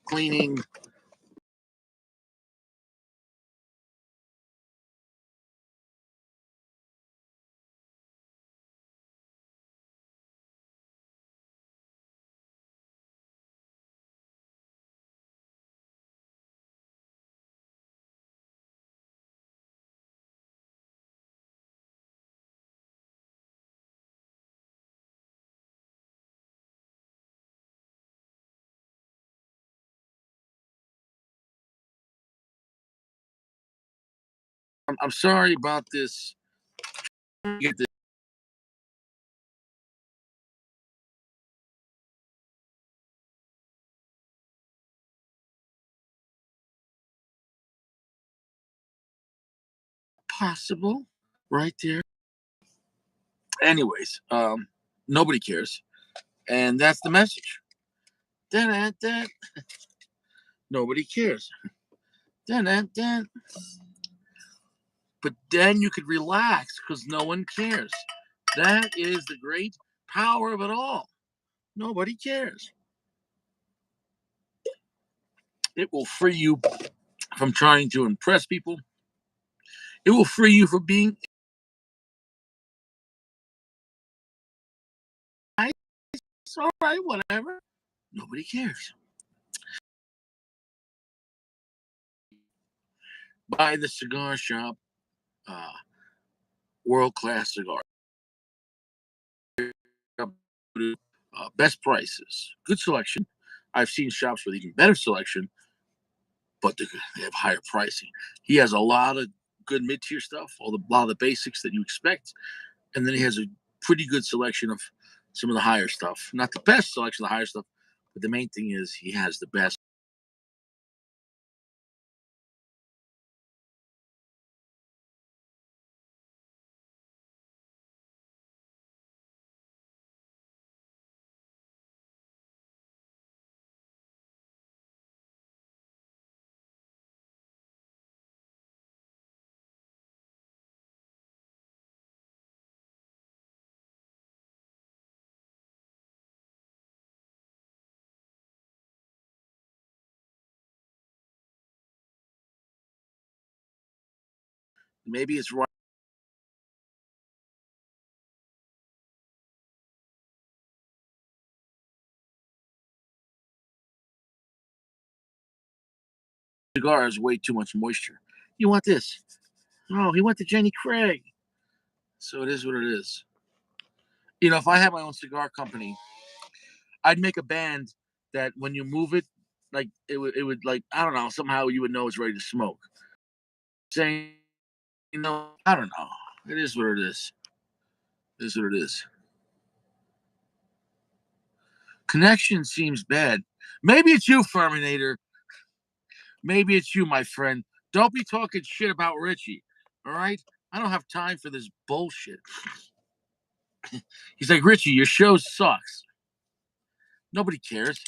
cleaning. I'm sorry about this. Get this possible right there. Anyways, nobody cares, and that's the message. Dun, nobody cares. Dun. But then you could relax because no one cares. That is the great power of it all. Nobody cares. It will free you from trying to impress people. It will free you from being nice. All right, whatever. Nobody cares. Buy the cigar shop, world class cigar. Best prices, good selection. I've seen shops with even better selection, but they have higher pricing. He has a lot of good mid tier stuff, a lot of the basics that you expect, and then he has a pretty good selection of some of the higher stuff. Not the best selection of the higher stuff, but the main thing is he has the best. Maybe it's right. Cigar has way too much moisture. You want this? Oh, he went to Jenny Craig. So it is what it is. You know, if I had my own cigar company, I'd make a band that when you move it, like it would like I don't know, somehow you would know it's ready to smoke. Saying, I don't know. It is what it is. It is what it is. Connection seems bad. Maybe it's you, Ferminator. Maybe it's you, my friend. Don't be talking shit about Richie. All right? I don't have time for this bullshit. He's like, Richie, your show sucks. Nobody cares.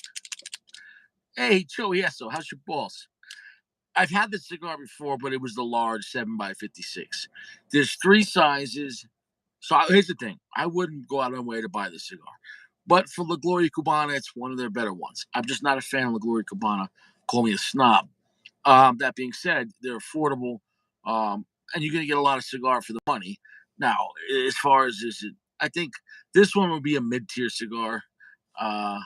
Hey, Joey Esso, how's your balls? I've had this cigar before, but it was the large 7x56. There's three sizes. So here's the thing. I wouldn't go out of my way to buy this cigar. But for La Gloria Cubana, it's one of their better ones. I'm just not a fan of La Gloria Cubana. Call me a snob. That being said, they're affordable, and you're going to get a lot of cigar for the money. Now, as far as this, I think this one would be a mid-tier cigar. Uh,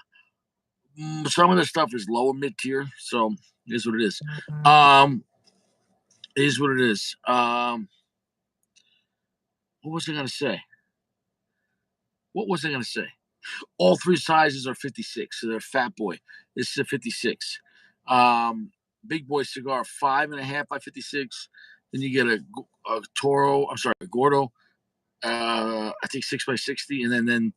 some of the stuff is lower mid-tier, so it is what it is. It is what it is. What was I going to say? What was I going to say? All three sizes are 56, so they're fat boy. This is a 56. Big boy cigar, 5.5 by 56. Then you get a Toro. I'm sorry, a Gordo. I think 6x60, and then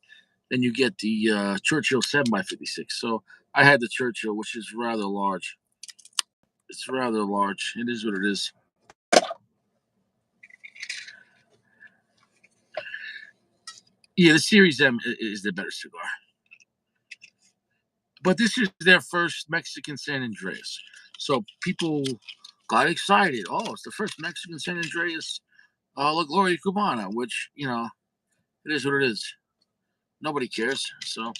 you get the Churchill 7x56. So I had the Churchill, which is rather large. It's rather large. It is what it is. Yeah, the Series M is the better cigar. But this is their first Mexican San Andreas. So people got excited. Oh, it's the first Mexican San Andreas, La Gloria Cubana, which, it is what it is. Nobody cares. So,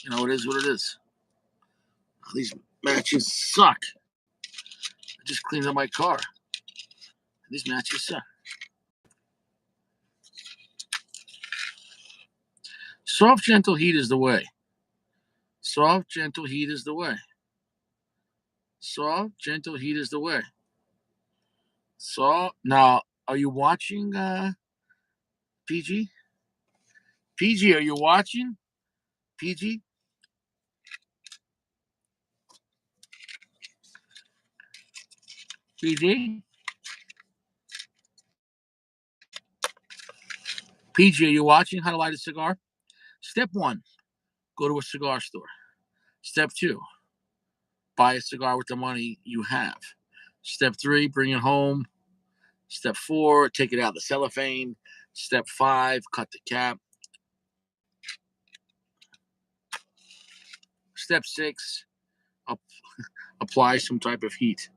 it is what it is. These Matches suck. I just cleaned up my car. These matches suck. Soft, gentle heat is the way. Soft, gentle heat is the way. Soft, gentle heat is the way. So now, are you watching PG? PG, are you watching PG? PG? PG, are you watching How to Light a Cigar? Step one, go to a cigar store. Step two, buy a cigar with the money you have. Step three, bring it home. Step four, take it out of the cellophane. Step five, cut the cap. Step six, up, apply some type of heat.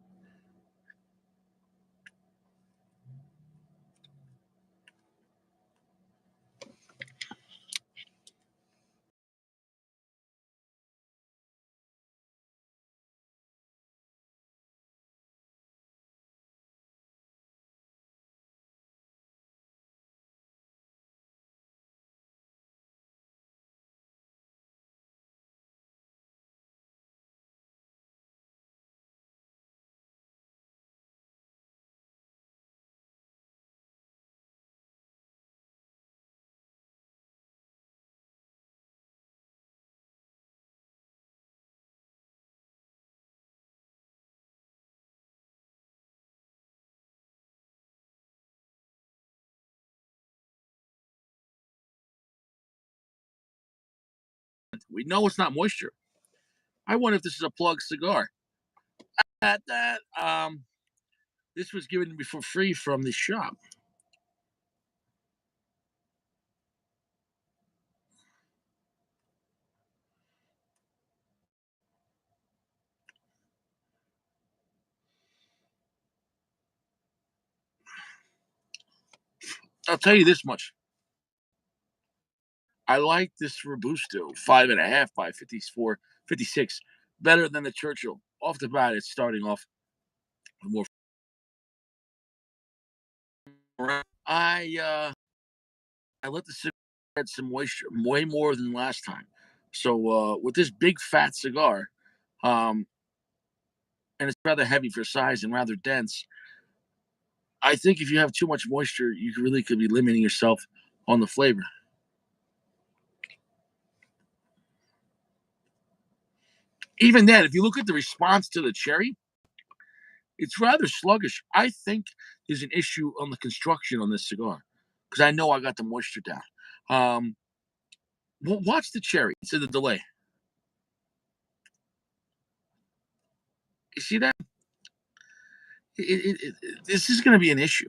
We know it's not moisture. I wonder if this is a plug cigar. At that, this was given to me for free from the shop. I'll tell you this much. I like this Robusto 5.5 by 54, 56 better than the Churchill. Off the bat, it's starting off more. I let the cigar get some moisture, way more than last time. So with this big fat cigar, um, and it's rather heavy for size and rather dense, I think if you have too much moisture, you really could be limiting yourself on the flavor. Even then, if you look at the response to the cherry, it's rather sluggish. I think there's an issue on the construction on this cigar because I know I got the moisture down. Um, watch the cherry. It's in the delay. You see that? This is going to be an issue.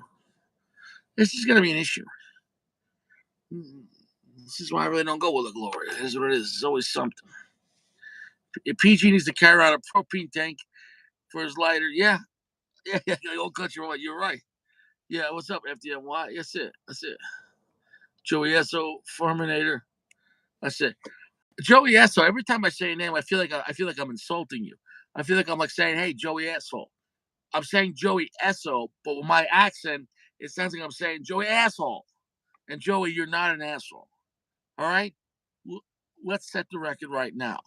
This is going to be an issue. This is why I really don't go with a Gloria. It is what it is. It's always something. If PG needs to carry around a propane tank for his lighter, yeah, yeah, the old country road. You're right. Yeah, what's up, FDNY? That's it. That's it. Joey Esso, Farminator. That's it. Joey Esso. Every time I say a name, I feel like I'm insulting you. I feel like I'm like saying, "Hey, Joey asshole." I'm saying Joey Esso, but with my accent, it sounds like I'm saying Joey asshole. And Joey, you're not an asshole. All right. Let's set the record right now,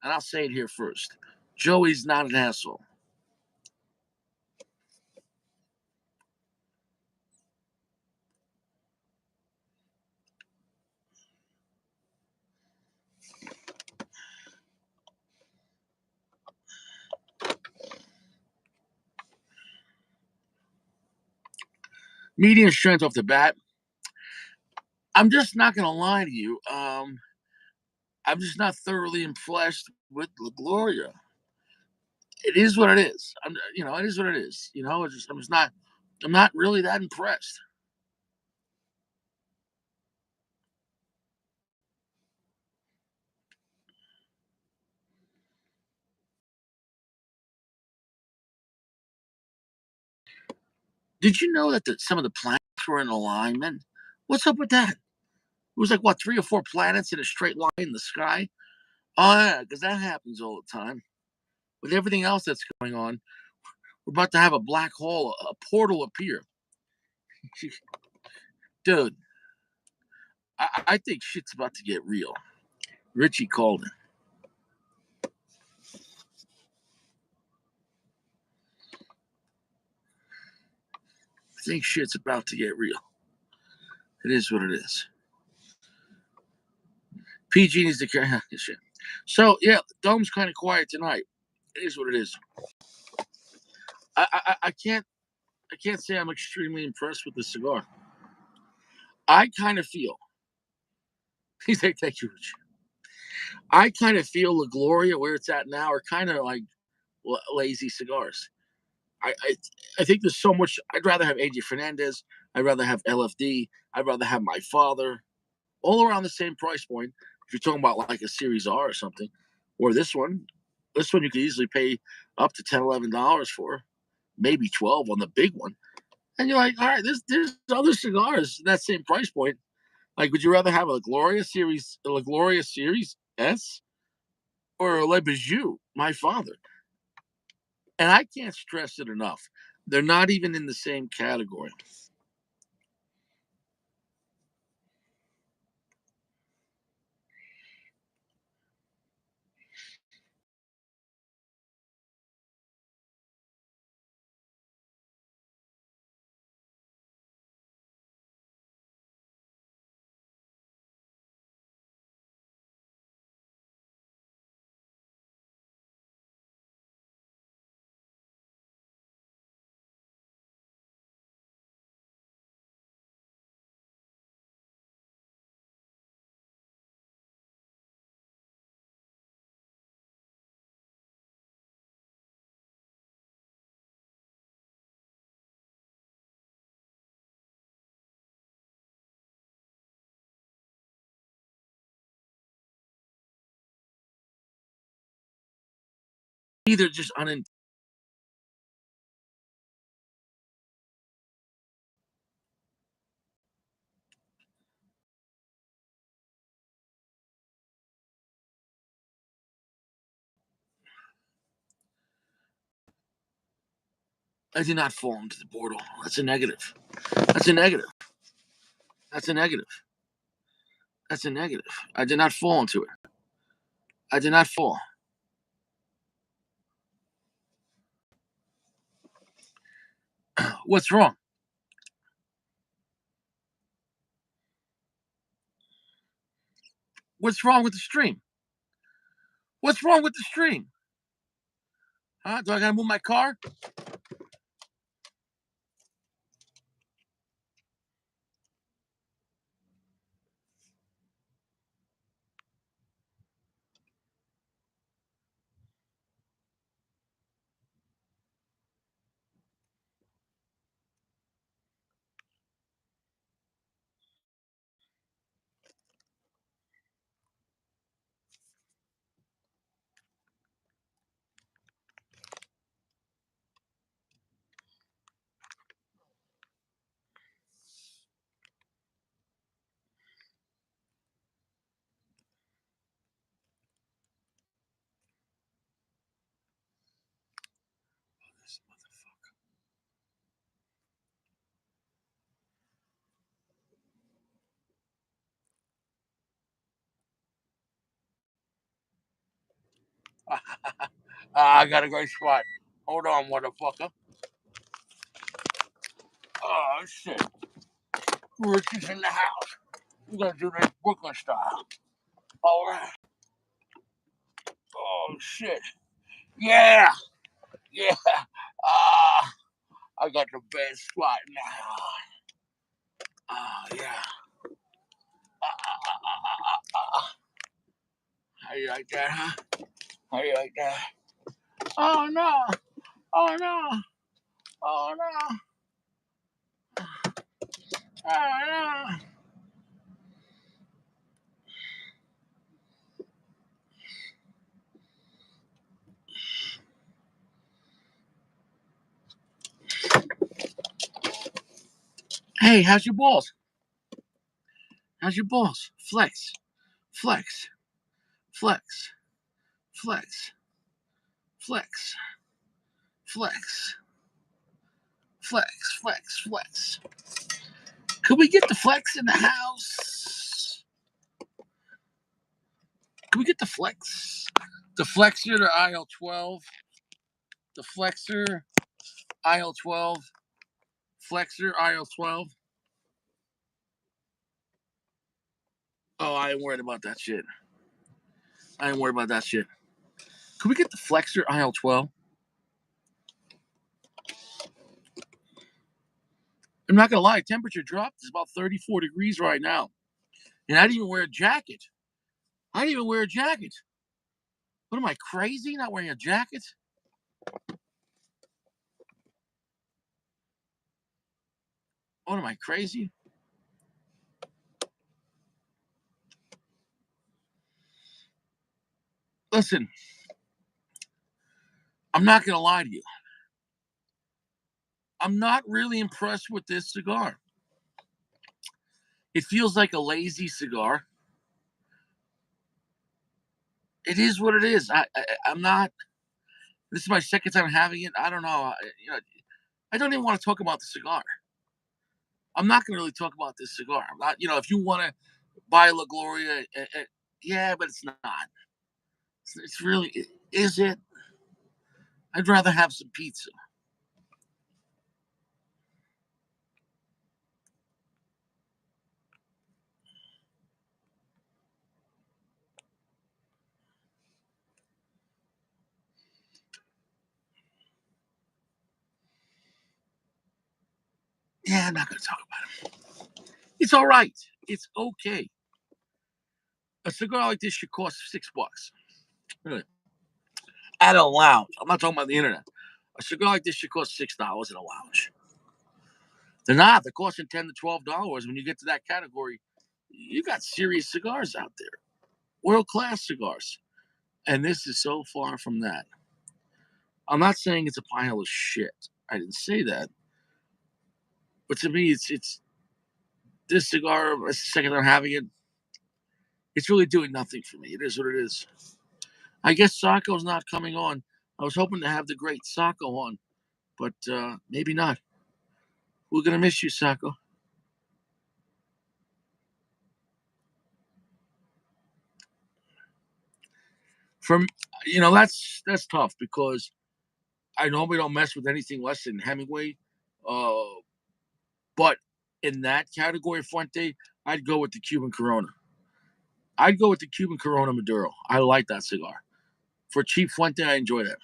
and I'll say it here first. Joey's not an asshole. Medium strength off the bat. I'm just not going to lie to you. I'm just not thoroughly impressed with La Gloria. It is what it is. It is what it is. I'm just not. I'm not really that impressed. Did you know that some of the planets were in alignment? What's up with that? It was like what 3 or 4 planets in a straight line in the sky. Oh yeah, because that happens all the time. with everything else that's going on, we're about to have a black hole, a portal appear. Dude, I think shit's about to get real. Richie called it. I think shit's about to get real. It is what it is. PG needs to carry shit. So yeah, the dome's kind of quiet tonight. It is what it is. I can't say I'm extremely impressed with the cigar. I kind of feel. He's like, thank you, Rich. I kind of feel La Gloria where it's at now are kind of like lazy cigars. I, I I think there's so much. I'd rather have AJ Fernandez. I'd rather have LFD. I'd rather have my father. All around the same price point. If you're talking about like a Series R or something, or this one you could easily pay up to $10, $11 for, maybe 12 on the big one. And you're like, all right, there's other cigars in that same price point. Like, would you rather have a Gloria Series S, or a Le Bijou, my father? And I can't stress it enough. They're not even in the same category. Either just unin. I did not fall into the portal. That's a negative. That's a negative. That's a negative. That's a negative. I did not fall into it. I did not fall. What's wrong? What's wrong with the stream? What's wrong with the stream? Huh? Do I gotta move my car? This motherfucker. I got a great spot. Hold on, motherfucker. Oh shit. Rich is in the house. We're gonna do this Brooklyn style. All right. Oh shit. Yeah. Yeah. Ah, I got the best spot now. Ah, yeah. How you like that, huh? How you like that? Oh no. Oh no. Oh no. Oh no. Hey, how's your balls? How's your balls? Flex. Flex. Flex. Flex. Flex, flex, flex, flex, flex. Could we get the flex in the house? Can we get the flex? The flexor to aisle 12. The flexor, aisle 12. Flexor, aisle 12. Oh, I ain't worried about that shit. I ain't worried about that shit. Could we get the flexor, aisle 12? I'm not going to lie. Temperature dropped. It's about 34 degrees right now. And I didn't even wear a jacket. I didn't even wear a jacket. What am I, crazy? Not wearing a jacket? What am I, crazy? Listen, I'm not going to lie to you. I'm not really impressed with this cigar. It feels like a lazy cigar. It is what it is. I'm not. This is my second time having it. I don't know. I don't even want to talk about the cigar. I'm not going to really talk about this cigar. I'm not. If you want to buy La Gloria, yeah, but it's not. It's really. Is it? I'd rather have some pizza. Yeah, I'm not going to talk about it. It's all right. It's okay. A cigar like this should cost $6. Really. At a lounge. I'm not talking about the internet. A cigar like this should cost $6 at a lounge. They're not. They're costing $10 to $12. When you get to that category, you got serious cigars out there, world class cigars, and this is so far from that. I'm not saying it's a pile of shit. I didn't say that, but to me, it's this cigar. It's the second I'm having it. It's really doing nothing for me. It is what it is. I guess Sacco's not coming on. I was hoping to have the great Sacco on, but maybe not. We're gonna miss you, Sacco. From that's tough because I normally don't mess with anything less than Hemingway. Uh, but in that category, Fuente, I'd go with the Cuban Corona. I'd go with the Cuban Corona Maduro. I like that cigar. For cheap Fuente, I enjoy that.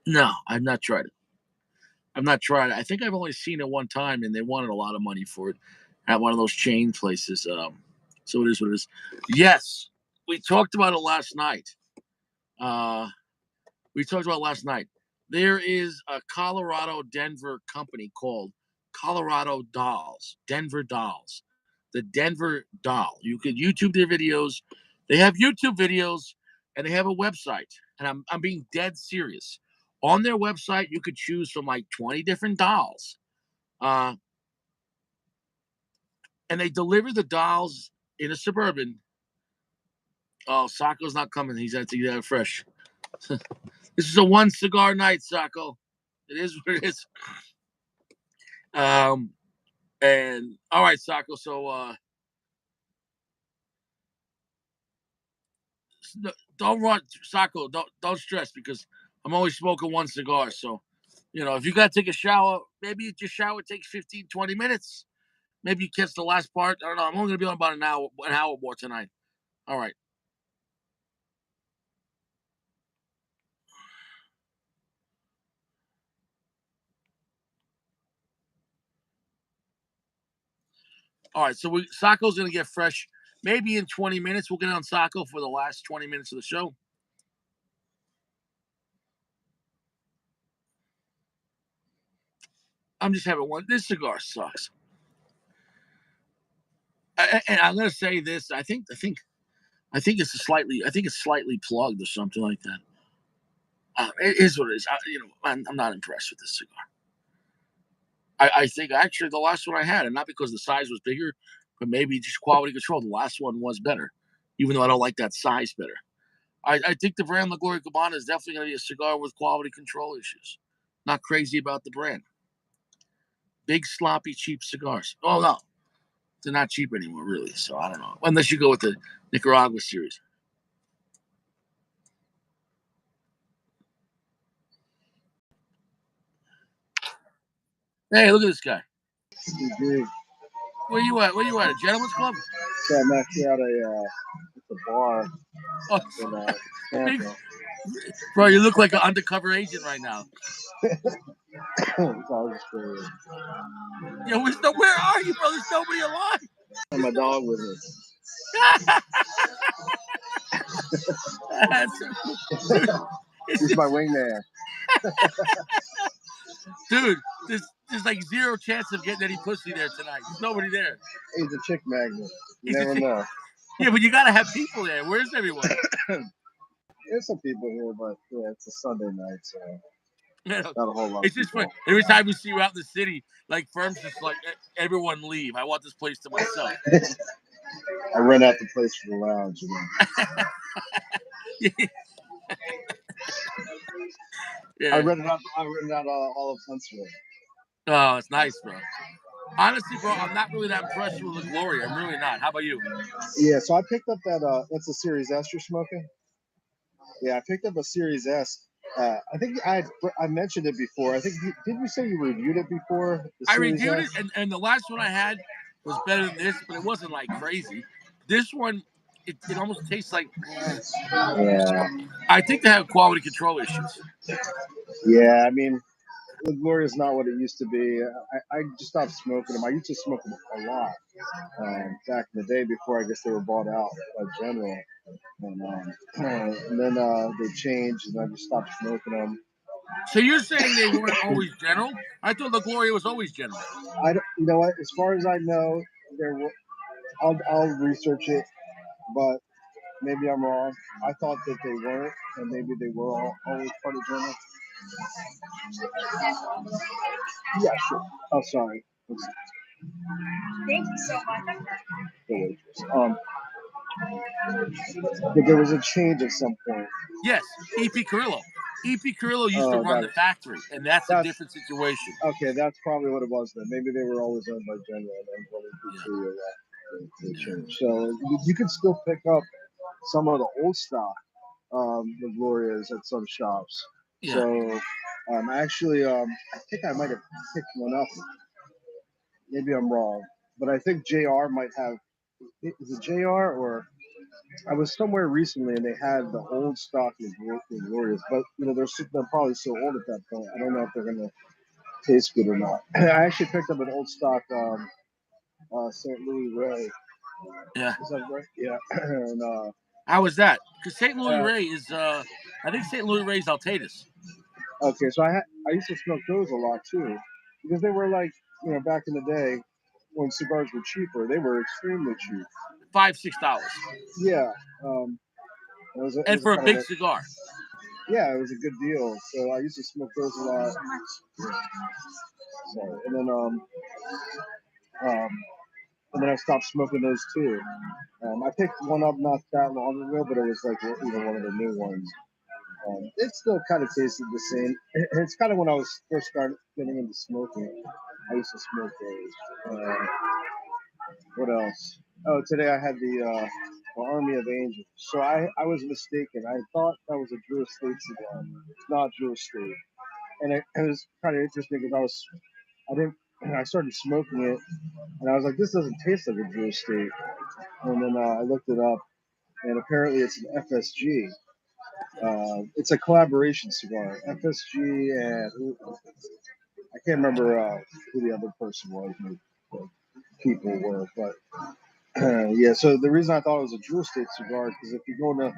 No, I've not tried it. I've not tried it. I think I've only seen it one time, and they wanted a lot of money for it at one of those chain places. So it is what it is. Yes, we talked about it last night. Uh, we talked about last night. There is a Colorado Denver company called Colorado Dolls, Denver Dolls, the Denver Doll. You could YouTube their videos. They have YouTube videos and they have a website. And I'm being dead serious. On their website, you could choose from like 20 different dolls. Uh, and they deliver the dolls in a suburban. Oh, Sacco's not coming. He's at to get fresh. This is a one cigar night, Sacco. It is what it is. Um, and all right, Sacco. So don't run, Sacco. Don't stress because I'm only smoking one cigar. So if you got to take a shower, maybe your shower takes 15, 20 minutes. Maybe you catch the last part. I don't know. I'm only gonna be on about an hour more tonight. All right. All right. So Sacco's gonna get fresh. Maybe in 20 minutes we'll get on Sacco for the last 20 minutes of the show. I'm just having one. This cigar sucks. And I'm gonna say this. I think it's slightly. I think it's slightly plugged or something like that. It is what it is. I'm not impressed with this cigar. I think actually the last one I had, and not because the size was bigger, but maybe just quality control. The last one was better. even though I don't like that size better. I think the brand La Gloria Cubana is definitely going to be a cigar with quality control issues. Not crazy about the brand. Big, sloppy, cheap cigars. Oh, no. They're not cheap anymore, really. So I don't know. Unless you go with the Nicaragua series. Hey, look at this guy. Where you at? Where you at? A gentleman's club? So I'm actually at a bar Oh, in big, Tampa. bro, you look like an undercover agent right now. So I was just curious. Yeah, where are you, bro? There's nobody alive. And my dog with me. That's so cool. Dude, He's my wingman. Dude, there's like zero chance of getting any pussy there tonight. There's nobody there. He's a chick magnet. You He's a never chick. know. Yeah, but you gotta have people there. Where's everyone? There's some people here, but yeah, it's a Sunday night, so Man, not a whole lot it's of just people. fun. Every time we see you out in the city, like firms just like everyone leave. I want this place to myself. I rent out the place for the lounge. You know? Yeah. I rented out all of Huntsville. Oh, it's nice, bro. Honestly, bro, I'm not really that impressed with the Gloria. I'm really not. How about you? Yeah, so I picked up that's a Series S you're smoking? Yeah, I picked up a Series S. I think I mentioned it before. I think did you say you reviewed it before? I reviewed it, and the last one I had was better than this, but it wasn't like crazy. This one, it almost tastes like. Yeah. I think they have quality control issues. Yeah, I mean, Gloria's not what it used to be. I just stopped smoking them. I used to smoke them a lot back in the day before I guess they were bought out by General. And then they changed, and I just stopped smoking them. So you're saying they weren't always General? I thought the Gloria was always General. You know what? As far as I know, there were. I'll research it, but maybe I'm wrong. I thought that they weren't, and maybe they were always part of General. Yeah, sure. Oh, sorry. Thank you so much. The waitress. But there was a change at some point. Yes, E.P. Carrillo. E.P. Carrillo used to run the factory, and that's a different situation. Okay, that's probably what it was then. Maybe they were always owned by General, and then they changed. So you can still pick up some of the old stock, the Glorias at some shops. Yeah. So actually, I think I might have picked one up. Maybe I'm wrong, but I think JR might have. Is it JR or? I was somewhere recently and they had the old stock of Glorias, but you know they're probably so old at that point. I don't know if they're gonna taste good or not. I actually picked up an old stock St. Louis Ray. Yeah. Is that right? Yeah. And, how was that? Because St. Louis Ray is, I think St. Louis Ray's Altatus. Okay, so I used to smoke those a lot too, because they were like back in the day when cigars were cheaper, they were extremely cheap. $5-6. Yeah. And for a big cigar. Yeah, it was a good deal. So I used to smoke those a lot. So, and then I stopped smoking those too. I picked one up not that long ago, but it was like one of the new ones. It still kind of tasted the same. It's kind of when I was first started getting into smoking. I used to smoke those. What else? Oh, today I had the Army of Angels. So I was mistaken. I thought that was a Drew Estate cigar. It's not Drew Estate. And it was kind of interesting because I started smoking it, and I was like, this doesn't taste like a Drew Estate. And then I looked it up, and apparently it's an FSG. It's a collaboration cigar. FSG and I can't remember who the other person was, who people were, but yeah. So the reason I thought it was a Drew Estate cigar because if you go to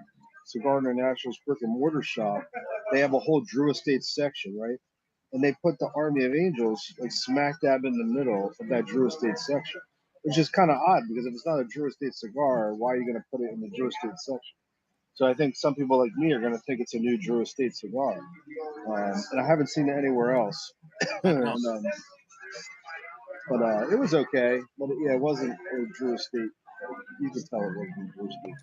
Cigar International's brick and mortar shop, they have a whole Drew Estate section, right? And they put the Army of Angels like smack dab in the middle of that Drew Estate section, which is kind of odd because if it's not a Drew Estate cigar, why are you going to put it in the Drew Estate section? So I think some people like me are going to think it's a new Drew Estate cigar, and I haven't seen it anywhere else. But it was okay. But yeah, it wasn't a Drew Estate You could tell it wasn't roasted,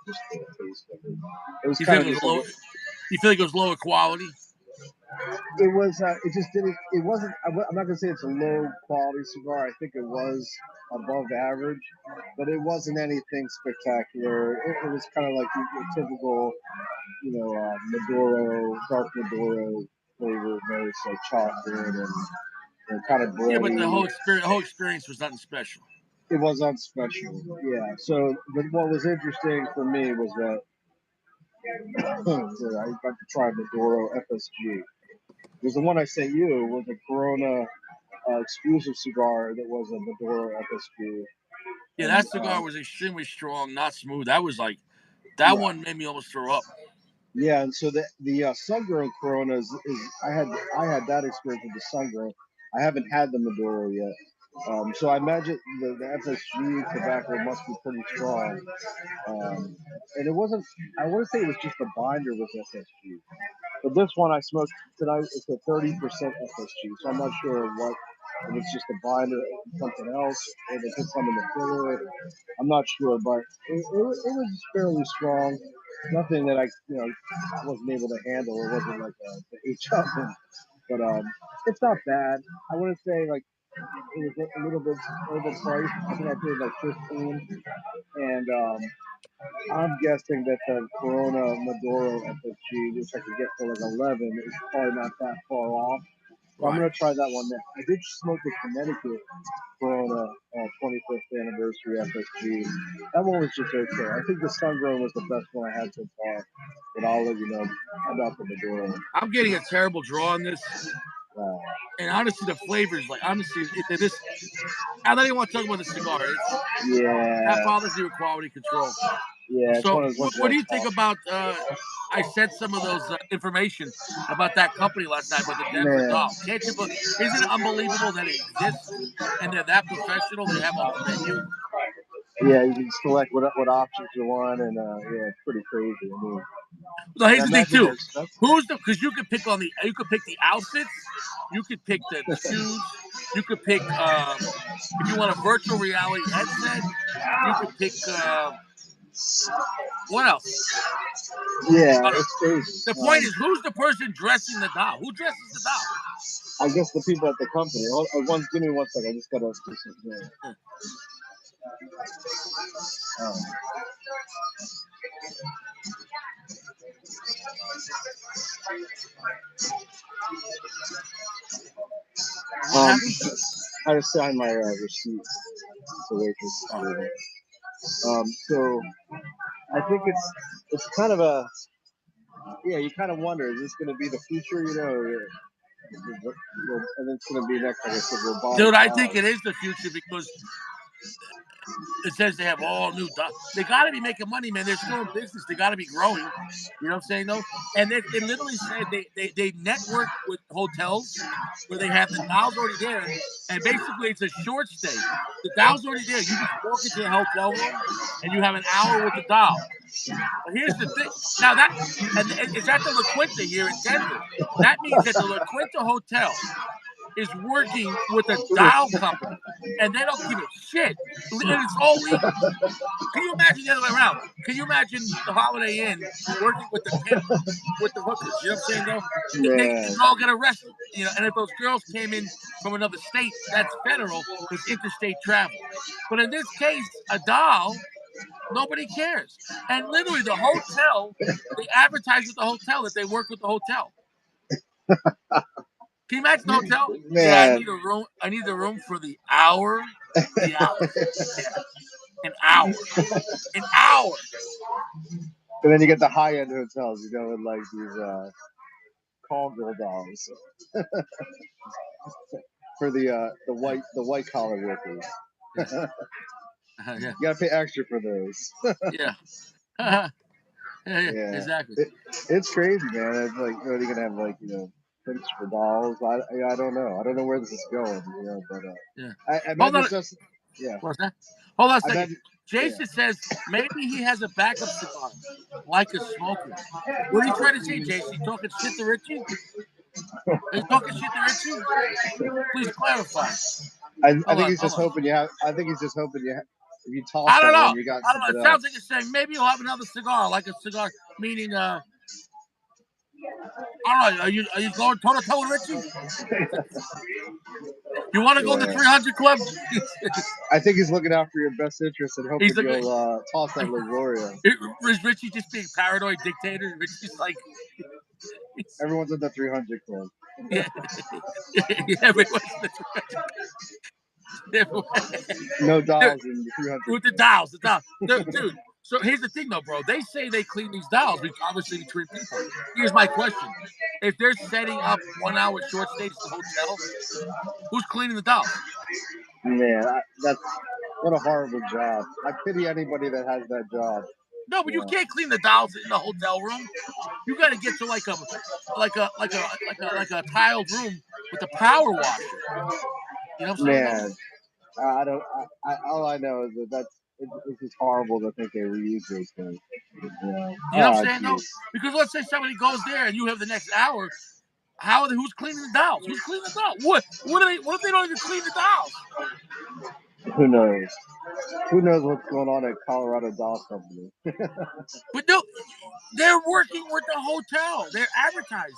just the taste of it. It was You kind think of it was just like low? You feel like it was lower quality? it was. It just didn't. It wasn't. I'm not gonna say it's a low quality cigar. I think it was above average, but it wasn't anything spectacular. It was kind of like your typical, Maduro, dark Maduro flavor, notes like chocolate and kind of Yeah, but bready. the whole experience was nothing special. It was on special, yeah. So, but what was interesting for me was that I got to try Maduro FSG. Because the one I sent you was a Corona exclusive cigar that was a Maduro FSG. Yeah, And that cigar was extremely strong, not smooth. That yeah, one made me almost throw up. yeah, and so the sun-grown Corona is I had that experience with the sun-grown. I haven't had the Maduro yet, so I imagine the FSG tobacco must be pretty strong. And it wasn't. I want to say it was just the binder was FSG, but this one I smoked tonight. It's a 30% FSG, so I'm not sure what. If it's just a binder, something else, or they put some in the filler. I'm not sure, but it was fairly strong. Nothing that I wasn't able to handle. It wasn't like the H oven, but it's not bad. I wouldn't say like it was a little bit overpriced. I think I paid like 15, and I'm guessing that the Corona Maduro FSG, which I could get for like 11, is probably not that far off. So I'm Right. gonna try that one next. I did smoke the Connecticut Corona 25th anniversary FSG. That one was just okay. I think the Sungrown was the best one I had so far. But I'll let you know about the Maduro. I'm getting a terrible draw on this, Uh, and honestly, the flavors, like honestly, this. I don't even want to talk about the cigar. That yeah, bothers me with quality control. yeah, it's one So, of those ones what do that you think about? I sent some of those information about that company last night, about the Denver man. Doll. Can't you? Isn't it unbelievable that it exists and they're that professional? They have a whole menu. Yeah, you can select what options you want, and yeah, it's pretty crazy. I mean, No, and here's I the thing imagine too. there's stuff. Because you could pick the outfits, you could pick the shoes, you could pick if you want a virtual reality headset, you could pick what else? Yeah, I don't know. it's crazy. The point is, who's the person dressing the doll? Who dresses the doll? I guess the people at the company. Give me one second. I just gotta. Yeah. Um, What happened? I just signed my receipt. The waitress. Oh, So I think it's kind of a yeah. You kind of wonder, is this going to be the future? And it's going to be next, like I said, robotic dude, I think dolls. it is the future because it says they have all new. They got to be making money, man. They're still in business. They got to be growing. You know what I'm saying, though? And it literally said they network with hotels where they have the dolls already there, and basically it's a short stay. The doll's already there. You just walk into the hotel room and you have an hour with the doll. But here's the thing. Now and it's at the La Quinta here in Denver. That means that the La Quinta Hotel is working with a doll company, and they don't give a shit. And it's all legal. Can you imagine the other way around? Can you imagine the Holiday Inn working with the pimp, with the hookers? You know what I'm saying, though? They Yeah. could all get arrested. And if those girls came in from another state, that's federal. It's interstate travel. But in this case, a doll, nobody cares. And literally, the hotel, they advertise with the hotel that they work with the hotel. Can you imagine the hotel? Yeah, I Man. need a room. I need the room for the hour. The hour. Yeah, an hour. An hour. And then you get the high end hotels, with like these call girl dolls for the white collar workers. Yeah. Yeah. You gotta pay extra for those. Yeah. Yeah. Yeah, Exactly. it's crazy, man. It's like, are you gonna have like pimps for dolls? I don't know. I don't know where this is going. But Yeah. I Hold imagine on. it's just yeah. What's that? Hold on a I second. imagine yeah. Jason says maybe he has a backup cigar, like a smoker. What are you trying to say, Jason? You talking shit to Richie? Are you talking shit to Richie? Please clarify. I Hold think on. he's Hold just on. hoping you have. I think he's just hoping you. If you toss I don't that know. one, you got I don't know. It something sounds else. like it's saying maybe you'll have another cigar, like a cigar, meaning I don't know. Are you going toe to toe with Richie? You want to go in the Yeah. 300 club? I think he's looking out for your best interest and hoping He's like, you'll toss that Gloria. is Richie just being paranoid dictator? Richie's like, Everyone's in the 300 club. yeah, everyone's in the 300. No dolls in the 300 With the club. dials, dude. So here's the thing, though, bro. They say they clean these dials, obviously between people. Here's my question: if they're setting up 1 hour short stays at the hotel, who's cleaning the dials? Man, that's what a horrible job. I pity anybody that has that job. No, but you Yeah. can't clean the dials in the hotel room. You got to get to like a tiled room with a power washer. You know what I'm saying? Though? Man, I don't. All I know is that it's just horrible to think they reuse those things. Yeah. You know what I'm Ah, saying? Though, jeez. because let's say somebody goes there and you have the next hour. Who's cleaning the dials? Who's cleaning the dials? What are they? What if they don't even clean the dials? Who knows? Who knows what's going on at Colorado Doll Company? But no, they're working with the hotel. They're advertising.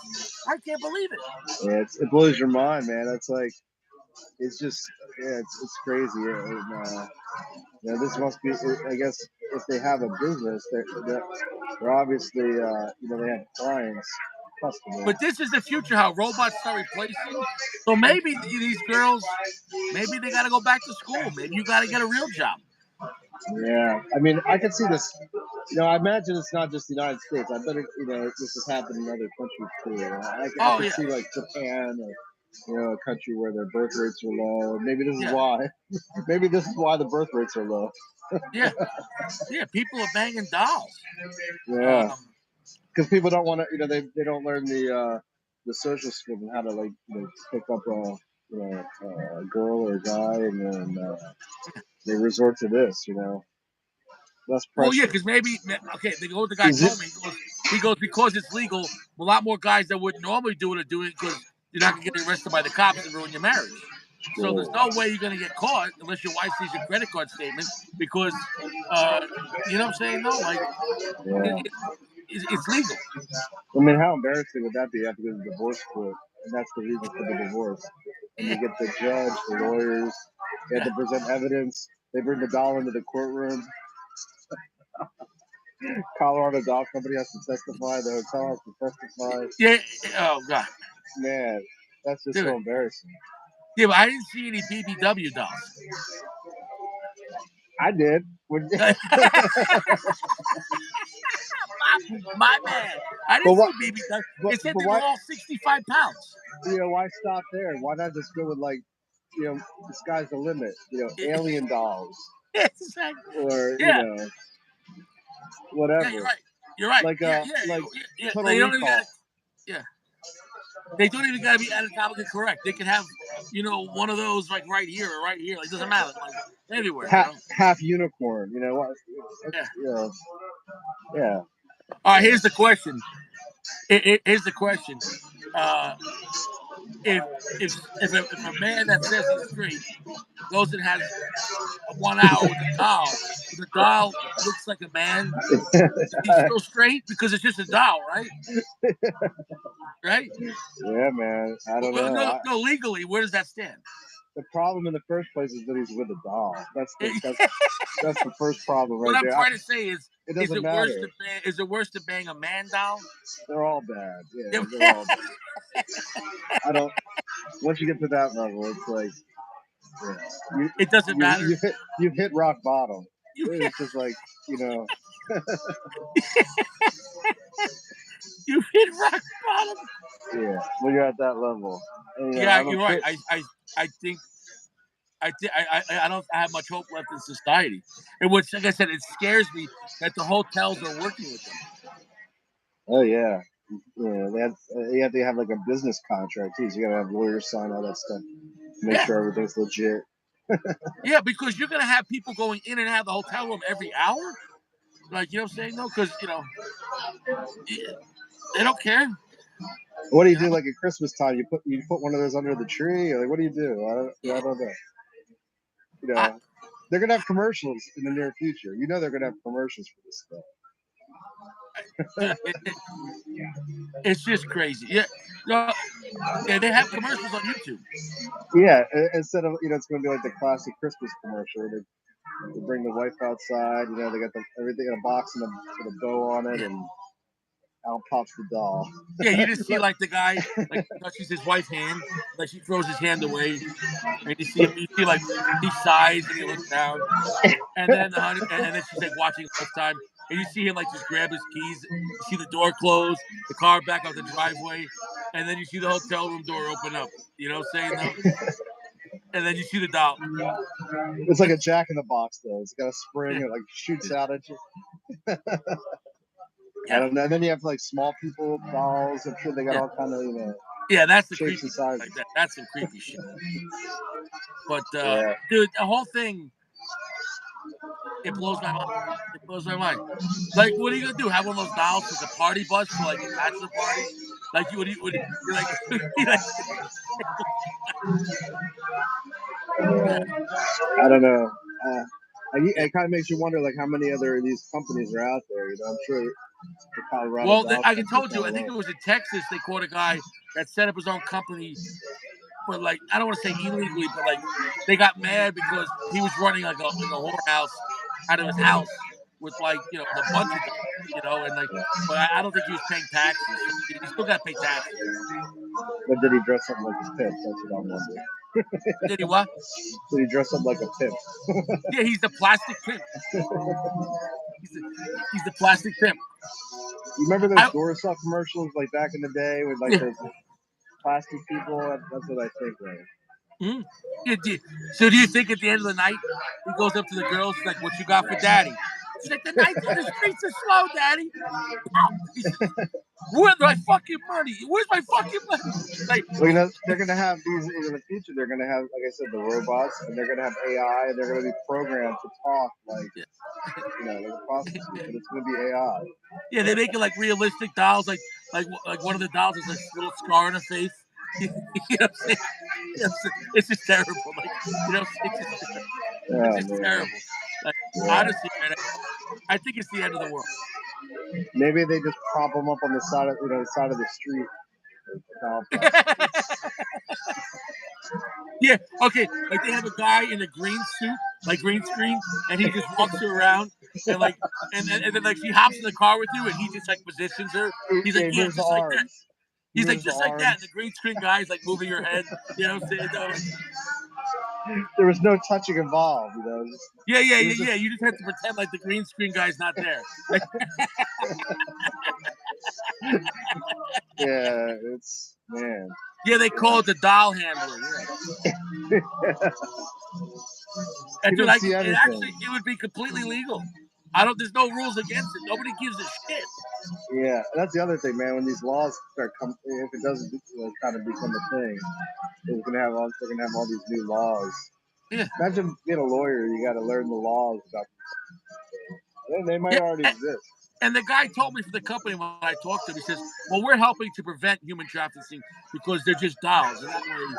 I can't believe it. Yeah, it blows your mind, man. It's like it's just it's crazy. This must be. I guess if they have a business, they're obviously they have clients, customers. But this is the future. How robots start replacing. So maybe these girls, maybe they got to go back to school. Maybe you got to get a real job. Yeah, I mean, I can see this. I imagine it's not just the United States. I bet this has happened in other countries too. I Oh can yeah, see like Japan or a country where their birth rates are low. Maybe this is yeah, why. Maybe this is why the birth rates are low. yeah, yeah. People are banging dolls. Yeah, Um, because people don't want to. They don't learn the social skills and how to pick up a girl or a guy, and then they resort to this. Less well, yeah, pressure. because maybe okay. What the guy Is it? told me. He goes because it's legal. A lot more guys that would normally do it are doing it because you're not gonna get arrested by the cops and ruin your marriage. So Cool. there's no way you're gonna get caught unless your wife sees your credit card statement because you know what I'm saying? No, like Yeah. it's legal. I mean, how embarrassing would that be? You have to go to the divorce court, and that's the reason for the divorce. And Yeah, you get the judge, the lawyers, they have yeah, to present evidence. They bring the doll into the courtroom. Colorado Doll Company has to testify. The hotel has to testify. yeah. Oh god, Man, that's just so dude. embarrassing. Yeah, but I didn't see any BBW dolls. I did. my man, I But didn't what? see BBW. But It said but they were why? all 65 pounds. Why stop there? Why not just go with the sky's the limit? Alien dolls, Exactly. or Yeah, yeah, you're whatever. right. You're right. Like Yeah, like yeah. Total They don't even Recall. got. Yeah, they don't even got to be anatomically correct. They can have, one of those like right here or right here. Like doesn't matter. Like everywhere. Half unicorn. What? Yeah. Yeah. All right. Here's the question. Here's the question. Uh, if a man that says he's straight goes and has a 1 hour with a doll, but the doll looks like a man, is he still straight because it's just a doll, right? Right? Yeah, man. I don't Well, know. no. Legally, where does that stand? The problem in the first place is that he's with a doll. That's the first problem right What I'm there. trying to say It is doesn't it worse matter. to bang? Is it worse to bang a man doll? They're all bad. Yeah, Yeah. they're all bad. I don't. Once you get to that level, it's like It doesn't matter. you've hit rock bottom. You It's just like you know. you hit rock bottom. Yeah, when you're at that level. And, Yeah, I'm you're right. afraid, I think I don't have much hope left in society. And which, like I said, it scares me that the hotels are working with them. oh yeah. Yeah, you have to have like a business contract too. So you gotta have lawyers sign all that stuff, make Yeah, sure everything's legit. yeah, because you're gonna have people going in and out of the hotel room every hour. Like you know what I'm saying? No, because they don't care. What do you You do know? like at Christmas time? You put one of those under the tree, or like what do you do? I don't know. You I know, They're gonna have commercials in the near future. You know they're gonna have commercials for this Dude, stuff. it's just crazy. Yeah, no, yeah, they have commercials on YouTube. Yeah, instead of it's gonna be like the classic Christmas commercial. They bring the wife outside. They got everything in a box and with a bow on it, Yeah, and out pops the doll. yeah, you just see But like the guy like touches his wife's hand, like she throws his hand away, and you see him. You see like he sighs and he looks down, and then the honey, and then she's like watching Lifetime, and you see him like just grab his keys. You see the door close, the car back out the driveway, and then you see the hotel room door open up. You know, what I'm saying though, and then you see the doll. it's like a Jack in the Box though. It's got a spring. Yeah, It like shoots out at you. I yeah, don't know. And then you have like small people dolls. I'm sure they got yeah, all kind of yeah. That's the shapes creepy and shit sizes. right there. That's some creepy shit. But Yeah. dude, the whole thing, it blows my mind. It blows my mind. Like, what are you gonna do? Have one of those dolls like a party bus for like a bachelor party? Like you would you're like, you're like yeah, I don't know. It kind of makes you wonder, like, how many other of these companies are out there. I'm sure the Colorado well, Doll I Company told you, kind I of think well. it was in Texas. They caught a guy that set up his own company, but like I don't want to say illegally, but like they got mad because he was running like a whorehouse out of his house with like the bunch of dollars, and like, but I don't think he was paying taxes. So he still got to pay taxes. But did he dress up like a pimp? That's what I'm wondering. Did he what? Did he dress up like a pimp? Yeah, he's the plastic pimp. He's the he's the plastic pimp. You remember those I Duracell commercials, like back in the day, with like yeah. those plastic people? That's what I think. Right? Mhm. Yeah, so do you think at the end of the night he goes up to the girls, he's like, "What you got for daddy?" She's like, "The nights on the streets are slow, daddy." He says, "Where's my fucking money? Where's my fucking money?" Like, Well, they're gonna have these in the future. They're gonna have, like I said, the robots, and they're gonna have AI, and they're gonna be programmed to talk like yeah, like a prostitute, but it's gonna be AI. yeah, they make it like realistic dolls, like one of the dolls has like a little scar on her face. You know what I'm saying? It's just terrible. Like, it's Oh just man. terrible. Like, Yeah. honestly, man, I think it's the end of the world. Maybe they just prop them up on the side of the side of the street. Child prostitutes. Yeah, okay. Like they have a guy in a green suit, like green screen, and he just walks her around and like and then like she hops in the car with you and he just like positions her. He's like, He yeah, moves the just like that. arms. He He's like, moves the just like that. And the arms. green screen guy's like moving her head. You know what I'm saying? No, like, There was no touching involved. yeah, yeah, It yeah, was yeah. just You just have to pretend like the green screen guy's not there. Like, yeah. It's man. yeah, they call it the doll handler. Yeah. And You dude, don't see anything. it would be completely legal. I don't. There's no rules against it. Nobody gives a shit. Yeah, that's the other thing, man. When these laws start coming, if it does kind of become a thing, they're gonna have all these new laws. Yeah, Imagine being a lawyer; you got to learn the laws about. They might already yeah. exist. And the guy told me from the company when I talked to him, he says, "Well, we're helping to prevent human trafficking because they're just dolls, and that way,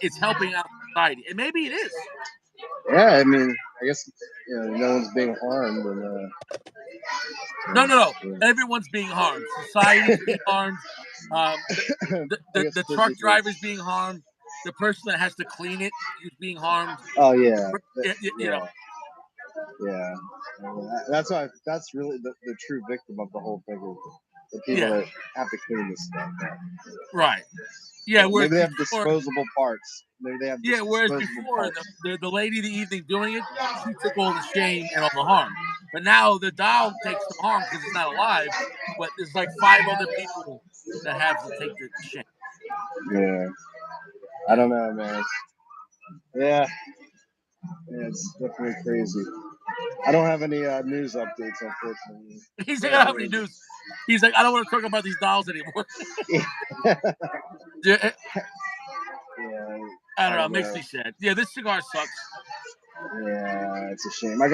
it's helping out society. And maybe it is. Yeah, I mean, I guess no one's being harmed, and No, no, no. Everyone's being harmed. Society's being harmed. The, I guess the truck physically. driver's being harmed. The person that has to clean it is being harmed. Oh yeah, You know, yeah, yeah. That's why. That's really the true victim of the whole thing. Is the people yeah, that have to clean this stuff up. right. Yeah, whereas Maybe they have before, disposable parts. Maybe they have yeah, whereas disposable before parts. the lady of the evening doing it, she took all the shame and all the harm. But now the doll takes the harm because it's not alive. But there's like five other people that have to take the shame. Yeah, I Yeah, don't know, man. Yeah, yeah, it's definitely crazy. I don't have any news updates, unfortunately. he's like, I don't have any news. He's like, I don't want to talk about these dolls anymore. Yeah, Yeah, I I don't know. It don't makes know. me sad. Yeah, this cigar sucks. Yeah, it's a shame. I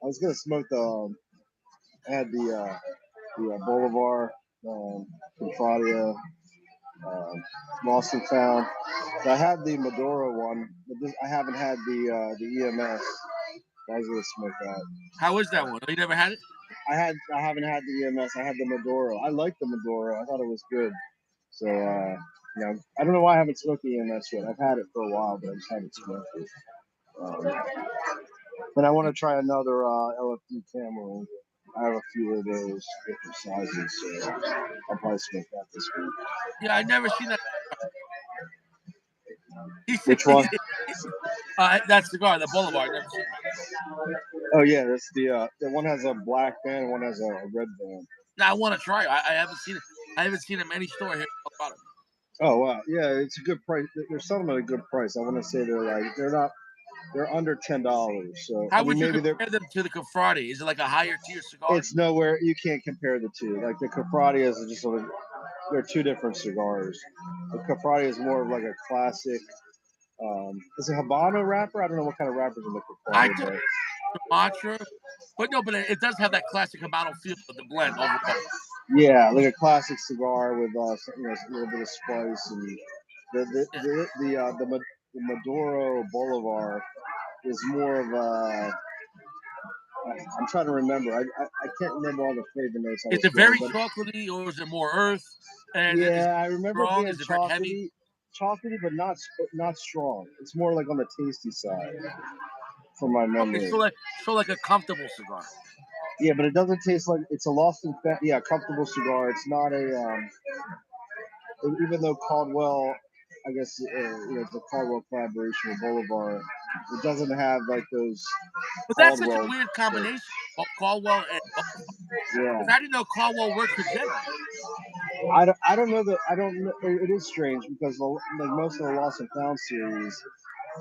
was gonna smoke I had the Bolivar, Confradia, Lost and Found. So I had the Maduro one, but I haven't had the EMS. I was gonna smoke that. How is that one? Oh, you never had it? I haven't had the EMS. I had the Maduro. I like the Maduro. I thought it was good. So I don't know why I haven't smoked the EMS yet. I've had it for a while, but I just haven't smoked it. And I want to try another LFD Camel. I have a few of those different sizes, so I'll probably smoke that this week. Yeah, I never seen that. Which one? That cigar, the Boulevard. Never seen that. Oh yeah, that's the one has a black band, and one has a red band. Now I want to try. I haven't seen it. I haven't seen them any store here in Colorado. Oh wow, yeah, it's a good price. They're selling them at a good price. I want to say they're under $10. So How I mean, would you maybe they're. compare them to the Confrati? Is it like a higher tier cigar? It's nowhere. You can't compare the two. Like the Cafrati is just they're two different cigars. The Cafrati is more of like a classic. Is it Habano wrapper? I don't know what kind of wrappers in the I Cafrati, took but Sumatra, but no, but it does have that classic Habano feel of the blend overall. yeah, like a classic cigar with a little bit of spice and Yeah. the Maduro Bolivar is more of a. I'm trying to remember. I can't remember all the flavor notes I Is was it feeling, very but chocolatey or is it more earth? And is it yeah, I remember it strong? being Is it very heavy? chocolatey, but not strong. It's more like on the tasty side, from my Okay, memory. so like a comfortable cigar. Yeah, but it doesn't taste like it's a lost and yeah, comfortable cigar. It's not a even though Caldwell, I guess it's a Caldwell collaboration with Bolivar. It doesn't have like those But that's such a Caldwell. weird combination, Caldwell and Yeah, because I didn't know Caldwell works with General. I don't know that I don't know. It is strange because like most of the Lost and Found series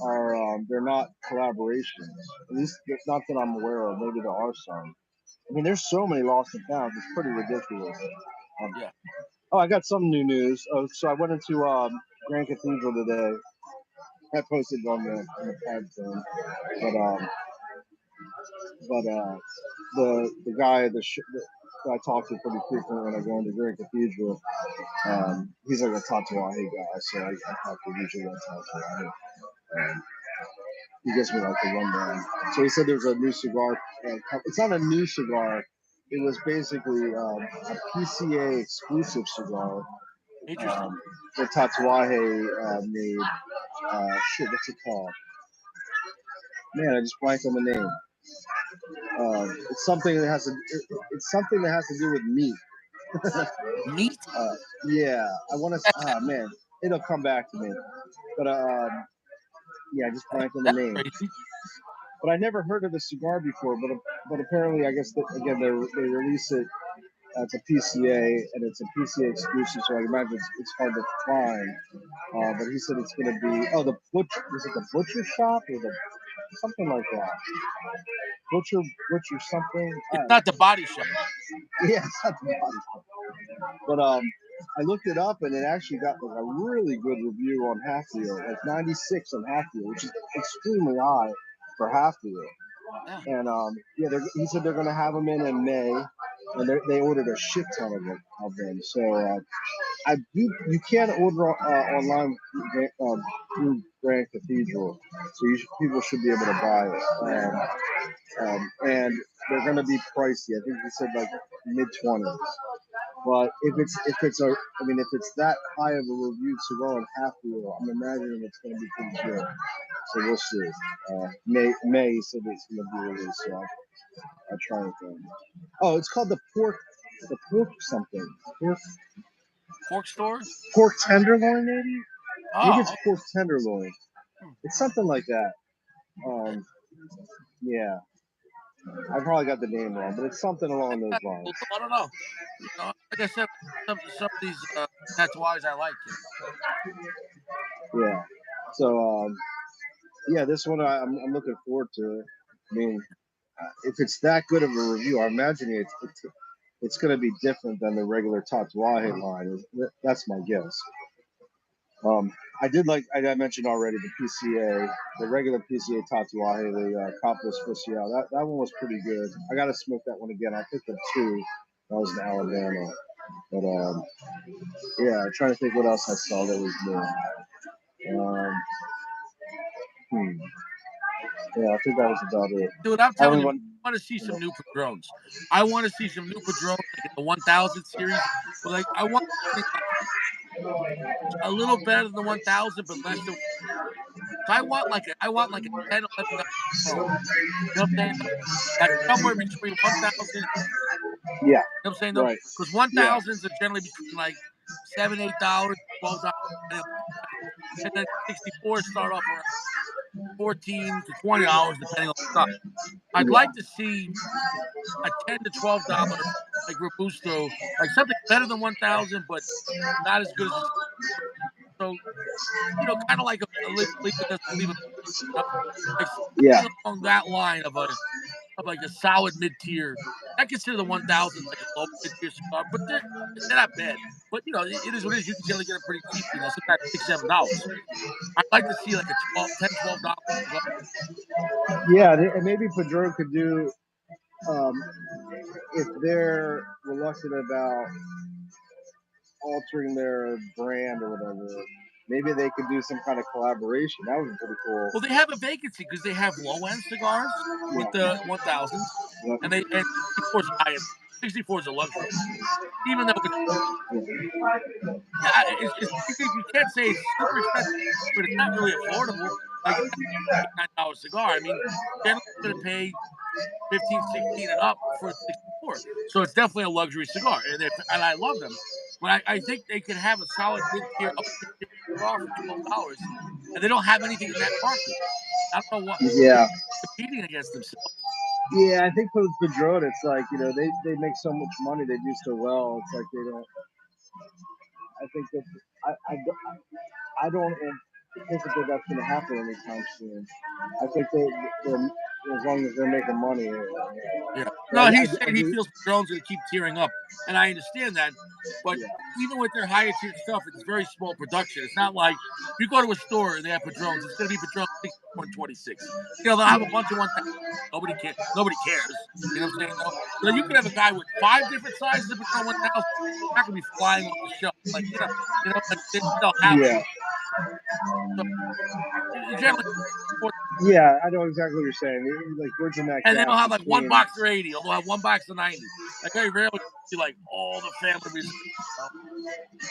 are they're not collaborations. At least not that I'm aware of. Maybe there are some. I mean, there's so many Lost and Founds. It's pretty ridiculous. Um, Yeah. oh, I got some new news. Oh, so I went into Grand Cathedral today. I posted on the pad thing, the guy that I talk to pretty frequently when I go into Grand Cathedral, he's like a Tatuaje guy, so I talk to usually about Tatuaje. He gives me like the rundown. So he said there's a new cigar. It's not a new cigar. It was basically a PCA exclusive cigar Interesting. that Tatuaje made. What's it called? Man, I just blanked on the name. It's something that has to. It's something that has to do with meat. Meat? Yeah, I want to. Ah, man, it'll come back to me. But yeah, I just blanked on the That's name. crazy. But I never heard of the cigar before. But apparently, I guess that, again they release it as a PCA and it's a PCA exclusive. So I imagine it's hard to find. But he said it's going to be the butcher. Is it the butcher shop or the something like that? Butcher something. It's not the body shop. Yeah, it's not the body shop. But I looked it up and it actually got like a really good review on Half Wheel, like 96 on Half Wheel, which is extremely high for Half Wheel. Yeah. And he said they're going to have them in May, and they ordered a shit ton of them. So you can order online through Grand Cathedral, so people should be able to buy it. And they're going to be pricey. I think he said like mid-20s. But if it's that high of a reviewed cigar on Half Wheel, I'm imagining it's going to be pretty good. So we'll see. May he said it's going to be released, so I'll try it then. Oh, it's called the pork something. Pork store? Pork tenderloin, maybe? Maybe it's Oh. pork tenderloin. It's something like that. Okay. Yeah. I probably got the name wrong, but it's something along those lines. I don't know. Like I said, some of these tattoos I like. Yeah. So yeah, this one I'm looking forward to. I mean, if it's that good of a review, I'm imagining it's going to be different than the regular Tatuaje line. That's my guess. I did like I mentioned already the PCA, the regular PCA Tatuaje, the Coppola Especial. That one was pretty good. I got to smoke that one again. I picked up two. That was in Alabama. But yeah, I'm trying to think what else I saw that was new. Yeah, I think that was about it. Dude, I'm I telling only you, went. I want to see some new Padrones. I want to see some new Padrones like in the 1000 series. But like, I want something like a little better than the 1000, but less than. So I want like a 10, $11 Padrone. You know what I'm saying? Like somewhere between 1000. Yeah, You know what I'm saying though? right. Because Yeah, 1000s are generally between like $7, $8, $12, and then 64 start off around 14 to $20 depending on the size. I'd yeah, like to see a $10 to $12 like Robusto, like something better than 1000, but not as good as it's. So kind of like a leave it doesn't leave it. You know? Like yeah, something along that line of like a solid mid tier. I consider the 1000 like a low mid tier cigar, but they're not bad. But it is what it is. You can generally get them pretty cheap. Sometimes $6, $7. I'd like to see like a 12, $10, $12 cigar. yeah. And maybe Padron could do um, if they're reluctant about altering their brand or whatever. Maybe they could do some kind of collaboration. That would be pretty cool. Well, they have a vacancy because they have low end cigars with Yeah, the 1000s, yeah, and 64 is high end. 64 is a luxury, even though it's yeah, you can't say it's super expensive, but it's not really affordable. Like it's not an $9 cigar. I mean, generally you're going to pay 15, 16 and up for a 64. So it's definitely a luxury cigar, and I love them. But I think they could have a solid mid tier, upper mid tier cigar for $12, and they don't have anything in that market. I don't know what yeah. competing against themselves. Yeah, I think with Padron, it's like they make so much money, they do so well. It's like they don't. I think that I don't anticipate that's going to happen anytime soon. I think they're as long as they're making money. Yeah. But No, he's saying I he do. feels Padron's going to keep tearing up, and I understand that. But Yeah, even with their higher tier stuff, it's very small production. It's not like if you go to a store and they have Padrones, it's going to be Padron 64 and 26. They'll have a bunch of 1000. Nobody cares. Nobody cares. You know what I'm saying? Though, so you could have a guy with 5 different sizes of Padron 1000. Not going to be flying off the shelf. Like like they'll have them. yeah, So generally, yeah. I know exactly what you're saying. Like bridging that and gap they'll have like one between. box of 80, or they'll have one box of 90. Like very rarely see like all the family reserve.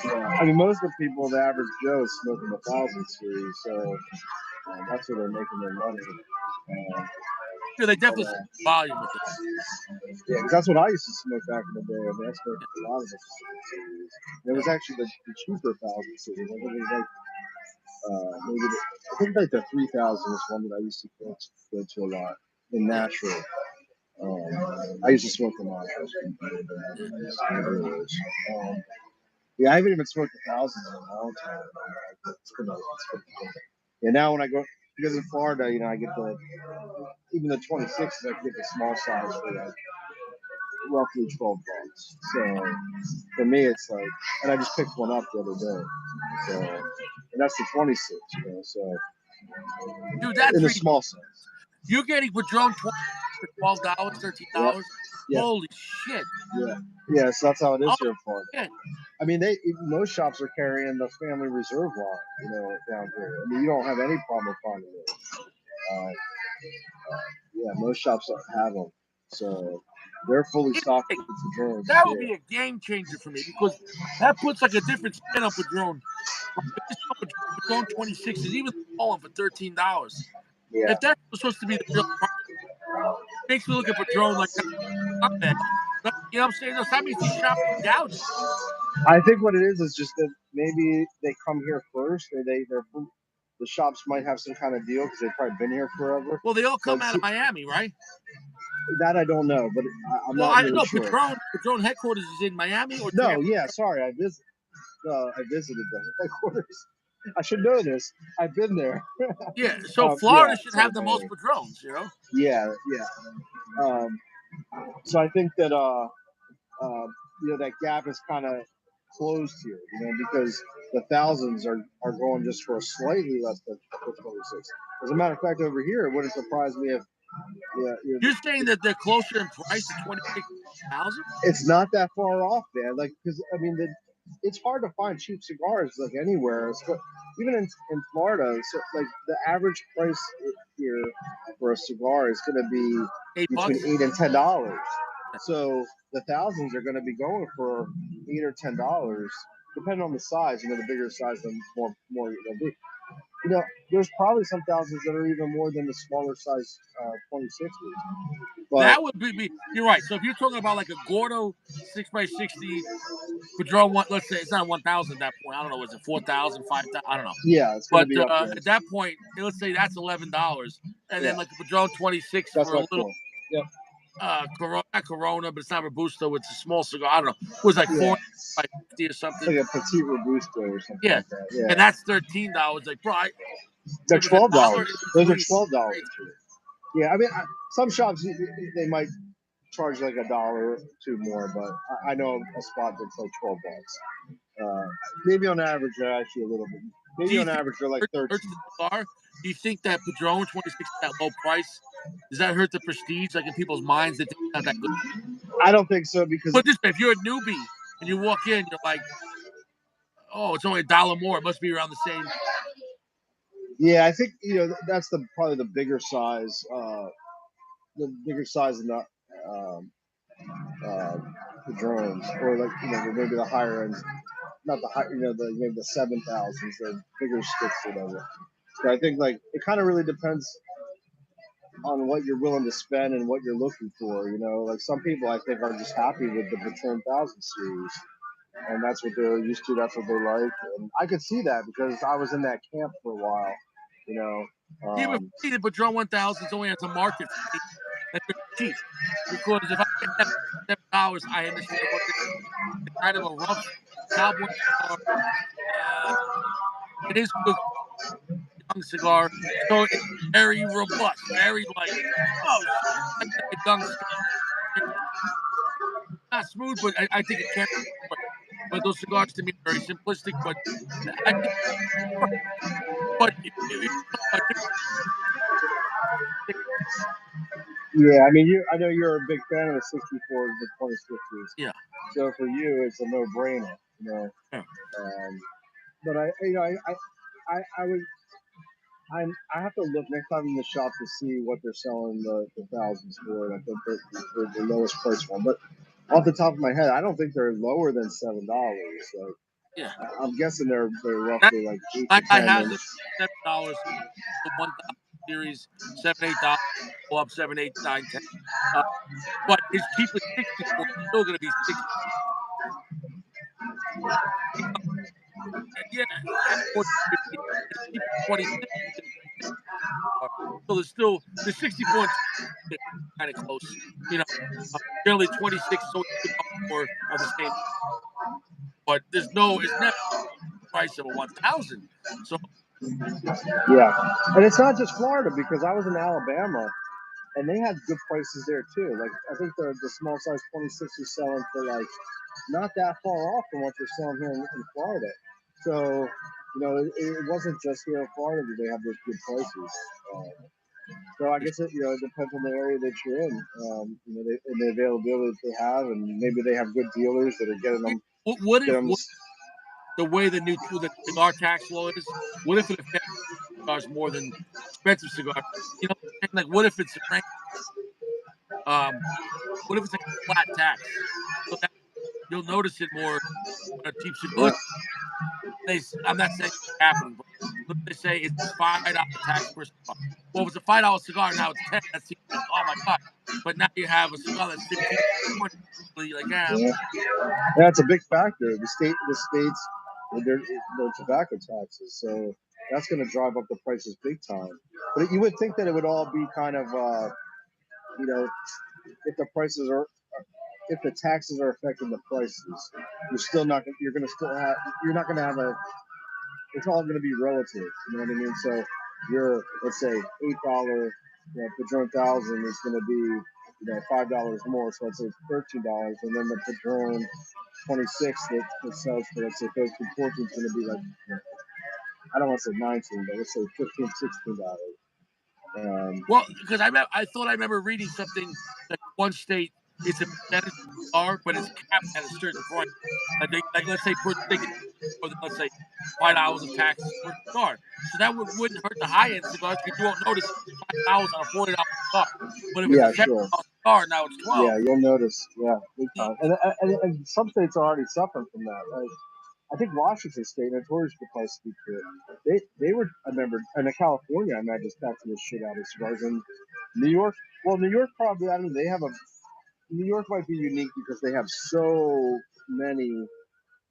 Yeah. I mean, most of the people, the average Joe, is smoking the 1000 series, so that's where they're making their money. Yeah, they But, definitely see volume with it. yeah, because that's what I used to smoke back in the day. I mean, I smoked a lot of the 1000 series. And it was actually the cheaper 1000 series. I think it was like I think like the 3000 was one that I used to go to a lot in Yeah, Nashville. I used to smoke the Nashville. yeah, Yeah, I haven't even smoked the 1000s in a long time. Yeah, now when I go because in Florida, I get even the 26s. I get the small size for like roughly $12. So for me, it's like, and I just picked one up the other day. So, and that's the 26. So dude, that's in the ridiculous. small size. You're getting Padron 20 for $12, Yep. $13. Yep. Holy shit! Yeah. Yeah. So that's how it is Oh here in Florida. shit! I mean, most shops are carrying the family reserve line, down here. I mean, you don't have any problem finding it. Uh, yeah, most shops don't have them, so they're fully stocked Hey, with the drones that would here. be a game changer for me because that puts like a different spin on Padron. Like, if this Padron 26 is even falling for $13. Yeah, If that's supposed to be the real market, it makes me look at Padron like not bad. You know what I'm saying? That means these shops are gouging. I think what it is just that maybe they come here first, or the shops might have some kind of deal because they've probably been here forever. Well, they all come But out see, of Miami, right? that I don't know, but I'm Well, not I really know sure. Padron headquarters is in Miami or No, Tampa. yeah, sorry, I visited the headquarters. I should know this. I've been there. Yeah, so Yeah, Florida should sorry, have the most Miami. Padrones, you know? Yeah, yeah. So I think that that gap is kind of closed here, because the thousands are going just for a slightly less than 26. As a matter of fact, over here, it wouldn't surprise me if You're saying that they're closer in price to 26,000? it's not that far off, man. Like, because I mean, it's hard to find cheap cigars like anywhere, even in Florida. So like the average price here for a cigar is going to be between $8. $8 and $10. So the thousands are going to be going for $8 or $10, depending on the size. The bigger size, the more they'll be. There's probably some thousands that are even more than the smaller size 2060s. But That would be. You're right. So if you're talking about like a Gordo 6x60 Padron one, let's say it's not 1,000 at that point. I don't know. Was it 4,000, 5,000? I don't know. yeah, it's going to But be up there. at that point, let's say that's $11, and Yeah, then like a Padron 26 that's for a my little point. Yep. Corona, not Corona, but it's not Robusto. It's a small cigar. I don't know. It was like Yeah, 450 or it's something. like a petite robusto or something Yeah, like that. Yeah, and that's $13. Like, bro, they're if it's a dollar $12. in Those are between, $12. crazy. Yeah, I mean, some shops they might charge like $1 or two more, but I know a spot that's like $12. Maybe on average, they're actually a little bit. Do Maybe you on think average, they're like it 13. hurts the cigar? Do you think that Padron 26 at that low price, does that hurt the prestige? Like in people's minds, they think it's not that good. I don't think so because But this way, if you're a newbie and you walk in, you're like, oh, it's only $1 more. It must be around the same. yeah, I think that's probably the bigger size in the drones, or like maybe the higher ends, not the high, maybe the 7,000s, the bigger sticks or whatever. So I think like it kind of really depends on what you're willing to spend and what you're looking for. Like some people I think are just happy with the Patron 1000 series, and that's what they're used to. That's what they like, and I could see that because I was in that camp for a while. You know, Yeah, but for me, the Padron 1000 only has a market for me that they're cheap. Because if I get that $7, I understand what it's kind of a rough cowboy cigar. Uh, it is good young cigar, so it's very robust, very like, oh shit, like a young cigar. Not smooth, but I think it can. But those cigars to me are very simplistic. But I think, but if you talk about yeah, I mean, I know you're a big fan of the 64s, the 2060s. yeah, So for you, it's a no-brainer. yeah. But I would, I have to look next time in the shop to see what they're selling the thousands for. And I think they're the lowest price one. But off the top of my head, I don't think they're lower than $7. So Yeah. I'm guessing they're That roughly like eight my to guy ten. has it $7. The 1,000 series, $7, $8, go up 7, 8, 9, 10. But his cheapest 64 is still going to be 60. Yeah, yeah, 40, 50. His cheapest 26 is so there's still the 64 and kind of close. You know, generally 26 is always $2 more of the same, but it's never the price of a 1,000. So Yeah, and it's not just Florida because I was in Alabama and they had good prices there too. Like I think the small size 26 is selling for like not that far off from what they're selling here in Florida. So it wasn't just here in Florida that they have those good prices. So I guess it depends on the area that you're in, and the availability that they have, and maybe they have good dealers that are getting them. what Get if them the way the cigar tax law is? What if it affects cigars more than expensive cigars? You know, like what if it's um, what if it's like a flat tax? So that you'll notice it more on a cheap cigar. yeah, I'm not saying it's happening, but let's they say it's $5 tax per cigar. Well, if it's a $5 cigar, now it's 10. That seems like, oh my god. But now you have a cigar that's 15, 20. Like, yeah. It's a big factor. The states, with their tobacco taxes, so that's going to drive up the prices big time. But you would think that it would all be kind of, if the prices are, if the taxes are affecting the prices, you're going to still have, you're not going to have it's all going to be relative. You know what I mean? So let's say $8, Padron 1000 is going to be, $5 more, so let's say $13, and then the Padron 26 that sells for, let's say 13, 14 is going to be like, I don't want to say 19, but let's say 15, $16. well, because I thought I remember reading something that one state it's a percentage cigar, but it's capped at a certain point. Like let's say per stick more than, let's say, $5 of taxes per cigar. So that wouldn't hurt the high end cigars because you won't notice $5 on a $40 cigar. But if it's a Yeah, $70 sure. cigar, now it's Yeah, 12. you'll notice. Yeah, big time. And some states are already suffering from that. Like, I think Washington State, notorious for price speak to it. They were, I remember, and in California, I imagine taxing the shit out of cigars. And New York, well, New York probably, I don't know, they have a, New York might be unique because they have so many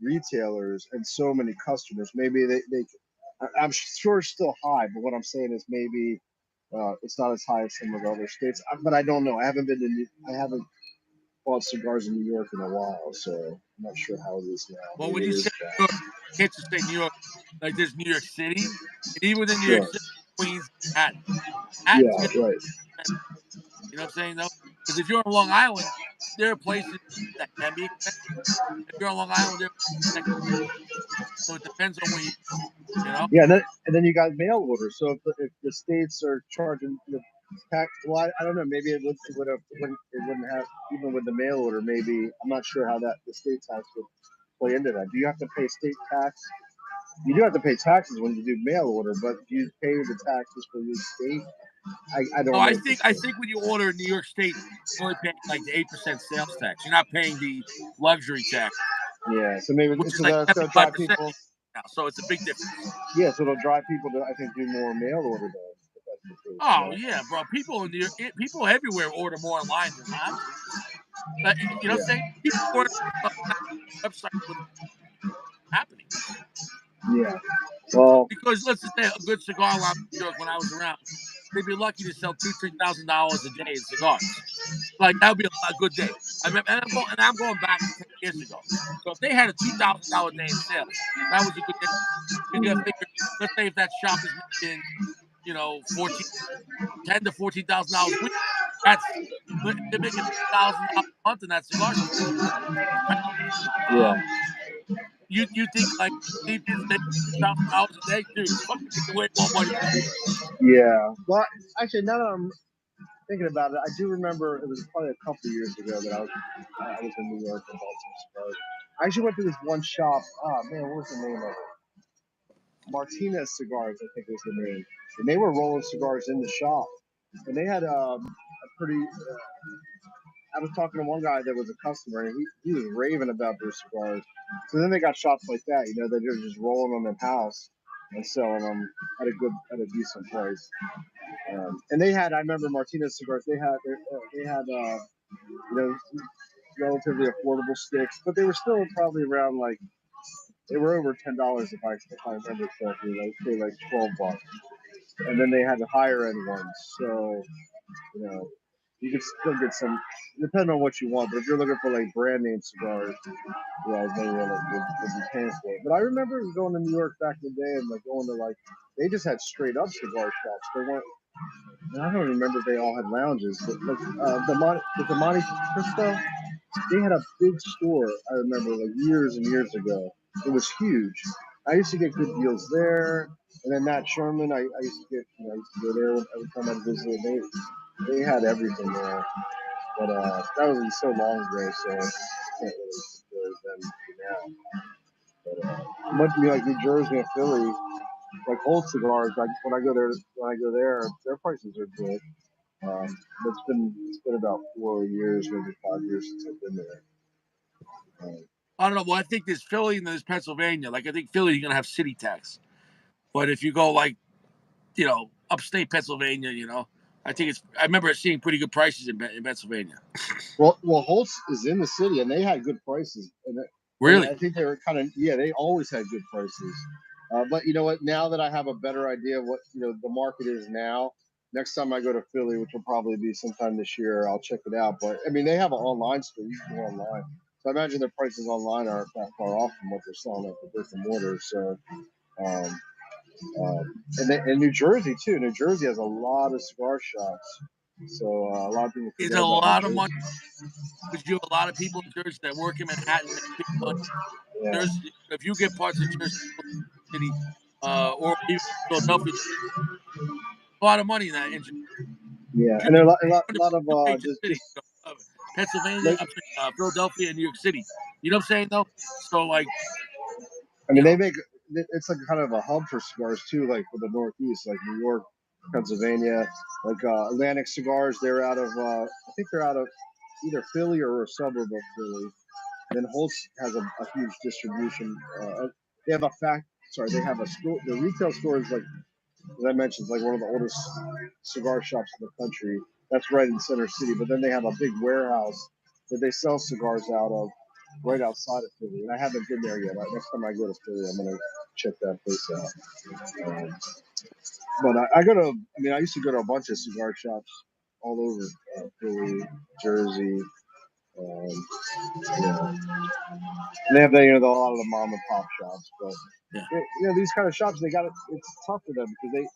retailers and so many customers. Maybe I'm sure it's still high, but what I'm saying is maybe it's not as high as some of the other states. But I don't know. I haven't been to, I haven't bought cigars in New York in a while, so I'm not sure how it is now. Well, Maybe when it you is say New York, you can't just say New York. Like there's New York City, and even within New York sure. City, Queens, Manhattan. Manhattan's Yeah, gonna right. be expensive. You know what I'm saying though? Because if you're on Long Island, there are places that can be expensive. If you're on Long Island, there are places that can be expensive. So it depends on where you know. Yeah, and then you got mail orders. So if the states are charging the tax, well, I don't know. Maybe it wouldn't have even with the mail order. Maybe I'm not sure how that the state tax would play into that. Do you have to pay state tax? You do have to pay taxes when you do mail order, but do you pay the taxes for your state? I No, don't know. I think when you order in New York State, you're only paying like the 8% sales tax. You're not paying the luxury tax, Yeah, so maybe which it's is like gonna 75% drive people. now. So it's a big difference. Yeah, so it'll drive people to I think do more mail order though. If that's the case, Oh no? yeah, bro. People in New York, people everywhere order more online than honestly. You know, what I'm saying Yeah, people order on website when it's happening. yeah. Well, Because let's just say a good cigar lounge in New York when I was around, they'd be lucky to sell $2,000-3,000 a day in cigars. Like that would be a good day. I remember, and I'm going back 10 years ago. So if they had a $2,000 day in sales, that was a good day. You got to figure. Let's say if that shop is making, 10 to $14,000 a week, that's they're making $1,000 a month in that cigar shop. Right? yeah, You think like Steve is making $2,000 a day, dude? He's fucking making way more money than that. yeah. Well, actually, now that I'm thinking about it, I do remember it was probably a couple of years ago that I was in New York and bought some cigars. I actually went to this one shop. Oh man, what was the name of it? Martinez Cigars, I think was the name. And they were rolling cigars in the shop, and they had a pretty. I was talking to one guy that was a customer, and he was raving about their cigars. So then they got shops like that, that they're just rolling them in house and selling them at a decent price. And they had, I remember Martinez cigars. They had you know relatively affordable sticks, but they were still probably around like they were over $10 if I remember correctly. Like say like $12. And then they had the higher end ones. So you know, you could still get some, depending on what you want. But if you're looking for like brand name cigars, yeah, maybe would be paying for it. But I remember going to New York back in the day and like going to like they just had straight up cigar shops. They weren't. I don't remember if they all had lounges, but like the Monte Cristo, they had a big store. I remember like years and years ago. It was huge. I used to get good deals there. And then Matt Sherman, I used to I used to go there every time I visited. They had everything there. But that was so long ago, so I can't really compare them to now. But it must be like New Jersey and Philly, like old cigars. Like when I go there, their prices are good. It's been about 4 years, maybe 5 years since I've been there. I don't know. Well, I think there's Philly and there's Pennsylvania. Like I think Philly, you're gonna have city tax. But if you go like upstate Pennsylvania, I think it's. I remember seeing pretty good prices in Pennsylvania. Well, Holtz is in the city, and they had good prices, and Really? I think they were kind of they always had good prices. But you know what? Now that I have a better idea of what the market is now, next time I go to Philly, which will probably be sometime this year, I'll check it out. But I mean, they have an online store. You can go online, so I imagine their prices online aren't that far off from what they're selling at the brick and mortar. So. Um, and New Jersey too. New Jersey has a lot of cigar shops, so a lot of people It's forget a about New lot of Jersey. money because you have a lot of people in Jersey that work in Manhattan make big money. Yeah, Jersey, if you get parts of Jersey City, or even Philadelphia, a lot of money in that. In yeah, and Jersey, there are a lot of two major cities, just Pennsylvania, like Philadelphia, and New York City. You know what I'm saying though? So like I You mean, they know, make it's like kind of a hub for cigars too, like for the Northeast, like New York, Pennsylvania, like Atlantic Cigars. They're out of I think they're out of either Philly or a suburb of Philly. And then Holtz has a huge distribution. They have a fact. Sorry, they have a store. The retail store is like, as I mentioned, it's like one of the oldest cigar shops in the country. That's right in Center City. But then they have a big warehouse that they sell cigars out of right outside of Philly. And I haven't been there yet. Next time I go to Philly, I'm gonna check that place out. But I go to. I mean, I used to go to a bunch of cigar shops all over Philly, Jersey. Um, yeah. And they have a lot of the mom and pop shops, but yeah. these kind of shops, they got it. It's tough for them because they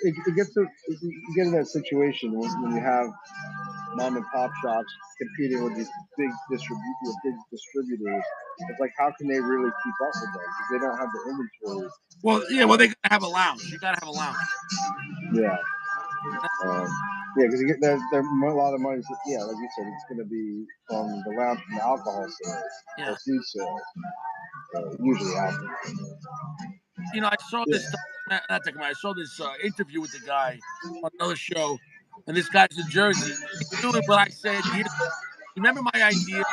it gets to you get in that situation when you have mom and pop shops competing with these big distributors. It's like how can they really keep up with them because they don't have the inventory. Well, yeah. Well, they gotta have a lounge. You gotta have a lounge. Yeah, um, yeah, because you get there a lot of money. Yeah, like you said, it's going to be from the lounge from the alcohol sales or Yeah. food sales. Usually alcohol. I saw Yeah. this. Not documentary. I saw this interview with the guy on another show, and this guy's in Jersey. He's doing what I said years. Remember my idea?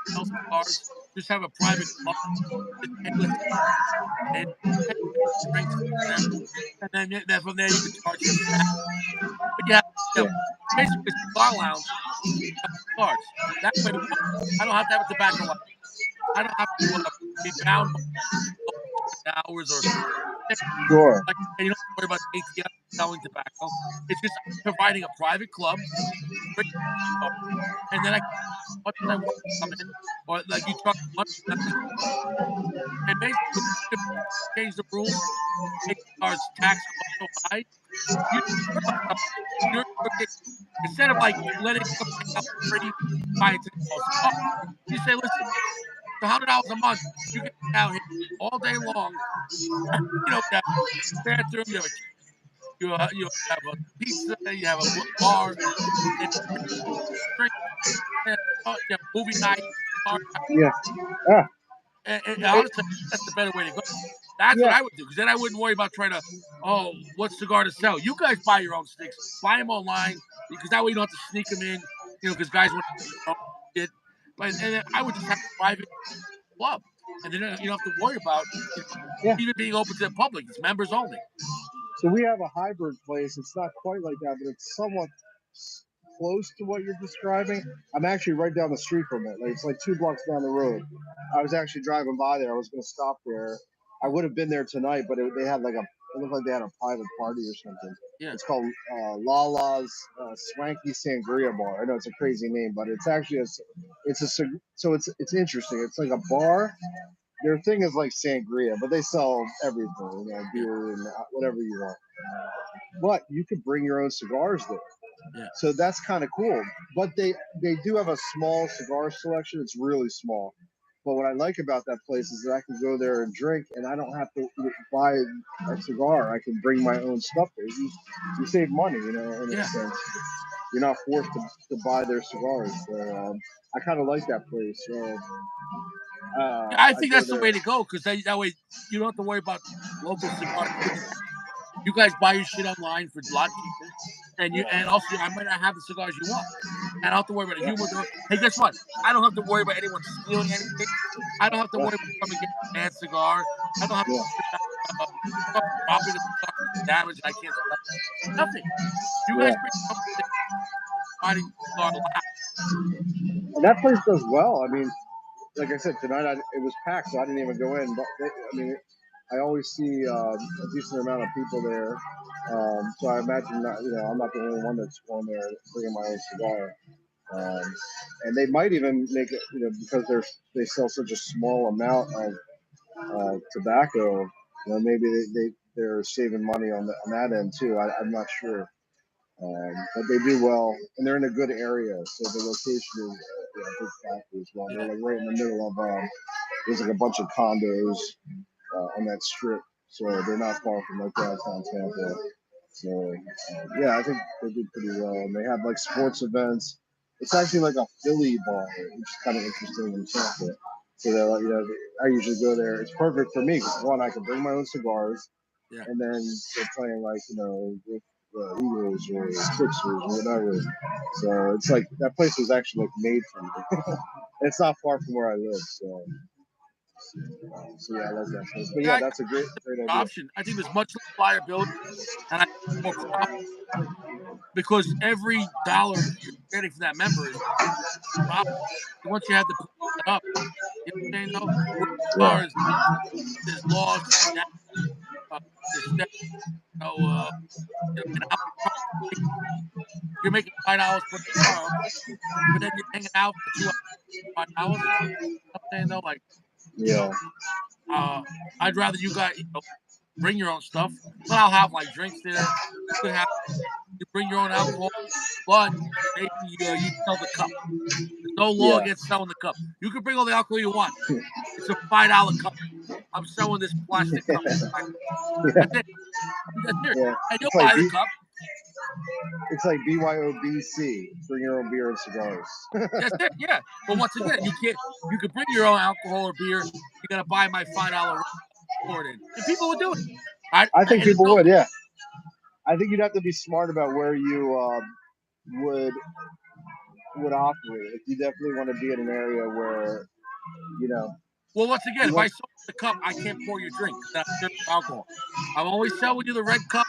Sell cigars. Just have a private club. Just, hey, listen, and drinks, whatever. And then from there you could charge for staff. But yeah, you know, Yeah. basically a cigar lounge, cigars. That way, one, I don't have to have a tobacco license. I don't have to be bound by hours or Sure. like you don't have to worry about ATM selling tobacco. It's just providing a private club, bring cigars, and then I can as much as I want to come in, or like you charge money. And basically, if you change the rules, make cigars tax cost so high, you don't worry about you're getting, instead of like letting somebody out for free buy a $10 cigar, you say, listen, it's $100 a month. You can be out here all day long. You have a bathroom, you have a pizza, you have a bar, and drink, you have movie night, bar night. Yeah. Ah. And It, honestly, that's the better way to go. That's what yeah. I would do because then I wouldn't worry about trying to, oh, what cigar to sell. You guys buy your own sticks, buy them online because that way you don't have to sneak them in, because guys want to it. But and then I would just have a private club, and then you don't have to worry about Yeah. even being open to the public. It's members only. So we have a hybrid place. It's not quite like that, but it's somewhat close to what you're describing. I'm actually right down the street from it. Like it's like 2 blocks down the road. I was actually driving by there. I was going to stop there. I would have been there tonight, but they had like it looked like they had a private party or something. Yeah, It's called Lala's Swanky Sangria Bar. I know it's a crazy name, but it's actually so it's interesting. It's like a bar. Their thing is like sangria, but they sell everything, yeah, beer and whatever you want. But you could bring your own cigars there, yeah, so that's kind of cool. But they do have a small cigar selection. It's really small. But what I like about that place is that I can go there and drink, and I don't have to buy a cigar. I can bring my own stuff there. You save money, in a yeah. sense. You're not forced to buy their cigars. So I kind of like that place. So Yeah, I I think go that's the there. way to go because that way you don't have to worry about local cigars. You guys buy your shit online for a lot cheaper, and also I might not have the cigars you want. I don't have to worry about a Yeah, humidor. Hey, guess what? I don't have to worry about anyone stealing anything. I don't have to yeah, worry about someone getting a bad cigar. I don't have to yeah, worry about someone dropping a cigar damage and I can't sell. Nothing. You yeah. guys bring your own thing, providing the cigar lab. And that place does well. I mean, like I said, tonight it was packed, so I didn't even go in. But I always see a decent amount of people there. So I imagine that I'm not the only one that's going there bringing my own cigar. And they might even make it, because they sell such a small amount of tobacco. Maybe they're saving money on that end too. I'm not sure. But they do well, and they're in a good area, so the location is a big factor as well. They're Yeah. like right in the middle of there's like a bunch of condos on that strip, so they're not far from like downtown Tampa. So yeah, I think they do pretty well, and they have like sports events. It's actually like a Philly bar, which is kind of interesting in Tampa. So they're like, I usually go there. It's perfect for me because one, I can bring my own cigars, Yeah. and then they're playing like with Eagles or Sixers or whatever. So it's like that place was actually like made for me. It's not far from where I live, so yeah, I like that place. But Yeah, yeah, I that's a great idea. option. I think there's much less liability and I think more profit because every dollar you're getting from that member is profit. Once you have the place set up, you know what I'm saying? Though, with Yeah, cars, there's laws, uh, there's steps, an hour truck, you're making $5 per car, but then you're hanging out for 2 hours, $5. You know what I'm saying though, like yeah, uh, I'd rather you guys bring your own stuff, but I'll have like drinks there. You could have you bring your own alcohol, but maybe you sell the cup. There's no law yeah, against selling the cup. You can bring all the alcohol you want. It's a $5 cup. I'm selling this plastic cup. yeah, That's it. That's it. yeah. And you'll It's like buy the cup. it's like BYOBC. Bring your own beer and cigars. That's it. Yeah. But once again, you can't. You can bring your own alcohol or beer. You gotta buy my $5 pour it in, and people would do it. I think And it's people no. would, yeah. I think you'd have to be smart about where you would would operate. Like, you definitely want to be in an area where you know Well, once again, you if I want. sell the cup, I can't pour your drink because I'm serving alcohol. I'm always selling you the red cup,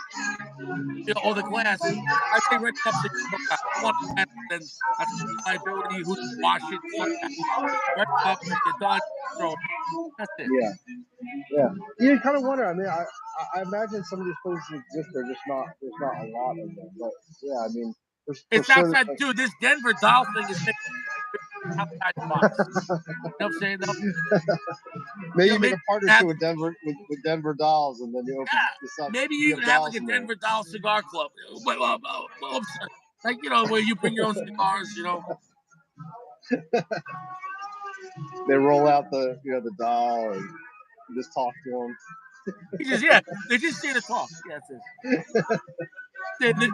or the glass. I say red cups. So you I don't want a glass. Then that's liability. Who wash it? Fuck that. Red cup. When you're done, throw it. That's it. Yeah, yeah. You kind of wonder. I mean, I imagine some of these places exist. They're just not. There's not a lot of them. But yeah, I mean, for It's certain. outside, dude. This Denver doll thing is making outside the box. You know what I'm saying? Though, Maybe you make maybe a partnership have with Denver with Denver Dolls, and then you open yeah, this up. maybe you You even have have like dolls a in there. Denver doll cigar club. But, like where you bring your own cigars. They roll out the doll and you just talk to them. They just say to talk. Yeah, it's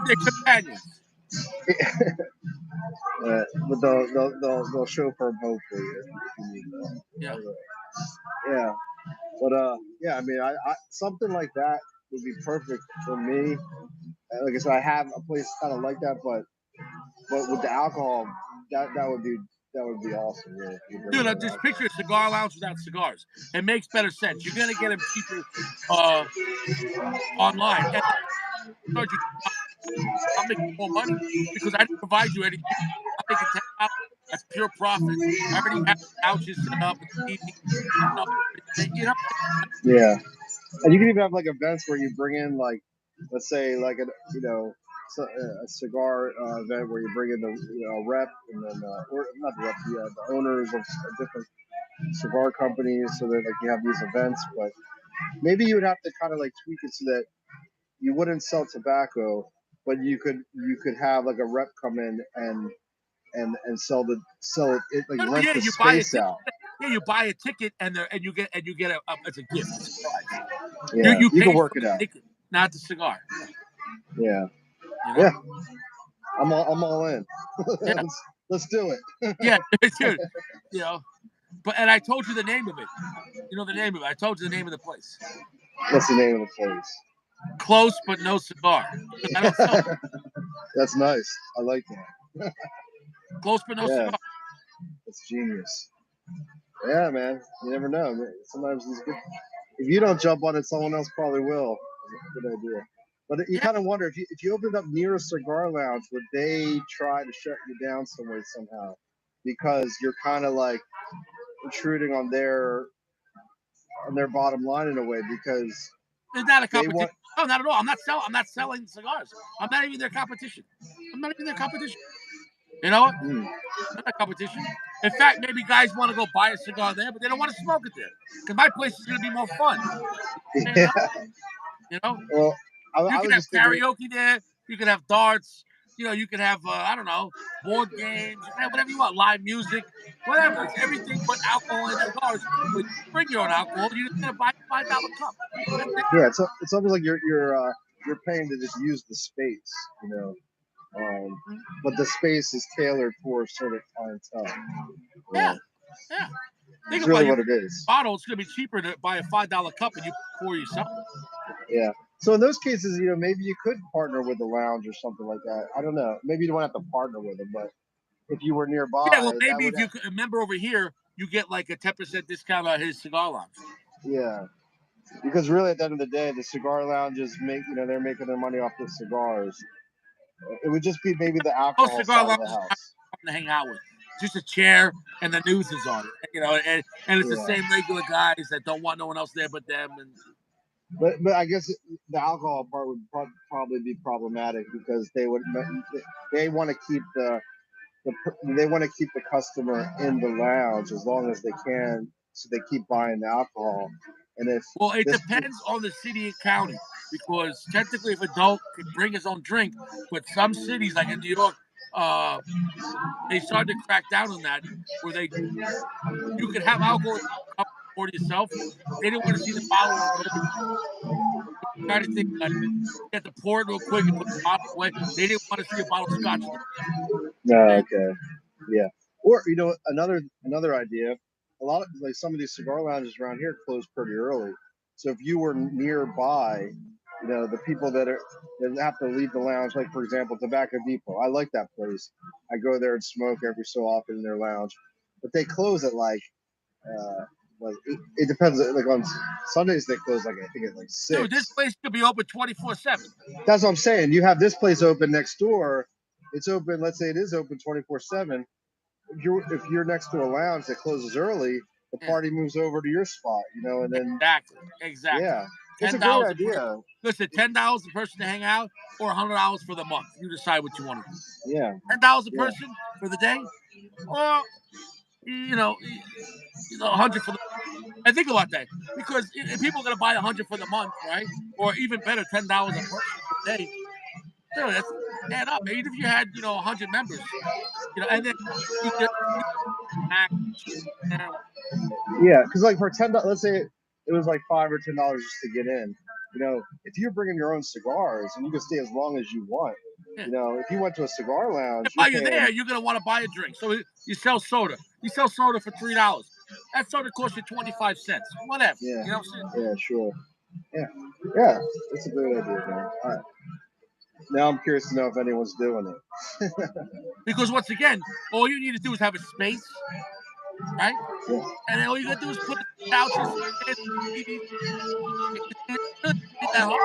they're companions. But they'll chauffeur them hopefully if you need that. Yeah. Yeah, but yeah, I mean, I something like that would be perfect for me. Like I said, I have a place kind of like that, but with the alcohol, that would be awesome. Yeah, if you bring Dude, your I own just alcohol. picture a cigar lounge without cigars. It makes better sense. You're gonna get them cheaper uh, online, and charge you. I'm making more money because I didn't provide you anything. I'm making $10. That's pure profit. I already have couches set up. It's easy. You you know. Yeah, and you can even have like events where you bring in like, let's say like a cigar event where you bring in the rep and then or not the rep, the owners of different cigar companies, so that like you have these events. But maybe you would have to kind of like tweak it so that you wouldn't sell tobacco, but you could have like a rep come in and sell it like No, no, rent yeah, the you buy a space ticket. out. Yeah, you buy a ticket and you get a it's a gift, a surprise. Yeah, You you could pay work for it the out. ticket, not the cigar. Yeah, Yeah, you know. yeah, I'm all in. Yeah, let's do it. yeah, dude. You know, and I told you the name of it. You know the name of it. I told you the name of the place. What's the name of the Close but no cigar. Because I don't sell place? That's nice. I like that. close but no Yeah, cigar. that's genius. Yeah, man. You never know. Sometimes it's good. If you don't jump on it, someone else probably will. Good idea. But you Yeah, kind of wonder if you opened up near a cigar lounge, would they try to shut you down some way somehow? Because you're kind of like intruding on their bottom line in a way because it's not a they competition. want. No, not at all. I'm not selling. I'm not selling cigars. I'm not even their competition. I'm not even their competition. You know what? Hmm. Not a competition. In fact, maybe guys want to go buy a cigar there, but they don't want to smoke it there because my place is going to be more fun. Yeah. You know, Well, you I can was have just thinking. karaoke there. You can have darts. You can have I don't know, board games. You can have whatever you want, live music, whatever. It's everything but alcohol and cigars. But you bring your own alcohol. You're just gonna buy a $5 cup. That's it. Yeah, it's almost like you're paying to just use the space, you know. But the space is tailored for a certain clientele. Yeah, Yeah. yeah. Think It's about really it, you what it is. bottle. It's going to be cheaper to buy a $5 cup and you pour yourself. Yeah. So in those cases, maybe you could partner with the lounge or something like that. I don't know. Maybe you don't have to partner with them, but if you were Yeah, well, nearby, that maybe would. if you a member over here, you get like a 10% discount on his cigar lounge. Yeah. Because really, at the end of the day, the cigar lounges they're making their money off the cigars. It would just be maybe the Most alcohol cigar side of the lounges are house. fun to hang out with. Just a chair and the news is on it. And it's the Yeah. same regular guys that don't want no one else there but them. And But I guess the alcohol part would probably be problematic because they want to keep they want to keep the customer in the lounge as long as they can, so they keep buying the alcohol. And if well, it this, depends on the city and county because technically, if adult can bring his own drink, but some cities like in New York, uh, they started to crack down on that where you could have alcohol for yourself. They didn't want to see the bottle when it's open. Kind of thing like you have to pour it real quick and put the bottle away. They didn't want to see a bottle of scotch in the no, thing. okay, yeah. Or another idea. A lot of like some of these cigar lounges around here close pretty early. So if you were nearby, the people that have to leave the lounge, like for example, Tobacco Depot. I like that place. I go there and smoke every so often in their lounge, but they close at uh, it depends. Like on Sundays they close I think at like Dude, this 6. place could be open 24/7. That's what I'm saying. You have this place open next door. It's open. Let's say it is open 24/7. If you're next to a lounge that closes early, the Yeah, party moves over to your spot. And then exactly. yeah, it's ten a great dollars a person. idea. Listen, $10 a person to hang out, or $100 for the month. You decide what you want to do. Yeah, $10 a yeah, person for the day, or you know, 100 for the. I think about that because if people are going to buy 100 for the month, right, or even better, $10 a person for the day, dude, that's add up. Even if you had 100 members, and then you get snacks, yeah. Because like for $10, let's say it was like $5 or $10 just to get in. If you're bringing your own cigars and you can stay as long as you want. yeah. If you went to a cigar And lounge, you're while you're paying. there, you're gonna want to buy a drink. So you sell soda. You sell soda for $3. That soda costs you 25 cents. Whatever. Yeah, You know what I'm saying? yeah, sure. Yeah, yeah. That's a great idea, man. All right. Now I'm curious to know if anyone's doing it. Because once again, all you need to do is have a space, right? Yeah. And then all you gotta do is put couches, chairs, TVs. It really ain't that hard.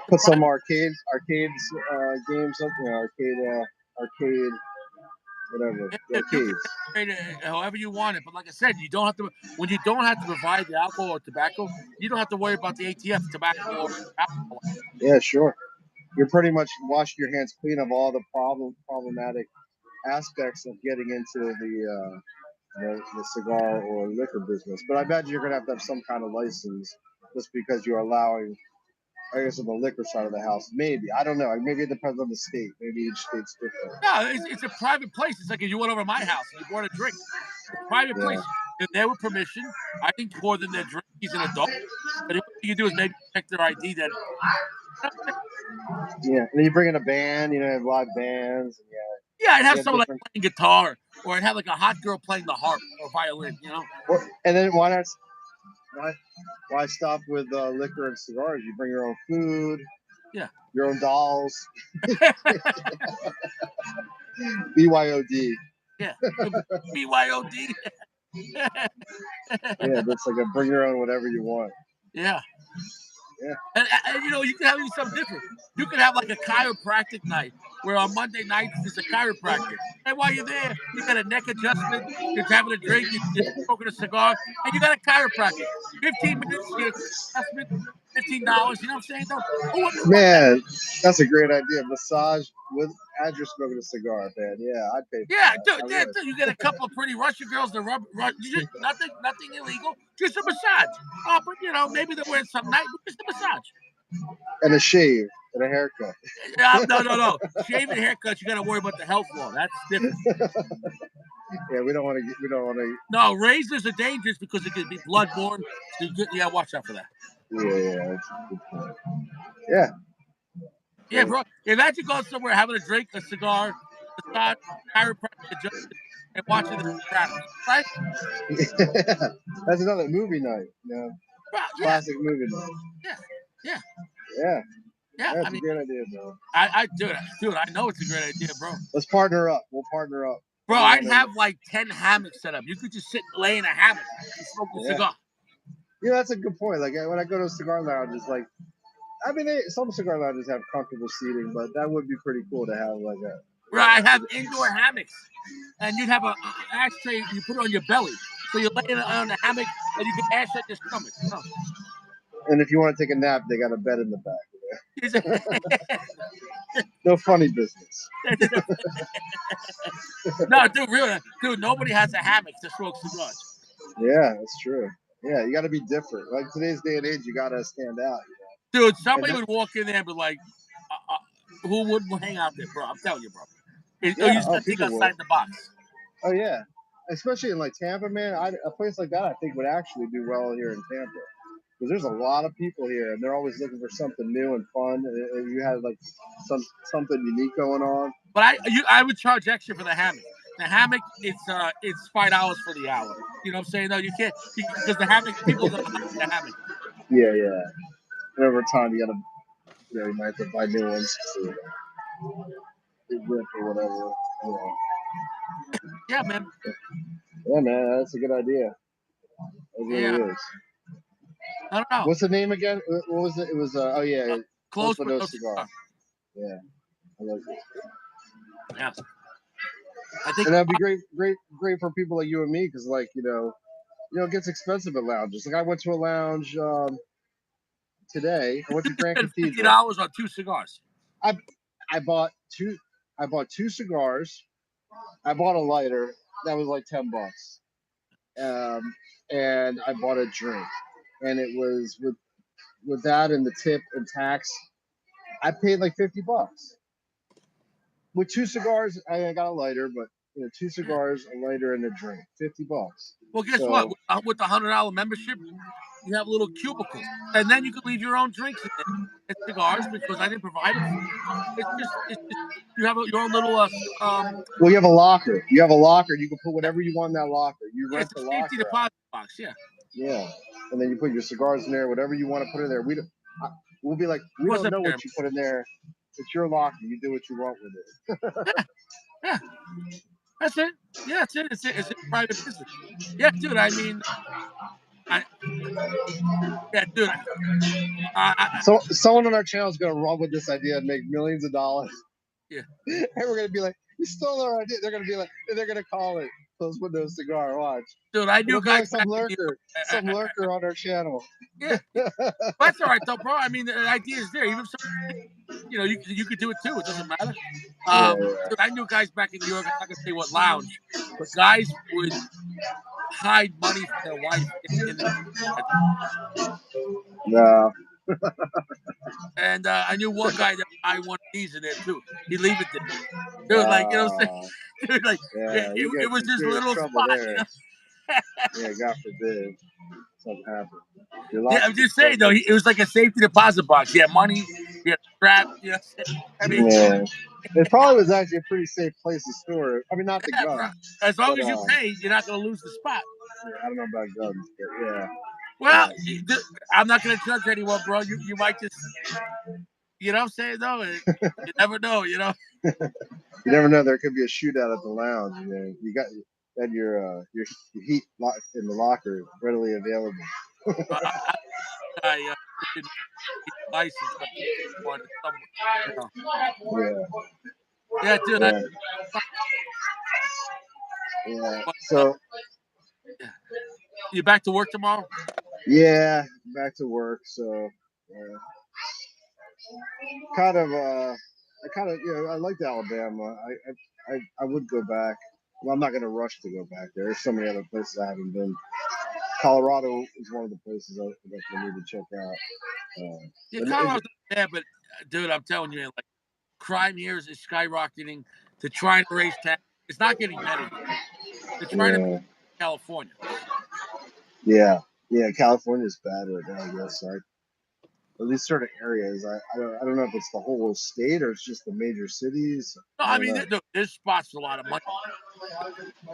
Put some Private, arcades games up, arcade, whatever, you can arcades. decorate it however you want it. But like I said, you don't have to. When you don't have to provide the alcohol or tobacco, you don't have to worry about the ATF tobacco or alcohol. Yeah, sure. You're pretty much washing your hands clean of all the problematic aspects of getting into the cigar or liquor business. But I bet you're gonna have to have some kind of license just because you're allowing. I guess on the liquor side of the house, maybe I don't know. Maybe it depends on the state. Maybe each state's different. No, it's a private place. It's like if you went over to my house and you bought a drink. It's a private Yeah, place. They're there with permission. I didn't pour them their drink. He's an adult. But the only thing you do is maybe check their ID. That yeah. And then you bring in a band. Have live bands. And yeah, I'd have you have someone like different. playing guitar, or I'd have like a hot girl playing the harp or violin. And then why stop with liquor and cigars? You bring your own food, Yeah. your own dolls. BYOD. Yeah. BYOD. Yeah, that's like a bring your own whatever you want. Yeah. Yeah. And you can have something different. You can have like a chiropractic night where on Monday nights there's a chiropractor. And while you're there, you got a neck adjustment, you're having a drink, you're smoking a cigar, and you got a chiropractor. 15 minutes, you get a adjustment, $15. You know what I'm saying? Though, who wouldn't want that? Man, that's a great idea. Massage as you're smoking a cigar, man. Yeah, I'd pay for Yeah, that. dude, I yeah, would. dude, you get a couple of pretty Russian girls to rub nothing illegal, just a massage. Oh, but maybe they're wearing something nice, but just a massage. And a shave and a haircut. No. Shaving haircuts, you got to worry about the health law. That's different. Yeah, we don't want to. No, razors are dangerous because it could be bloodborne. So watch out for that. Yeah, that's a good point. Yeah. Yeah, bro. Imagine going somewhere having a drink, a cigar, massage, chiropractic adjustment. and watching The Sopranos, right? That's another movie night. Well, yeah, Classic movie night. yeah, yeah, Yeah, yeah. I that's a mean, great idea, bro. dude, I know it's a great idea, bro. Let's partner up. We'll partner up. Bro, I'd have like 10 hammocks set up. You could just sit, lay in a hammock, and smoke a Yeah. cigar. Yeah, that's a good point. Like when I go to a cigar lounge, it's like, I mean, some cigar lounges have comfortable seating, but that would be pretty cool to have like a. Right, I have indoor hammocks, and you'd have a ashtray. You put it on your belly, so you're laying on the hammock, and you can ash on your stomach. And if you want to take a nap, they got a bed in the back. Oh. No funny business. No, dude, really, dude. Nobody has a hammock to smoke cigars. Yeah, that's true. Yeah, you got to be different. Like today's day and age, you got to stand out. Dude, somebody would walk in there and be like, "Who would hang out there, bro?" I'm telling you, bro. You just gotta think people outside will. the box. Oh yeah, especially in like Tampa, man. A place like that, I think would actually do well here in Tampa because there's a lot of people here, and they're always looking for something new and fun. And you have like something unique going on. But I would charge extra for the hammock. The hammock, it's $5 for the hour. You know what I'm saying? No, you can't because the hammock people are gonna like the hammock. Yeah. And over time, you might have to buy new ones to rip or whatever. Yeah, man. Yeah, man, that's a good idea. It really Yeah, is. I don't know. What's the name again? What was it? It was Close Close but but no no cigar. cigar. Yeah, I like it. Yeah, I think. And that'd be great for people like you and me, because it gets expensive at lounges. Like I went to a lounge today. I went to You Grand spend fifty Cathedral. dollars on 2 cigars. I bought two. I bought two cigars. I bought a lighter. That was like $10. And I bought a drink, and it was with that and the tip and tax, I paid like $50. With two cigars, I got a lighter, but two cigars, a lighter, and a drink, $50. Well, guess what? So With the $100 membership, you have little cubicles, and then you can leave your own drinks in there and cigars because I didn't provide them for you. It's just you have your own little well, you have a locker. You have a locker. You can put whatever you want in that locker. You yeah, rent it's a the safety locker out. deposit box. Yeah, Yeah, and then you put your cigars in there, whatever you want to put in there. We'll be like, of we course don't I'm know there. what you put in there. It's your locker. You do what you want with it. Yeah, yeah, that's it. Yeah, that's it. It's a private business. Yeah, dude. I mean, I yeah, dude. So someone on our channel is gonna run with this idea and make millions of dollars. Yeah, And we're gonna be like, you stole our idea. They're gonna be like, and they're gonna call it Close Window Cigar. Watch. dude. I knew It'll be guys like some back in New York. lurker on our channel. Yeah, that's all right though, bro. I mean, the idea is there. Even if you could do it too. It doesn't matter. Yeah. Dude, I knew guys back in New York. I'm not gonna say what lounge, but guys would hide money from their wife in the No. and I knew one guy that I one of these in there too. He'd leave it there. Dude, like you know, what I'm saying? Uh, Dude, like yeah, it was you this create little trouble spot, there. Yeah, God forbid something happens. Your Yeah, locker I'm gets just saying though, it was like a safety deposit box. He had money, he had strap. You know, I mean, yeah. It probably was actually a pretty safe place to store it. I mean, not the yeah, gun, bro. As long but as you pay, you're not gonna lose the spot. I don't know about guns, but yeah. Well, I'm not gonna judge anyone, bro. You might just, you know, what I'm saying though. You never know, you know. You never know. There could be a shootout at the lounge. You got your heat in the locker readily available. I didn't get a license, but one somewhere, you know. Yeah, dude. Yeah, yeah. But, So yeah. You back to work tomorrow? yeah, back to work. So yeah. I liked Alabama. I would go back. Well, I'm not gonna rush to go back there. There's so many other places I haven't been. Colorado is one of the places I definitely need to check out. Yeah, And Colorado's not bad, but dude, I'm telling you, man, like crime here is skyrocketing. They're trying to raise tax. It's not getting better here. They're trying to make California. yeah. California's bad right now. I guess at least certain areas. I don't know if it's the whole state or it's just the major cities. No, I I don't mean, know. there's spots with a lot of money.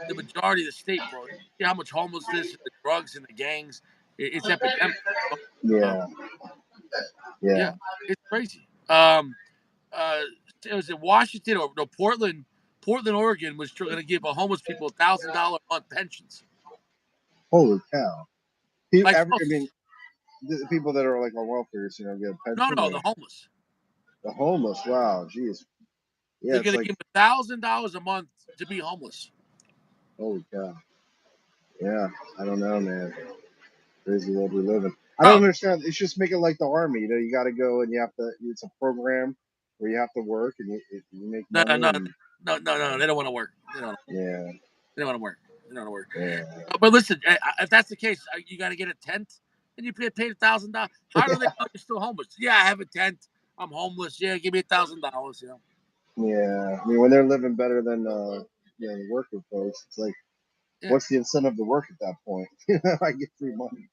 the majority of the state, bro. See how much homelessness, the drugs, and the gangs. It's epidemic. Uh, Yeah, yeah, yeah. it's crazy. Uh, it was in Washington or no Portland. Portland, Oregon was going to give homeless people $1,000 a month pensions. Holy cow! Like, I mean, the people that are like on welfare, get a pension, no, or the homeless. the homeless. Wow, geez. Yeah, They're it's going to like give $1,000 a month to be homeless. holy cow. Yeah, I don't know, man. Crazy world we live in. I don't Oh, understand. It's just make it like the army. You got to go and you have to. It's a program where you have to work and you make no, no, money no, and no, no, no. They don't want to work. yeah, They don't want to work. They don't want to work. yeah, But listen, if that's the case, you got to get a tent and you pay $1,000. How do they know you're still homeless? Yeah, I have a tent. I'm homeless. Yeah, give me $1,000. yeah. I mean, when they're living better than the working folks, it's like, Yeah, what's the incentive to work at that point? I get free money.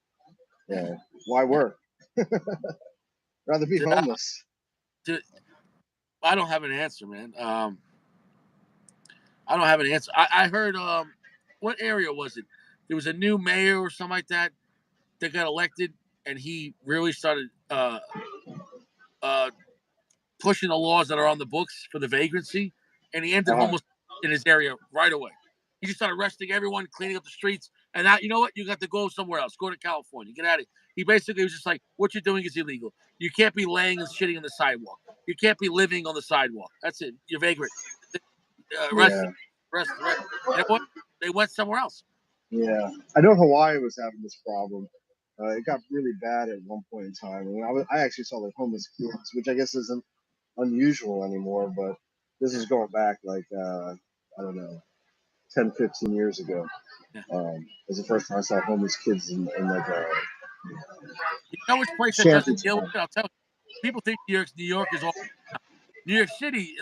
yeah, Yeah, why yeah. work? Rather be Dude, homeless. dude, I don't have an answer, man. I don't have an answer. I heard what area was it? There was a new mayor or something like that that got elected, and he really started uh, pushing the laws that are on the books for the vagrancy, and he ended Uh-huh. homeless in his area right away. He just started arresting everyone, cleaning up the streets, and now you know what? You got to go somewhere else. Go to California. Get out of here. He basically was just like, "What you're doing is illegal. You can't be laying and shitting on the sidewalk. You can't be living on the sidewalk. That's it. You're vagrant. Arrest, Yeah, arrest. You know what? They went somewhere else. yeah. I know Hawaii was having this problem. It got really bad at one point in time. I mean, I actually saw like homeless kids, which I guess isn't unusual anymore, but this is going back like I don't know, 10, 15 years ago. Yeah. It was the first time I saw homeless kids in like a You know which place that shanty doesn't deal with town. it? I'll tell you. People think New York is all. New York City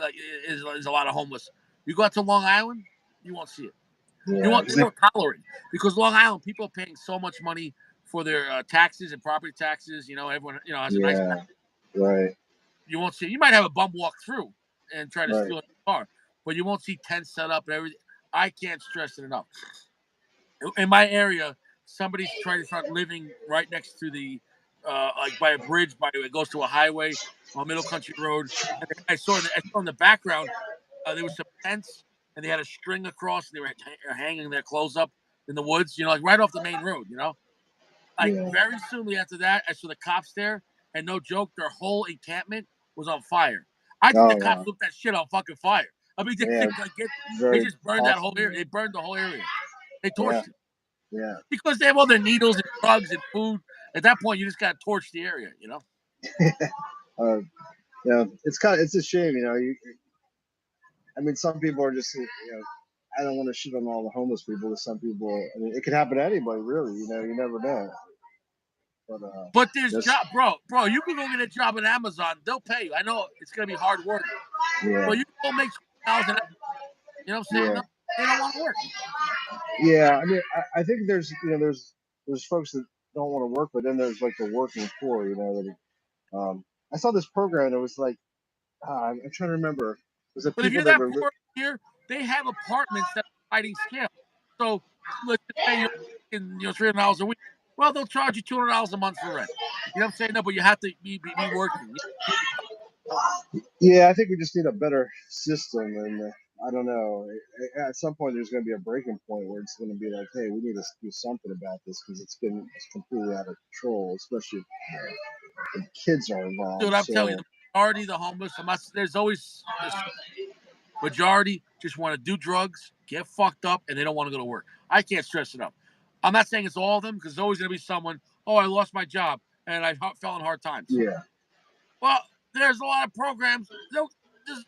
is a lot of homeless. You go out to Long Island, you won't see it. You Yeah, won't. because They don't tolerate it because Long Island people are paying so much money for their taxes and property taxes. Everyone has a nice. yeah, right, You won't see. You might have a bum walk through and try to right, steal a car, but you won't see tents set up and everything. I can't stress it enough. In my area, somebody's trying to start living right next to the like by a bridge, by it goes to a highway on Middle Country Road. And I saw in the background there was some tents and they had a string across. And they were hanging their clothes up in the woods, like right off the main road. Like yeah. very soonly after that, I saw the cops there, and no joke, their whole encampment was on fire. I think the Oh cops wow, lit that shit on fucking fire. I mean, yeah, they very just burned that whole costly. area. They burned the whole area. They Yeah, torched it yeah. because they have all their needles and drugs and food. At that point, you just got to torch the area. uh, it's a shame, I mean, some people are just, I don't want to shit on all the homeless people. But some people, I mean, it could happen to anybody, really. You never know. But But there's that's job, bro. You can go get a job at Amazon. They'll pay you. I know it's gonna be hard work, yeah, but you can go make $20 an hour. You know what I'm saying? yeah, No, they don't want to work. yeah. I mean, I think there's folks that don't want to work, but then there's like the working poor. I saw this program and it was like I'm trying to remember. It was the But if people you're that that were poor here, they have apartments that are sliding scale. So let's just say you're making $300 a week. Well, they'll charge you $200 a month for rent. You know what I'm saying? No, but you have to be working. You know? Yeah, I think we just need a better system, and I don't know. At some point, there's going to be a breaking point where it's going to be like, hey, we need to do something about this because it's completely out of control, especially if kids are Dude, involved. I'm telling you, So the majority of the homeless, there's always this majority just want to do drugs, get fucked up, and they don't want to go to work. I can't stress it up. I'm not saying it's all of them because there's always going to be someone, oh, I lost my job and I fell in hard times. yeah, Well, there's a lot of programs.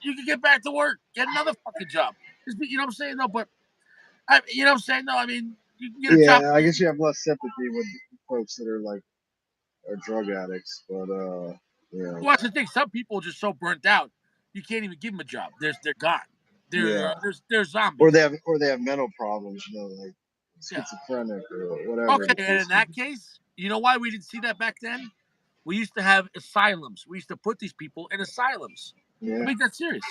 You can get back to work, get another fucking job. You know what I'm saying? No, but you know what I'm saying? No, I mean you can get a job. yeah, I guess you have less sympathy with folks that are like are drug addicts, but yeah, Well, that's the thing. Some people are just so burnt out, you can't even give them a job. They're gone. yeah, They're zombies. or they have mental problems, like Yeah. schizophrenic or whatever Okay, the and case in may that be. case, you know why we didn't see that back then? We used to have asylums. We used to put these people in asylums. I Yeah. mean, that's serious.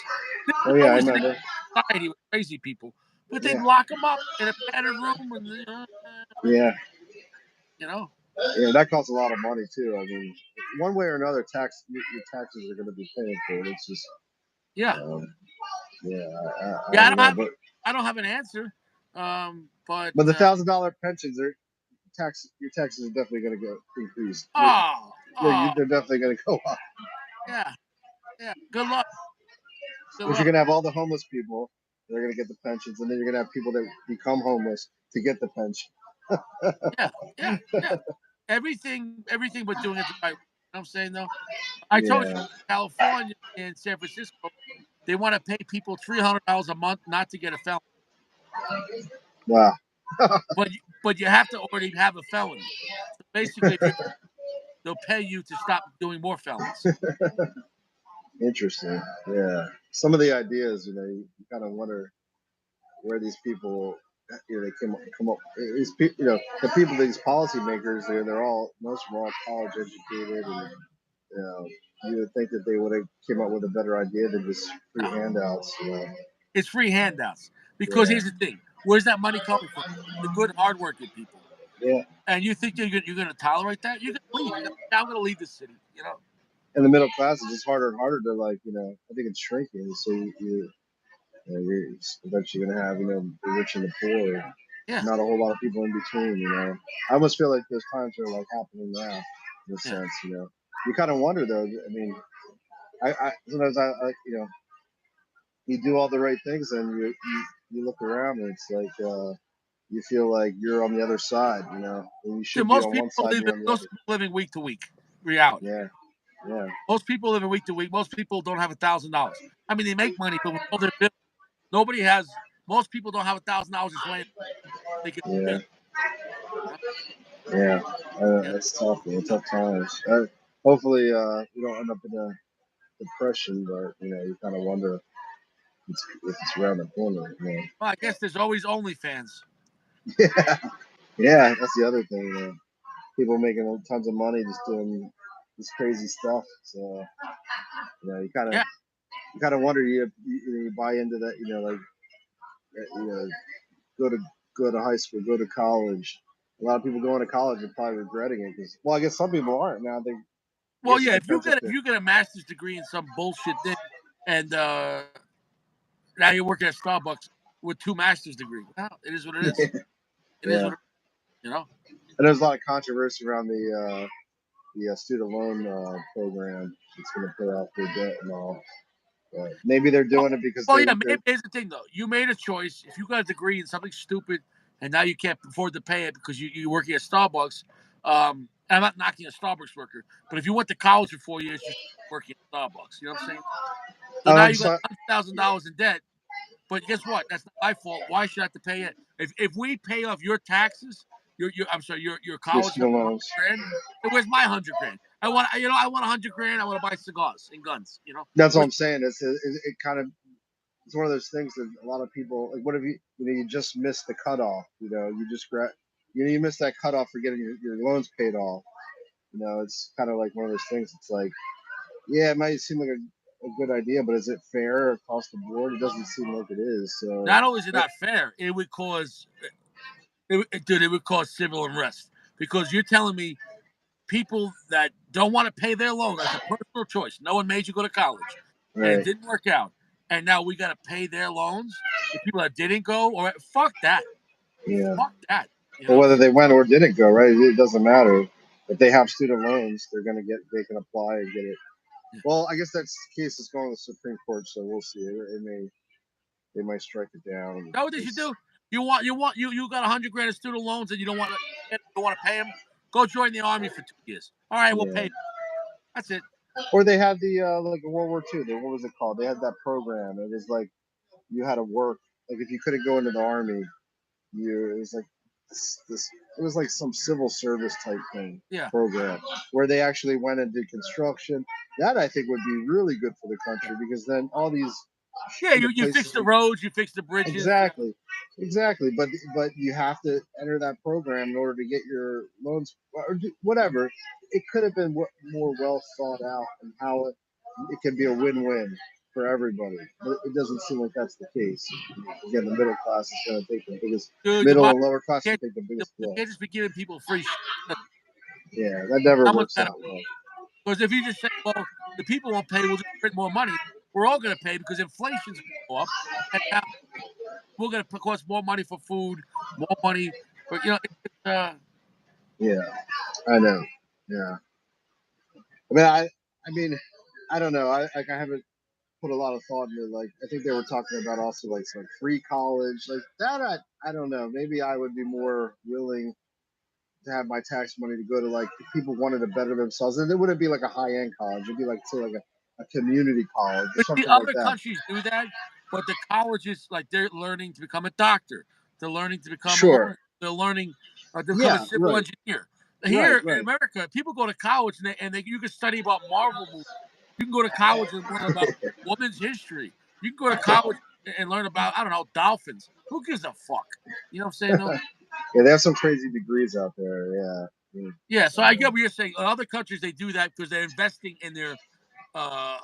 There Oh was yeah, I always an remember. society with crazy people, but they'd Yeah, lock them up in a padded room, and yeah, you know, yeah. That costs a lot of money too. I mean, one way or another, your taxes are going to be paying for it. It's just, yeah, um, yeah, I yeah. don't know, but I don't have an answer, but the $1,000 pensions are your taxes are definitely going to go increased. oh, oh, They're definitely going to go up. yeah, yeah. Good luck, good Because you're luck. going to have all the homeless people, they're going to get the pensions, and then you're going to have people that become homeless to get the pension. Yeah, yeah, yeah. Everything, but doing it the right way. You know what I'm saying though. I told you, Yeah. California and San Francisco, they want to pay people $300 a month not to get a felony, Wow. but you have to already have a felony. So basically, if you they'll pay you to stop doing more felonies. Interesting. Yeah. Some of the ideas, you kind of wonder where these people, they come up. These the people, these policymakers, they're all most of them are all college educated, and you know, you would think that they would have came up with a better idea than just free No, handouts. it's free handouts. Because Yeah. here's the thing: where's that money coming from? The good, hardworking people. Yeah. And you think you're going to tolerate that? You're going to leave. I'm going to leave the city. You know? And the middle class is just harder and harder to I think it's shrinking. So you're eventually going to have, the rich and the poor. Yeah, Not a whole lot of people in between. I almost feel like those times are like happening now, in a yeah. sense. You kind of wonder though. I mean, I sometimes you do all the right things and you look around and it's like you feel like you're on the other side. And you So should be on one side, you're on the most other. people living week to week. Reality. Yeah, yeah, Most people living week to week. Most people don't have $1,000. I mean, they make money, but with all their bills, nobody has. Most people don't have $1,000 just laying. They can yeah, pay. You know? yeah. Yeah. That's tough, man. Tough times. Hopefully, you don't end up in a depression, but you kind of wonder if it's around the corner. Well, I guess there's always OnlyFans. Yeah, yeah. That's the other thing. People making tons of money just doing this crazy stuff. So you kind of Yeah. wonder you buy into that. Like go to high school, go to college. A lot of people going to college are probably regretting it because, well, I guess some people aren't now. I Well, guess yeah. it depends if If they're you get a master's degree in some bullshit thing, and now you're working at Starbucks with two master's degrees, well, it is what it is. It is yeah. what it is. You know. And there's a lot of controversy around the student loan program. It's going to pay off their debt and all. But maybe they're doing it because Well, yeah. Maybe here's the thing, though. You made a choice. If you got a degree in something stupid, and now you can't afford to pay it because you're working at Starbucks. And I'm not knocking a Starbucks worker, but if you went to college for 4 years, you're working at Starbucks. You know what I'm saying? So now I'm you got sorry, $100,000 in debt. But guess what? That's not my fault. Why should I have to pay it? If we pay off your taxes, I'm sorry, your your college student loans. $100,000, then where's my $100,000? I want $100,000. I want to buy cigars and guns. That's what Where's, I'm saying. It kind of it's one of those things that a lot of people like. What if you just missed the cutoff? You just you missed that cutoff for getting your loans paid off. It's kind of like one of those things. It's like, yeah, it might seem like a good idea, but is it fair across the board? It doesn't seem like it is. So, not only is it not fair, it would cause civil unrest because you're telling me people that don't want to pay their loan as a personal choice. No one made you go to college, and it right, didn't work out, and now we got to pay their loans. The people that didn't go, or fuck that, yeah. fuck that. You Well, know? whether they went or didn't go, right? It doesn't matter. If they have student loans, they can apply and get it. Well, I guess that's the case is going to the Supreme Court, so we'll see. They might strike it down. Know what they should do? You got 100 grand of student loans and you don't want to pay them. Go join the army for 2 years. All right, we'll Yeah. pay you. That's it. Or they had the like in World War II. What was it called? They had that program. It was like you had to work. Like if you couldn't go into the army, it was like this. It was like some civil service type thing Yeah, program where they actually went and did construction. That I think would be really good for the yeah, country because then all these yeah. You fix places. the roads, you fix the bridges. Exactly, exactly. But you have to enter that program in order to get your loans or whatever. It could have been more well thought out and how it can be a win-win. for everybody. But it doesn't seem like that's the case. Again, the middle class is going to take the biggest, Dude, middle and lower class will can't, take the biggest you blow. can't just be giving people free shit. Yeah, that never Someone's works got to, out well. because if you just say, well, the people won't pay, we'll just print more money, we're all going to pay because inflation's going to go up. And now we're going to cost more money for food, more money for, Yeah, I know. Yeah, I mean, I mean, I don't know. I haven't put a lot of thought into like. I think they were talking about also like some free college, like that. I don't know. Maybe I would be more willing to have my tax money to go to like if people wanted to better themselves, and it wouldn't be like a high end college. It'd be like say like a community college or but the something like other that. countries do that, but the colleges, like they're learning to become a doctor, they're learning to become a Sure. lawyer, they're learning to become a Yeah. civil Right. engineer. Right. Here in Right. America, people go to college you can study about Marvel movies. You can go to college and learn about women's history. You can go to college and learn about, I don't know, dolphins. Who gives a fuck? You know what I'm saying? Though? Yeah, they have some crazy degrees out there. Yeah. Yeah. So I get what you're saying. In other countries, they do that because they're investing in their uh,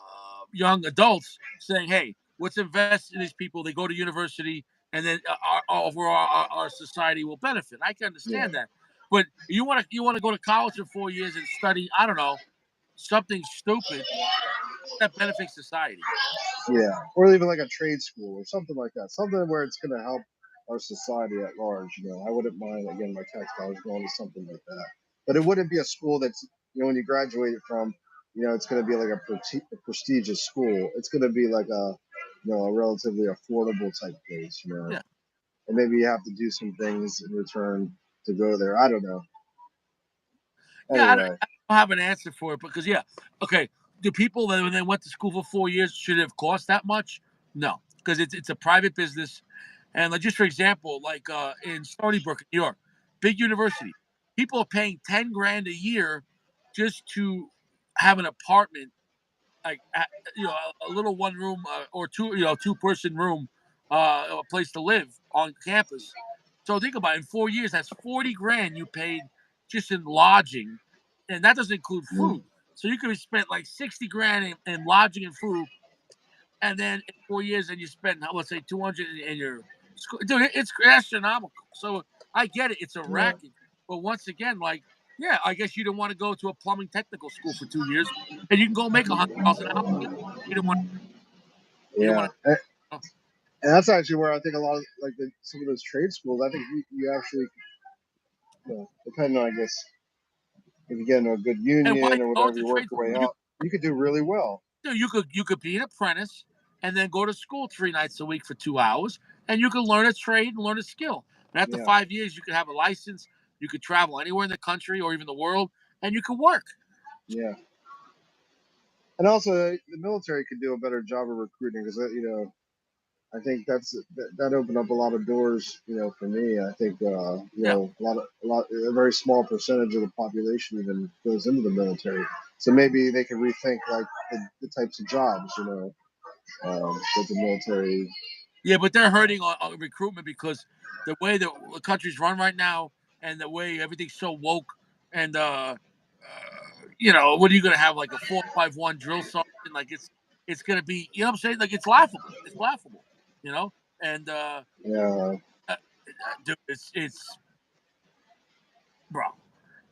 young adults, saying, "Hey, let's invest in these people. They go to university, and then overall our society will benefit." I can Yeah. understand that, but you want to go to college for 4 years and study, I don't know, something stupid that benefits society. Yeah, or even like a trade school or something like that. Something where it's going to help our society at large. I wouldn't mind again my tax dollars going to something like that. But it wouldn't be a school that's when you graduate from, it's going to be like a prestigious school. It's going to be like a relatively affordable type place. Yeah. And maybe you have to do some things in return to go there. I don't know. Yeah, Anyway, I don't have an answer for it because yeah, okay. Do people that when they went to school for 4 years should it have cost that much? No, because it's a private business, and like just for example, like in Stony Brook, New York, big university, people are paying 10 grand a year just to have an apartment, like a little one room or two, 2-person room, a place to live on campus. So think about it, in 4 years, that's 40 grand you paid just in lodging, and that doesn't include mm, food. So you could have spent like 60 grand in lodging and food, and then in 4 years, and you spend let's say 200 in your school. Dude, it's astronomical. So I get it; it's a yeah, racket. But once again, like, yeah, I guess you didn't want to go to a plumbing technical school for 2 years, and you can go make $100 an hour. You didn't want. You didn't yeah. want to. And that's actually where I think a lot of like some of those trade schools. I think you actually, depending on I guess if you get in a good And why union or go whatever, to you work trade your way school? up, you could do really well. You could be an apprentice and then go to school 3 nights a week for 2 hours, and you can learn a trade and learn a skill. And after Yeah, 5 years, you could have a license. You could travel anywhere in the country or even the world, and you could work. yeah. And also, the military could do a better job of recruiting because I think that opened up a lot of doors. For me, I think Yeah, a very small percentage of the population even goes into the military. So maybe they could rethink like the types of jobs that the military. yeah, but they're hurting on recruitment because the way the country's run right now, and the way everything's so woke, and what are you going to have, like a 451 drill sergeant? Like it's going to be, what I'm saying, like it's laughable. It's laughable, you know. And Yeah, uh, dude, it's bro,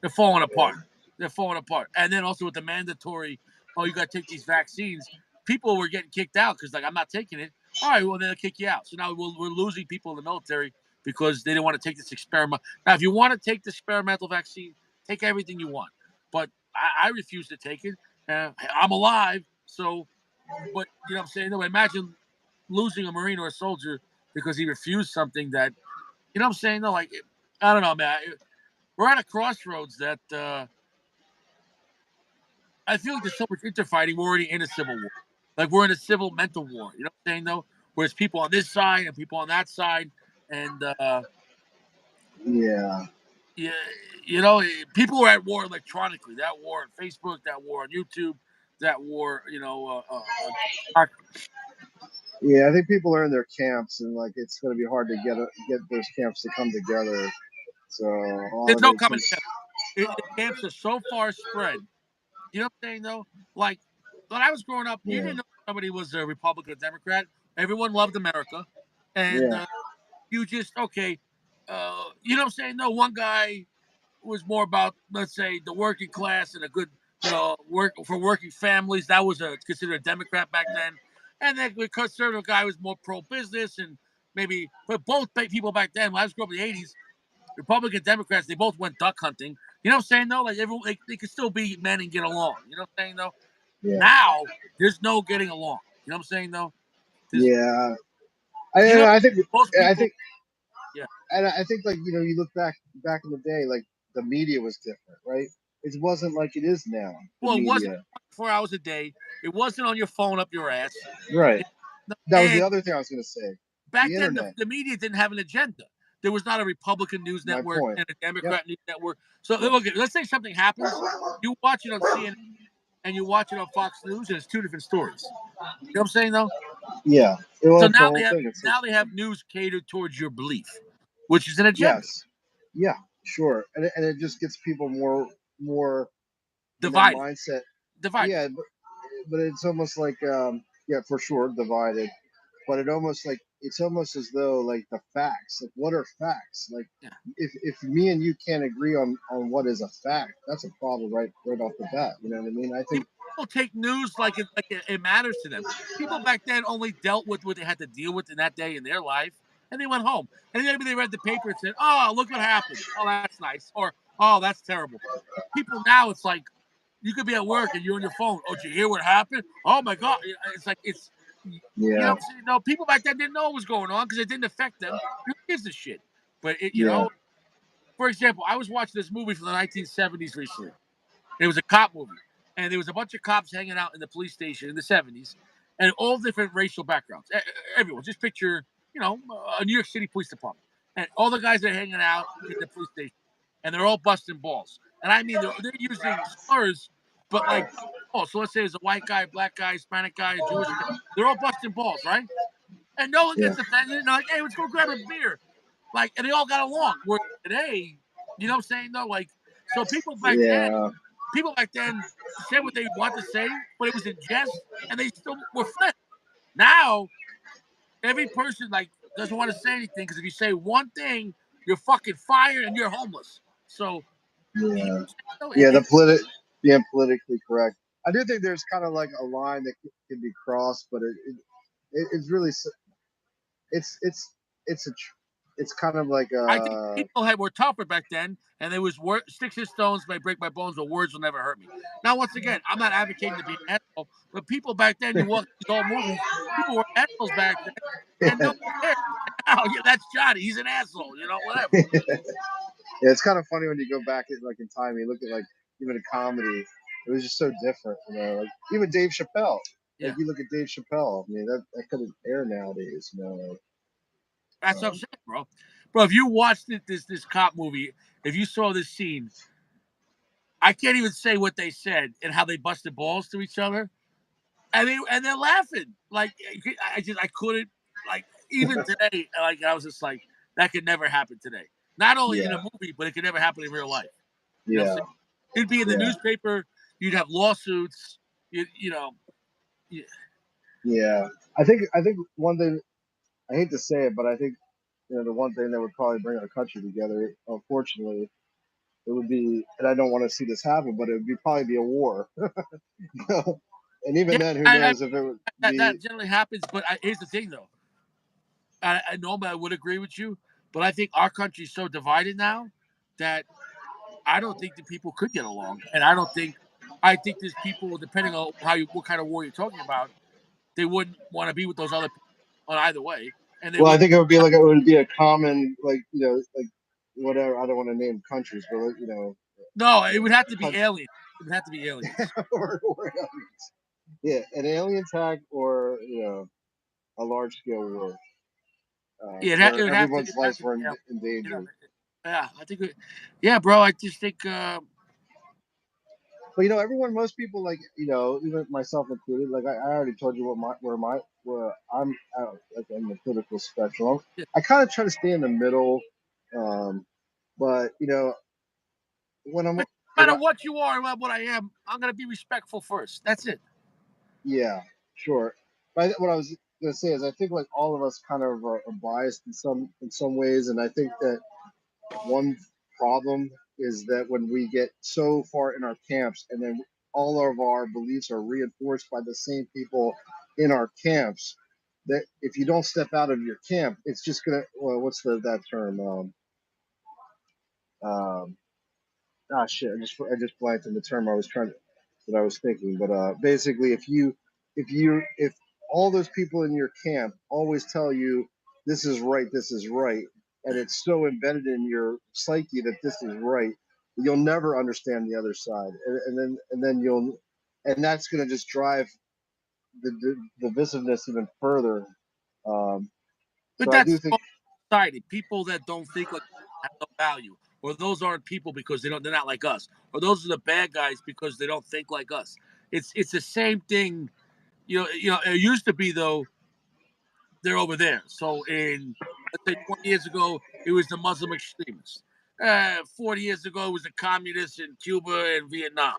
they're falling apart. They're falling apart. And then also with the mandatory, oh, you got to take these vaccines. People were getting kicked out because like I'm not taking it. All right, well they'll kick you out. So now we're losing people in the military because they didn't want to take this experiment. Now, if you want to take the experimental vaccine, take everything you want. But I refuse to take it. I'm alive, so. But you know what I'm saying? No, imagine losing a Marine or a soldier because he refused something that what I'm saying. No, like I don't know, man. We're at a crossroads that I feel like there's so much interfighting. We're already in a civil war. Like we're in a civil mental war. You know what I'm saying? Though, whereas people on this side and people on that side, and yeah, yeah, people are at war electronically. That war on Facebook, that war on YouTube, that war. yeah. I think people are in their camps, and like it's going to be hard to get those camps to come together. So a lot There's of no it's coming just together. The camps are so far spread. You know what I'm saying? Though, like when I was growing up, you yeah, didn't know somebody was a Republican or Democrat. Everyone loved America, and Yeah, you just okay. You know what I'm saying? No, one guy was more about, let's say, the working class and a good, work for working families. That was considered a Democrat back then. And then the conservative guy was more pro business and maybe, but both people back then, when I was growing up in the '80s, Republican Democrats, they both went duck hunting. You know what I'm saying though? Like everyone, they could still be men and get along. You know what I'm saying though? yeah, Now there's no getting along. You know what I'm saying though? There's, yeah. you know, I think most I people, think yeah. and I think like you look back in the day, like the media was different, right? It wasn't like it is now. The Well, it wasn't media, 4 hours a day. It wasn't on your phone up your ass. right? It, That was the and other thing I was going to say. back The then, internet. the media didn't have an agenda. There was not a Republican news My network point. and a Yep. Democrat news network. So Yep. look, let's say something happens, you watch it on CNN and you watch it on Fox News, and it's two different stories. You know what I'm saying though? Yeah. Well, So that's the whole thing. It's like, now they have news catered towards your belief, which is an agenda. yes. Yeah. Sure. And it just gets people more in that Divided, mindset. divided. Yeah, but it's almost like yeah, for sure, divided. But it's almost as though like the facts, like what are facts? Like Yeah. if me and you can't agree on what is a fact, that's a problem right off the bat. You know what I mean? I think People take news like it matters to them. People back then only dealt with what they had to deal with in that day in their life, and they went home. And then maybe they read the paper and said, "Oh, look what happened. Oh, that's nice," or "Oh, that's terrible." People now, it's like you could be at work and you're on your phone. Oh, did you hear what happened? Oh my God! It's like you know yeah, what I'm saying? No, people back then didn't know what was going on because it didn't affect them. Who gives a shit? But yeah, for example, I was watching this movie from the 1970s recently. It was a cop movie, and there was a bunch of cops hanging out in the police station in the '70s, and all different racial backgrounds. Everyone, just picture, a New York City police department, and all the guys are hanging out in the police station, and they're all busting balls. And I mean, they're using slurs, but like, oh, so let's say there's a white guy, black guy, Hispanic guy, a Jewish guy. They're all busting balls, right? And no one yeah, gets offended. And they're like, hey, let's go grab a beer. Like, and they all got along. Where today, you know what I'm saying? Though, like, so yeah, people back then said what they want to say, but it was in jest, and they still were friends. Now, every person like doesn't want to say anything because if you say one thing, you're fucking fired and you're homeless. So, you yeah, know, yeah. Being politically correct. I do think there's kind of like a line that can be crossed, but it's really it's a it's kind of like I think people were tougher back then, and there was sticks and stones may break my bones, but words will never hurt me. Now, once again, I'm not advocating to be an asshole, but people back then, you watch these old movies, people were assholes back then, and no one cared. Oh, yeah, that's Johnny. He's an asshole, whatever. yeah, it's kind of funny when you go back at like in time, you look at like even a comedy. It was just so different, Like even Dave Chappelle. Like Yeah, you look at Dave Chappelle. I mean, that couldn't air nowadays. that's what I'm saying, bro. Bro, if you watched this cop movie, if you saw this scene, I can't even say what they said and how they busted balls to each other, and they're laughing. Like I couldn't like even today. Like I was just like that could never happen today. Not only in Yeah, a movie, but it could never happen in real life. You know what I'm yeah, saying? It'd be in the yeah, newspaper. You'd have lawsuits. You know. Yeah. yeah. I think one thing I hate to say it, but I think the one thing that would probably bring our country together, unfortunately, it would be, and I don't want to see this happen, but it would be probably be a war. And even Yeah, then, who knows if it would be? that generally happens. But here's the thing, though. I normally I would agree with you, but I think our country's so divided now that I don't think the people could get along, and I think there's people depending on what kind of war you're talking about, they wouldn't want to be with those other people on either way, and they Well, I wouldn't. think it would be a common like like whatever. I don't want to name countries, but like, No, it would have to be country aliens. It would have to be aliens. or aliens. Yeah, an alien attack or a large scale war It where would have to everyone's have lives to were be aliens. in You know, danger. yeah, I think. Yeah, bro, I just think. But everyone, most people, like even myself included, like I already told you where I'm at, like in the political spectrum. Yeah, I kind of try to stay in the middle, um, but when I'm but no when matter I what you are and what I am, I'm gonna be respectful first. That's it. yeah, Sure. But what I was gonna say is, I think like all of us kind of are biased in some ways, and I think that one problem is that when we get so far in our camps, and then all of our beliefs are reinforced by the same people in our camps, that if you don't step out of your camp, it's just gonna, well, what's that term? Um, shit, I just blanked on the term I was trying to that I was thinking. But basically, if all those people in your camp always tell you this is right, and it's so embedded in your psyche that this is right, you'll never understand the other side, and then you'll, and that's going to just drive the divisiveness even further. Um, But so I do that's think, society. People that don't think like have no value, or those aren't people because they're not like us, or those are the bad guys because they don't think like us. It's the same thing. It used to be though they're over there. So in let's say 20 years ago, it was the Muslim extremists. 40 years ago, it was the communists in Cuba and Vietnam.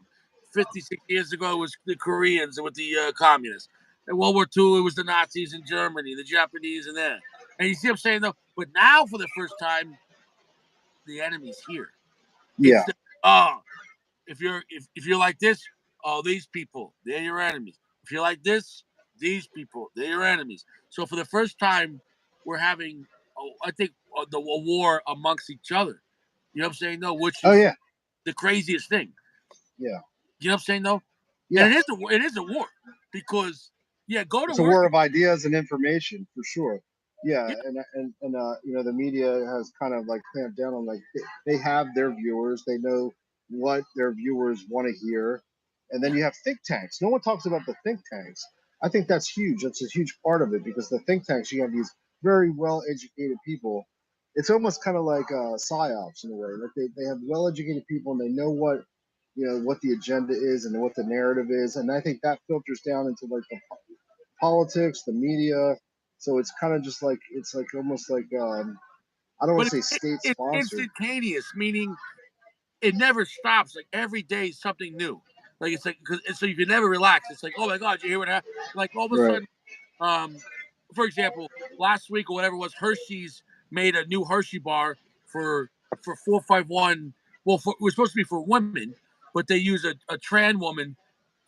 56 years ago, it was the Koreans with the communists. In World War II, it was the Nazis in Germany, the Japanese, and there. And you see what I'm saying though. But now, for the first time, the enemy's here. yeah, It's the oh, if you're like this, oh, these people, they're your enemies. If you're like this, these people, they're your enemies. So for the first time, we're having, I think, the a war amongst each other. You know what I'm saying? No, which oh is yeah, the craziest thing. yeah, You know what I'm saying? No, and yeah. it is a war because yeah, go to It's a work. war of ideas and information for sure. Yeah, Yeah, and you know, the media has kind of like clamped down on, like, they have their viewers, they know what their viewers want to hear, and then yeah. you have think tanks. No one talks about the think tanks. I think that's huge. That's a huge part of it, because the think tanks, you have these very well educated people. It's almost kind of like psyops in a way. Like they have well educated people, and they know what the agenda is and what the narrative is, and I think that filters down into like the politics, the media. So it's kind of just like, it's like almost like, I don't want But to say state it's sponsored. instantaneous, meaning it never stops. Like every day, is something new. Like it's like so you can never relax. It's like, oh my god, you hear what happened? Like all of a Right. sudden, um, for example, last week or whatever it was, Hershey's made a new Hershey bar for 451. Well, it was supposed to be for women, but they use a trans woman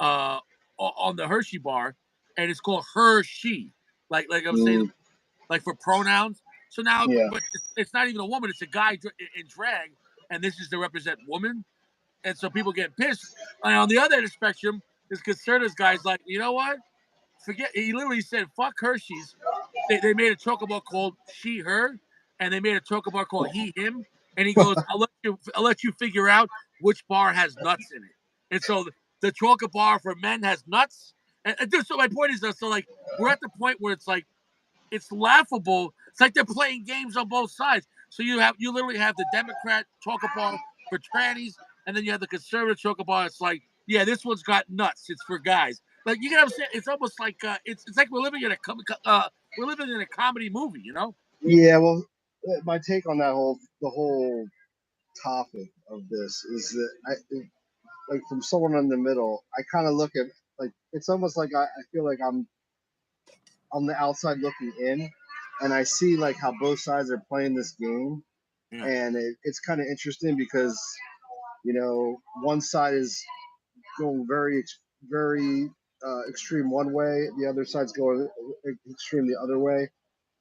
uh, on the Hershey bar, and it's called Hershey. Like I'm saying, Mm, like for pronouns. So now, yeah. but it's not even a woman; it's a guy in drag, and this is to represent woman, and so people get pissed. And on the other end of the spectrum, this conservative guy's like, you know what? Forget. He literally said, "Fuck Hershey's." They made a chocobo called She Her, and they made a chocobo called He Him. And he goes, "I'll let you figure out which bar has nuts in it." And so the chocolate bar for men has nuts. And so my point is that so like we're at the point where it's laughable. It's like they're playing games on both sides. So you literally have the Democrat chocolate bar for trannies, and then you have the conservative chocolate bar. It's like, yeah, this one's got nuts. It's for guys. Like you gotta say, it's almost like it's like we're living in a comedy movie. You know? Yeah. Well, my take on the whole topic of this is that like, from someone in the middle, I kind of look at, like, it's almost like I feel like I'm on the outside looking in, and I see like how both sides are playing this game, Yeah. and it's kind of interesting because, one side is going very extreme one way, the other side's going extreme the other way,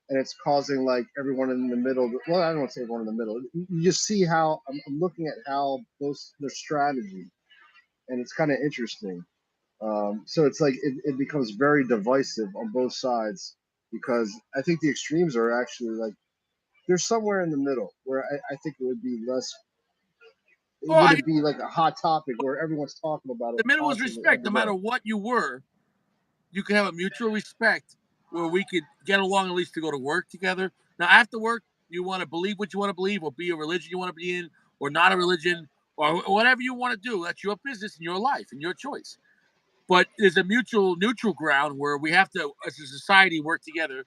and it's causing like everyone in the middle. Well, I don't want to say everyone in the middle. You just see how I'm looking at how both their strategy, and it's kind of interesting. So it's like it becomes very divisive on both sides, because I think the extremes are actually like, they're somewhere in the middle where I think it would be less. It Well, wouldn't be like a hot topic where everyone's talking about it the middle is constantly respect. every No day. matter what you were, you could have a mutual respect where we could get along at least to go to work together. Now, after work, you want to believe what you want to believe, or be a religion you want to be in, or not a religion, or whatever you want to do. That's your business and your life and your choice. But there's a mutual neutral ground where we have to, as a society, work together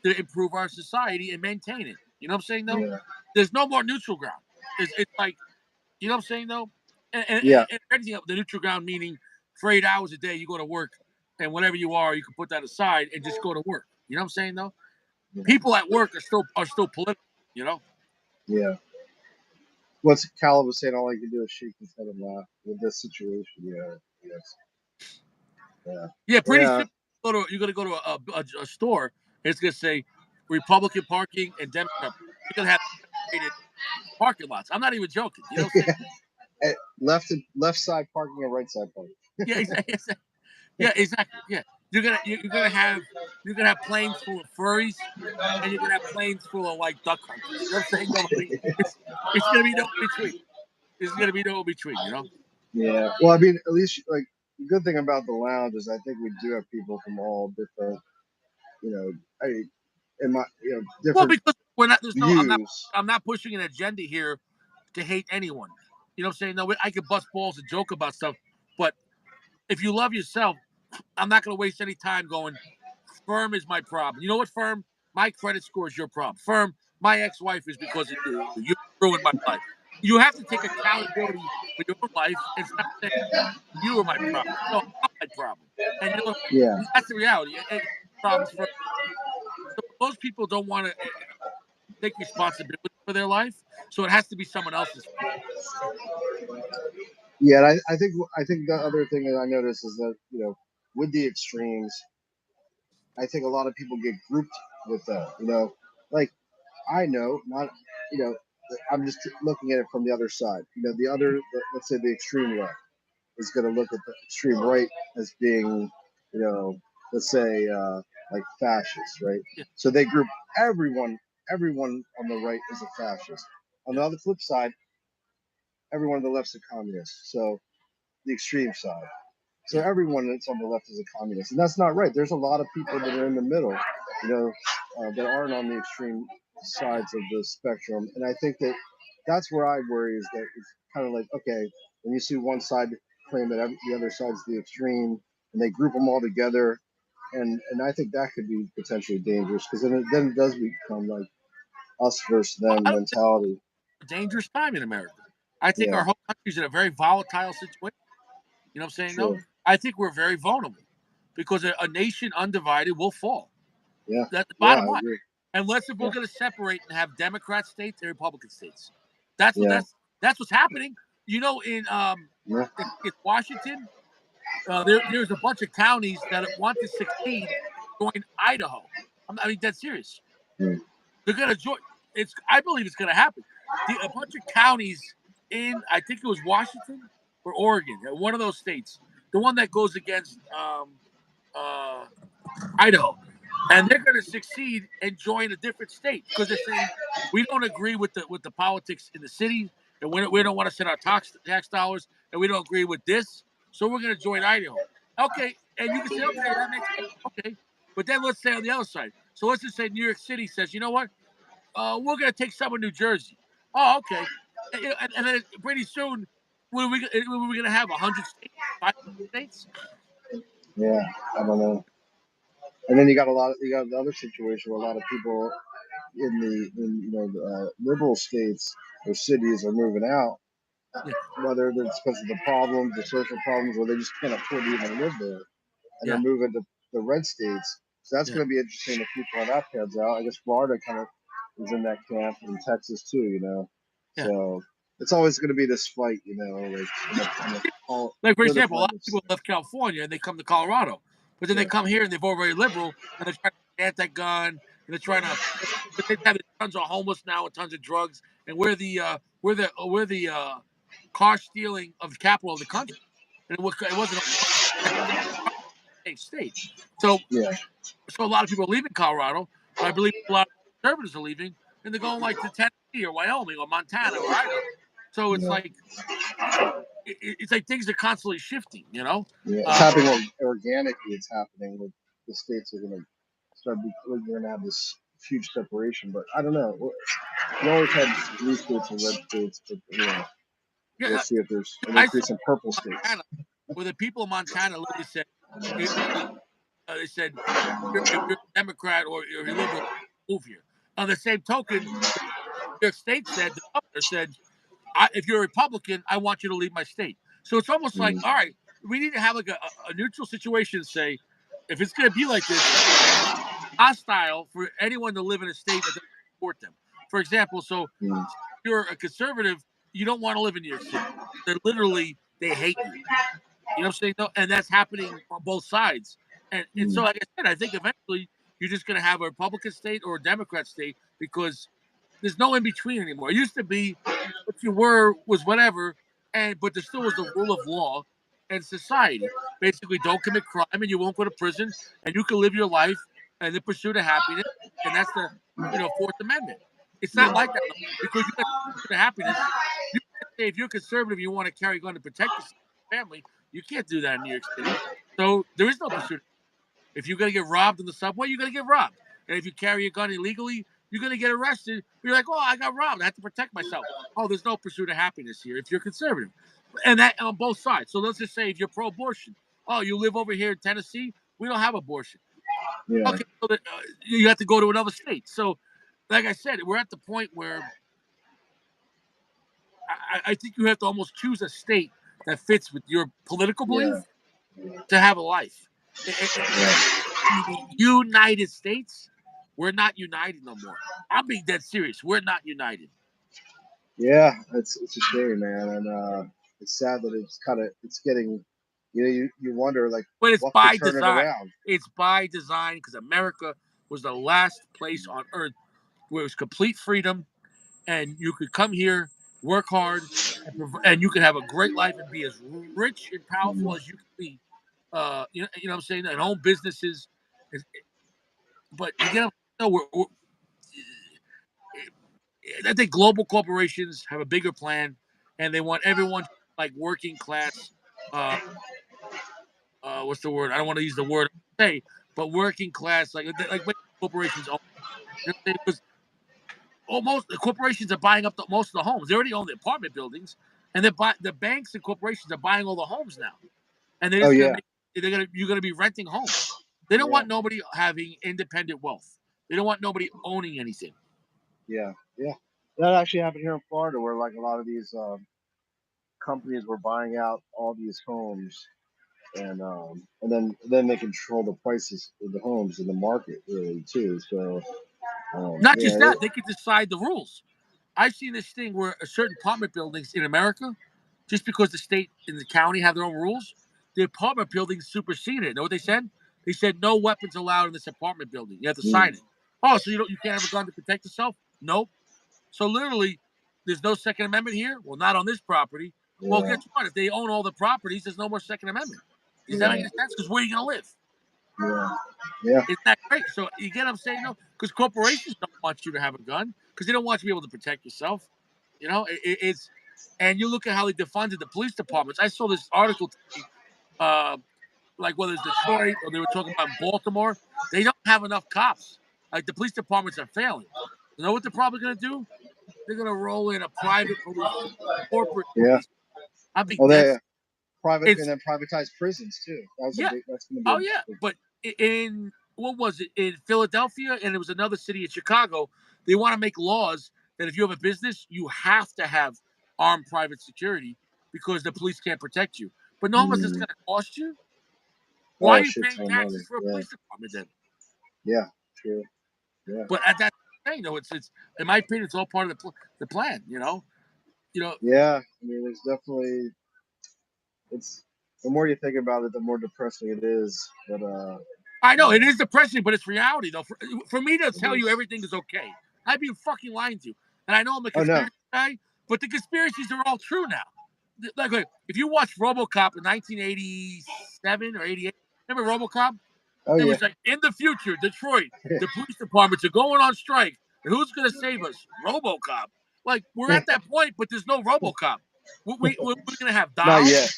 to improve our society and maintain it. You know what I'm saying, though? Yeah. There's no more neutral ground. It's like, you know what I'm saying, though? And, and, Yeah. and anything, the neutral ground meaning for 8 hours a day, you go to work and whatever you are, you can put that aside and just go to work. You know what I'm saying? Though Yeah. people at work are still political. You know. Yeah. What's Cal was saying? All I can do is shake his head and laugh with this situation. Yeah. Yes. Yeah. Yeah, pretty Yeah. simple. You're gonna go to a store. And it's gonna say Republican parking and Democrat. You're gonna have separated parking lots. I'm not even joking. You know what I'm saying? Left side parking and right side parking. Yeah, exactly. Yeah, exactly. Yeah, you're gonna have planes full of furries, and you're gonna have planes full of like duck hunters. You know what I'm saying? Nobody. It's gonna be no in between. It's gonna be no in between. You know. Yeah. Well, I mean, at least like the good thing about the lounge is I think we do have people from all different, you know, in my, Well, different because we're not. There's no. I'm not. views. I'm not pushing an agenda here to hate anyone. You know what I'm saying? No, I could bust balls and joke about stuff, but if you love yourself, I'm not going to waste any time going. Firm is my problem. You know what, Firm? My credit score is your problem. Firm, my ex-wife is because of you. You ruined my life. You have to take accountability for your own life and stop saying you are my problem. No, I'm my problem. And you know Yeah. that's the reality. Problems for so most people don't want to take responsibility for their life, so it has to be someone else's. Yeah. And I think the other thing that I notice is that with the extremes, I think a lot of people get grouped with that. Like I know not you know I'm just looking at it from the other side. Let's say the extreme left is going to look at the extreme right as being, let's say, like fascist, right? Yeah, So they group everyone, everyone on the right is a fascist. On yeah, the other flip side, everyone on the left's a communist. So the extreme side. So yeah. everyone that's on the left is a communist, and that's not right. There's a lot of people that are in the middle, that aren't on the extreme sides of the spectrum. And I think that's where I worry is that it's kind of like, okay, when you see one side claim that the other side's the extreme, and they group them all together, and I think that could be potentially dangerous because then it does become like us versus Well, them I don't think mentality. it's a dangerous time in America. I think our Yeah, whole country's in a very volatile situation. You know what I'm saying? No, true. I think we're very vulnerable because a nation undivided will fall. Yeah, That's the yeah, bottom I line. agree. Unless if we're Yeah, going to separate and have Democrat states and Republican states, that's what yeah, that's what's happening. yeah, In Washington, there's a bunch of counties that want to succeed, join Idaho. I mean, that's serious. yeah, They're going to join. I believe it's going to happen. A bunch of counties in, I think it was Washington or Oregon, one of those states, the one that goes against uh, Idaho, and they're going to succeed and join a different state because they're saying we don't agree with the politics in the city, and we don't want to send our tax dollars, and we don't agree with this, so we're going to join Idaho. Okay, and you can say, okay, that makes sense. Okay, but then let's say on the other side. So let's just say New York City says, you know what? We're going to take some of New Jersey. Oh, okay, and then pretty soon, we're going to have 100 states, 500 states. yeah. I don't know. And then you got the other situation where a lot of people in liberal states or cities are moving out, Yeah, whether it's because of the problems, the social problems, or they just can't afford to even live there, and they're yeah, moving to the red states. So that's yeah, going to be interesting if people on that pans out. I guess Florida kind of is in that camp, and Texas too. yeah. So it's always going to be this fight, like in the Like for example, a political lot end of of people stuff. left California and they come to Colorado, but then they Yeah, come here and they vote very liberal and they're trying to be anti-gun and they're trying to. But they have tons of homeless now and tons of drugs, and we're the car stealing of the capital of the country, and it wasn't a state. So yeah, so a lot of people are leaving Colorado, but I believe a lot of conservatives are leaving and they're going like to Tennessee or Wyoming or Montana or Idaho. So it's yeah. like it's like things are constantly shifting, you know. Yeah, it's Um, happening organically. It's happening with the states are going to we're going to have this huge separation. But I don't know. We always had blue states and red states, but we'll yeah, see if there's an I saw increase in purple states. Montana, where the people of Montana literally said, they said, if you're a Democrat or you're a liberal, move here. On the same token, New York State said, the governor said, if you're a Republican, I want you to leave my state. So it's almost like, Mm, all right, we need to have like a neutral situation. Say, If it's going to be like this, hostile for anyone to live in a state that doesn't support them. For example, so Mm, if you're a conservative, you don't want to live in New York City. They're literally they hate you. You know what I'm saying? No, and that's happening on both sides. And so, mm, like I said, I think eventually you're just going to have a Republican state or a Democrat state because there's no in between anymore. It used to be what you were was whatever, and but there still was the rule of law and society. Basically, don't commit crime and you won't go to prison, and you can live your life and the pursuit of happiness, and that's the Fourth Amendment. It's not yeah, like that no more because you got the pursuit of happiness. You can't say if you're conservative, you want to carry a gun to protect yourself and your family. You can't do that in New York City. So there is no pursuit. If you're gonna get robbed in the subway, you're gonna get robbed. And if you carry a gun illegally, you're gonna get arrested. You're like, oh, I got robbed. I have to protect myself. Oh, there's no pursuit of happiness here if you're conservative, and that on both sides. So let's just say if you're pro-abortion, oh, you live over here in Tennessee, we don't have abortion. yeah, Okay, so you have to go to another state. So, like I said, we're at the point where I think you have to almost choose a state that fits with your political yeah, belief to have a life. yeah. The United States, we're not united no more. I'm being dead serious. We're not united. Yeah, it's a shame, man, and it's sad that it's getting. You wonder like But it's what could by turn it design. around. It's by design because America was the last place on earth where it was complete freedom and you could come here, work hard, and you could have a great life and be as rich and Mm, powerful as you can be. You know what I'm saying? And own businesses. But you get no, I think global corporations have a bigger plan, and they want everyone like working class. Uh, what's the word? I don't want to use the word say, but working class, like corporations own. Because almost the corporations are buying up most of the homes. They already own the apartment buildings, and the banks and corporations are buying all the homes now, and they're oh just gonna yeah, make you're gonna be renting homes. They don't yeah, want nobody having independent wealth. They don't want nobody owning anything. yeah, yeah. That actually happened here in Florida, where like a lot of these companies were buying out all these homes, and then they control the prices of the homes in the market really too. So Not yeah, just that, they could decide the rules. I've seen this thing where a certain apartment buildings in America, just because the state and the county have their own rules, the apartment buildings supersede it. Know what they said? They said no weapons allowed in this apartment building. You have to mm, sign it. Oh, so you can't have a gun to protect yourself? Nope. So literally, there's no Second Amendment here. Well, not on this property. Well, yeah, guess what? If they own all the properties, there's no more Second Amendment. Does that make yeah, any sense? Because where are you going to live? yeah, yeah, Isn't that great? So you get what I'm saying? No, because corporations don't want you to have a gun because they don't want you to be able to protect yourself. It's and you look at how they defunded the police departments. I saw this article today, uh, like whether it's Detroit or they were talking about Baltimore. They don't have enough cops. Like the police departments are failing. You know what they're probably going to do? They're going to roll in a private police, corporate yeah. police. I think Oh, they that's private and it's then privatized prisons too. yeah. That's going to be a Oh yeah, big, but in what was it in Philadelphia and it was another city in Chicago? They want to make laws that if you have a business, you have to have armed private security because the police can't protect you. But no much is mm, going to cost you. Why oh are you shit paying ton of money. taxes for a Yeah, police department then? yeah, true. Yeah, But at that thing, though, it's in my opinion, it's all part of the plan. You know. yeah. I mean, there's definitely it's the more you think about it, the more depressing it is. But I know yeah, it is depressing, but it's reality though. For me to it tell you is. everything is okay, I'd be fucking lying to you. And I know I'm a Oh no. conspiracy guy, but the conspiracies are all true now. Like if you watch RoboCop in 1987 or 88, remember RoboCop? Oh It yeah. was like in the future, Detroit, the police departments are going on strike, and who's going to save us? RoboCop. Like we're at that point, but there's no RoboCop. We're going to have Not dolls. yet.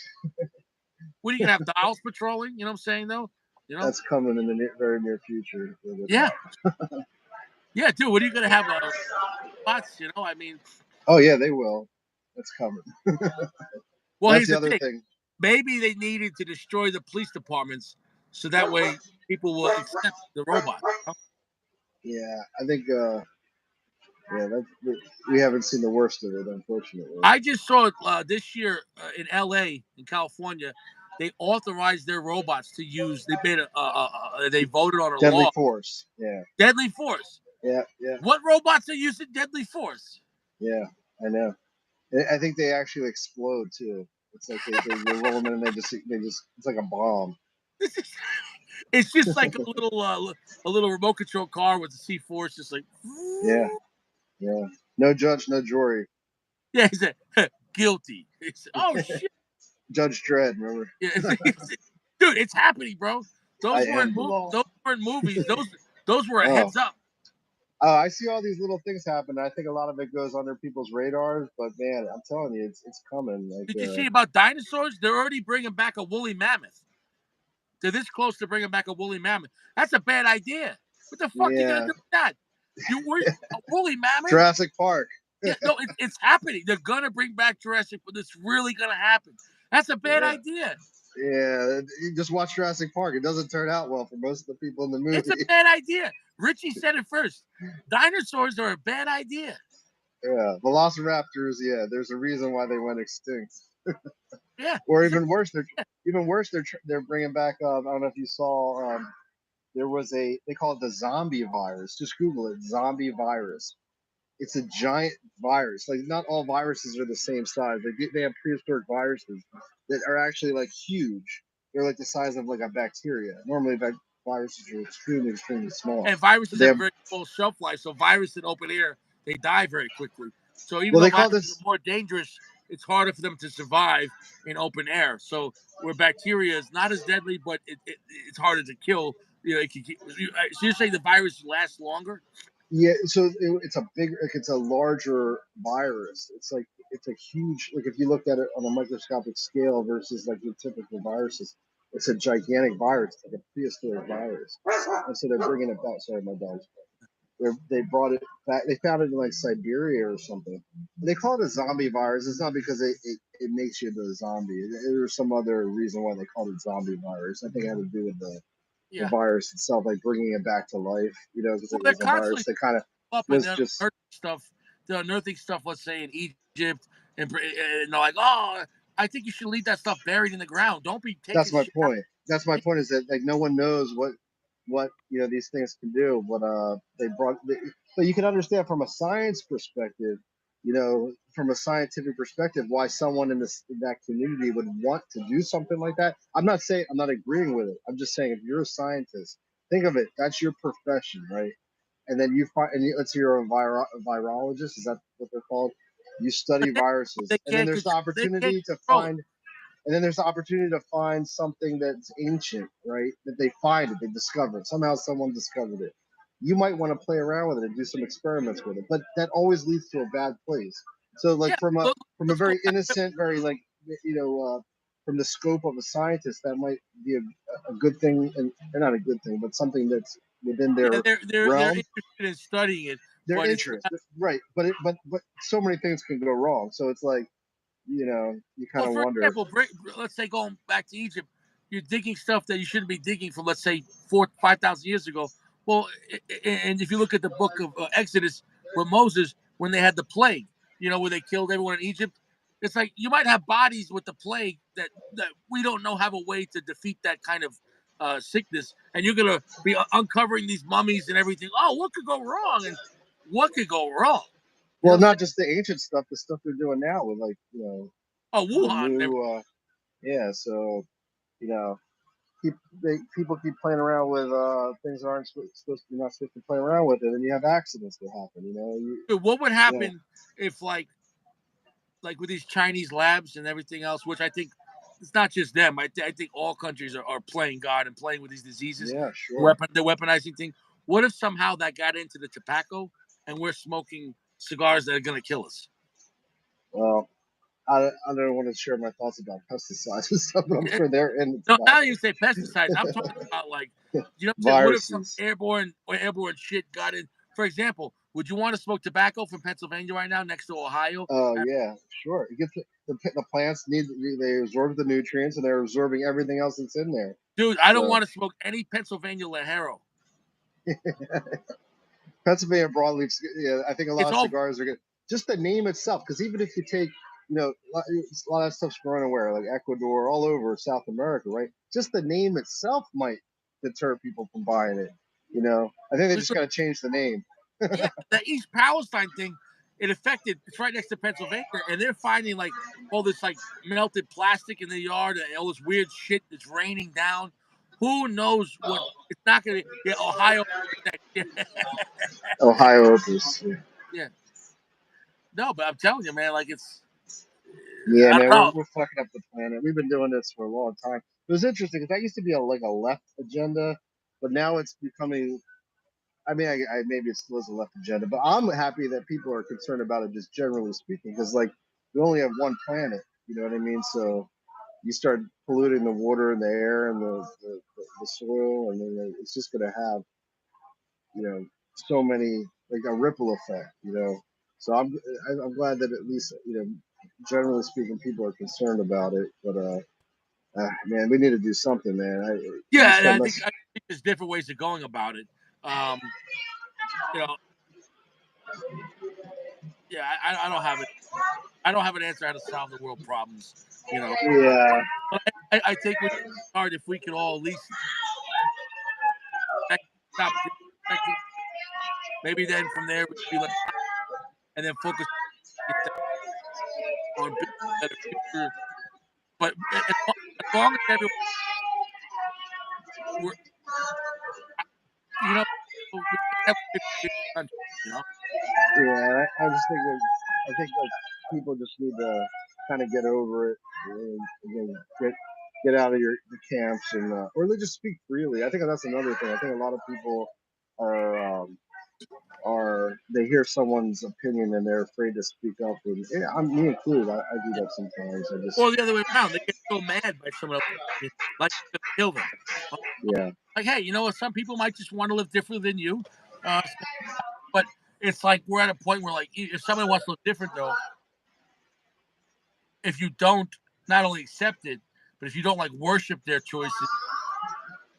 What are you going to have dolls patrolling? You know what I'm saying though? You know? That's coming in the very near future. Yeah. Yeah, dude. What are you gonna have? Bots? I mean, Oh yeah, they will. That's coming. well, That's here's the the other thing. thing. Maybe they needed to destroy the police departments so that way people will accept the robot. Yeah, I think. Yeah, we haven't seen the worst of it, unfortunately. I just saw it this year in L.A. in California. they authorized their robots to use. They made they voted on a Deadly law. force. Yeah. Deadly force. Yeah. Yeah. What robots are using deadly force? Yeah. I know. I think they actually explode too. It's like they roll them in and they just it's like a bomb. It's just like a little remote control car with the C4. Just like Yeah. Yeah. No judge, no jury. yeah, he said guilty. Oh shit. Judge Dredd, remember? Yeah, dude, it's happening, bro. I Those am weren't the law. those weren't movies. Those were a Oh. heads up. I see all these little things happen. I think a lot of it goes under people's radars, but man, I'm telling you, it's coming. Like, Did you see about dinosaurs? They're already bringing back a woolly mammoth. They're this close to bringing back a woolly mammoth. That's a bad idea. What the fuck you gonna yeah, do with that? You were a woolly mammoth? Jurassic Park. Yeah, no, it's happening. They're gonna bring back Jurassic, but it's really gonna happen. That's a bad Yeah. idea. Yeah, you just watch Jurassic Park. It doesn't turn out well for most of the people in the movie. It's a bad idea. Richie said it first. Dinosaurs are a bad idea. Yeah, Velociraptors. Yeah, there's a reason why they went extinct. Yeah. Or even worse, they're bringing back. I don't know if you saw. There was they call it the zombie virus. Just Google it, zombie virus. It's a giant virus. Like, not all viruses are the same size. They have prehistoric viruses that are actually like huge. They're like the size of like a bacteria. Normally, viruses are extremely, extremely small. And viruses They have have, a very full shelf life. So viruses in open air, they die very quickly. So even well, though they call viruses this. are more dangerous, it's harder for them to survive in open air. So where bacteria is not as deadly, but it's harder to kill. You know, so you're saying the virus lasts longer? Yeah, so it's a bigger, like, it's a larger virus. It's a huge, like, if you looked at it on a microscopic scale versus like your typical viruses, it's a gigantic virus, like a prehistoric virus. And so they're bringing it back. Sorry, my dog's. They brought it back. They found it in like Siberia or something. They call it a zombie virus. It's not because it makes you into a zombie. There's some other reason why they called it zombie virus. I think it had to do with the Yeah. virus itself, like bringing it back to life. Because Well, it they're was a virus constantly that kind of up and was they're just. unearthing stuff. They're unearthing stuff. Let's say in Egypt, and they're like, "Oh, I think you should leave that stuff buried in the ground. Don't be taking That's my shit out." point. That's my point. Is that, like, no one knows what these things can do, but but you can understand from a science perspective, from a scientific perspective, why someone in that community would want to do something like that. I'm not agreeing with it. I'm just saying, if you're a scientist, think of it. That's your profession, right? And then let's say you're a virologist. Is that what they're called? You study They viruses, and then can't there's the control. They can't opportunity to control it. find and then there's the opportunity to find something that's ancient, right? That they find it, they discover it. Somehow someone discovered it. You might want to play around with it and do some experiments with it, but that always leads to a bad place. So, like, Yeah. from a Let's go very back. innocent, very, like, from the scope of a scientist, that might be a good thing, and or not a good thing, but something that's within Yeah, their they're realm, interested in studying it, their but it's interest, not. right? But so many things can go wrong. So it's like, you kind Well, of for wonder. example, let's say going back to Egypt, you're digging stuff that you shouldn't be digging from, let's say, 5,000 years ago. Well, and if you look at the book of Exodus with Moses, when they had the plague, where they killed everyone in Egypt, it's like you might have bodies with the plague that we don't know have a way to defeat that kind of sickness, and you're gonna be uncovering these mummies and everything. Oh, what could go wrong? And what could go wrong? You know Well, what I'm not saying? just the ancient stuff, the stuff they're doing now with, like, Oh, the Wuhan and everything. new, yeah. So, you know, people keep playing around with things that aren't supposed to be not supposed to play around with it, and you have accidents that happen. Dude, what would You know, happen if like with these Chinese labs and everything else, which I think it's not just them. I think all countries are playing God and playing with these diseases, yeah, sure. the weaponizing thing. What if somehow that got into the tobacco and we're smoking cigars that are going to kill us? Well, I don't want to share my thoughts about pesticides and stuff, but I'm sure they're in the No, now tobacco. you say pesticides. I'm talking about like, what I'm saying? What if some Viruses. airborne shit got in? For example, would you want to smoke tobacco from Pennsylvania right now next to Ohio? Oh, yeah, sure. It gets the plants they absorb the nutrients, and they're absorbing everything else that's in there. Dude, I don't So want to smoke any Pennsylvania Lajero. Pennsylvania broadleaf, yeah, I think a lot It's of all cigars are good. Just the name itself, because even if you take a lot of stuff's growing where, like Ecuador, all over South America, right? Just the name itself might deter people from buying it. I think they just got to change the name. Yeah, the East Palestine thing, it affected. It's right next to Pennsylvania, and they're finding like all this like melted plastic in the yard, and all this weird shit that's raining down. Who knows what? It's not gonna. Yeah, Ohio. Yeah, Ohio Opus. yeah. No, but I'm telling you, man. Like it's. Yeah, I man, don't know. we're fucking up the planet. We've been doing this for a long time. It was interesting because that used to be like a left agenda, but now it's becoming. I mean, maybe it still is a left agenda, but I'm happy that people are concerned about it, just generally speaking, because like we only have one planet. You know what I mean? So you start polluting the water and the air and the soil, and then it's just going to have so many, like a ripple effect. So I'm glad that at least generally speaking, people are concerned about it. But man, we need to do something, man. We Yeah, and spend I less. think there's different ways of going about it. Um, you know, yeah, I don't have it. I don't have an answer how to solve the world problems. You know, Yeah, but I think we start if we could all at least stop disrespecting. Maybe then from there we could be like, and then focus on building a better future. But as long as everyone, we're, you know, we can't have a 50 country. You know, yeah. I just think that I think like people just need to kind of get over it and again, get out of the camps or they just speak freely. I think that's another thing. I think a lot of people are they hear someone's opinion and they're afraid to speak up. And yeah, I'm me included. I do that sometimes. I just or the other way around, they get so mad by someone else, like it's gonna kill them. yeah Like, hey, you know what? Some people might just want to live differently than you. Uh, but it's like we're at a point where, like, if someone wants to live different, though, if you don't not only accept it, but if you don't like worship their choices,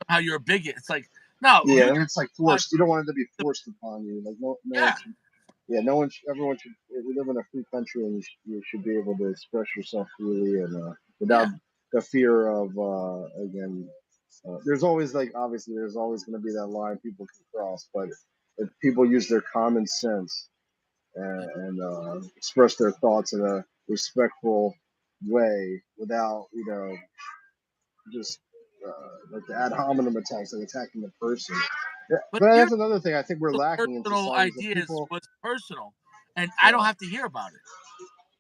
somehow you're a bigot. It's like, no, yeah. you And it's like want, forced. You don't want it to be forced upon you. Like no one yeah, should. Yeah, no one. Everyone should. We live in a free country, and you should be able to express yourself freely and without yeah. the fear of again. There's always like obviously there's always going to be that line people can cross, but if people use their common sense and express their thoughts in a respectful way without just like the ad hominem attacks, like attacking the person. Yeah, But but your that's another thing I think we're lacking in personal society is that ideas people. was personal, and I don't Yeah, have to hear about it.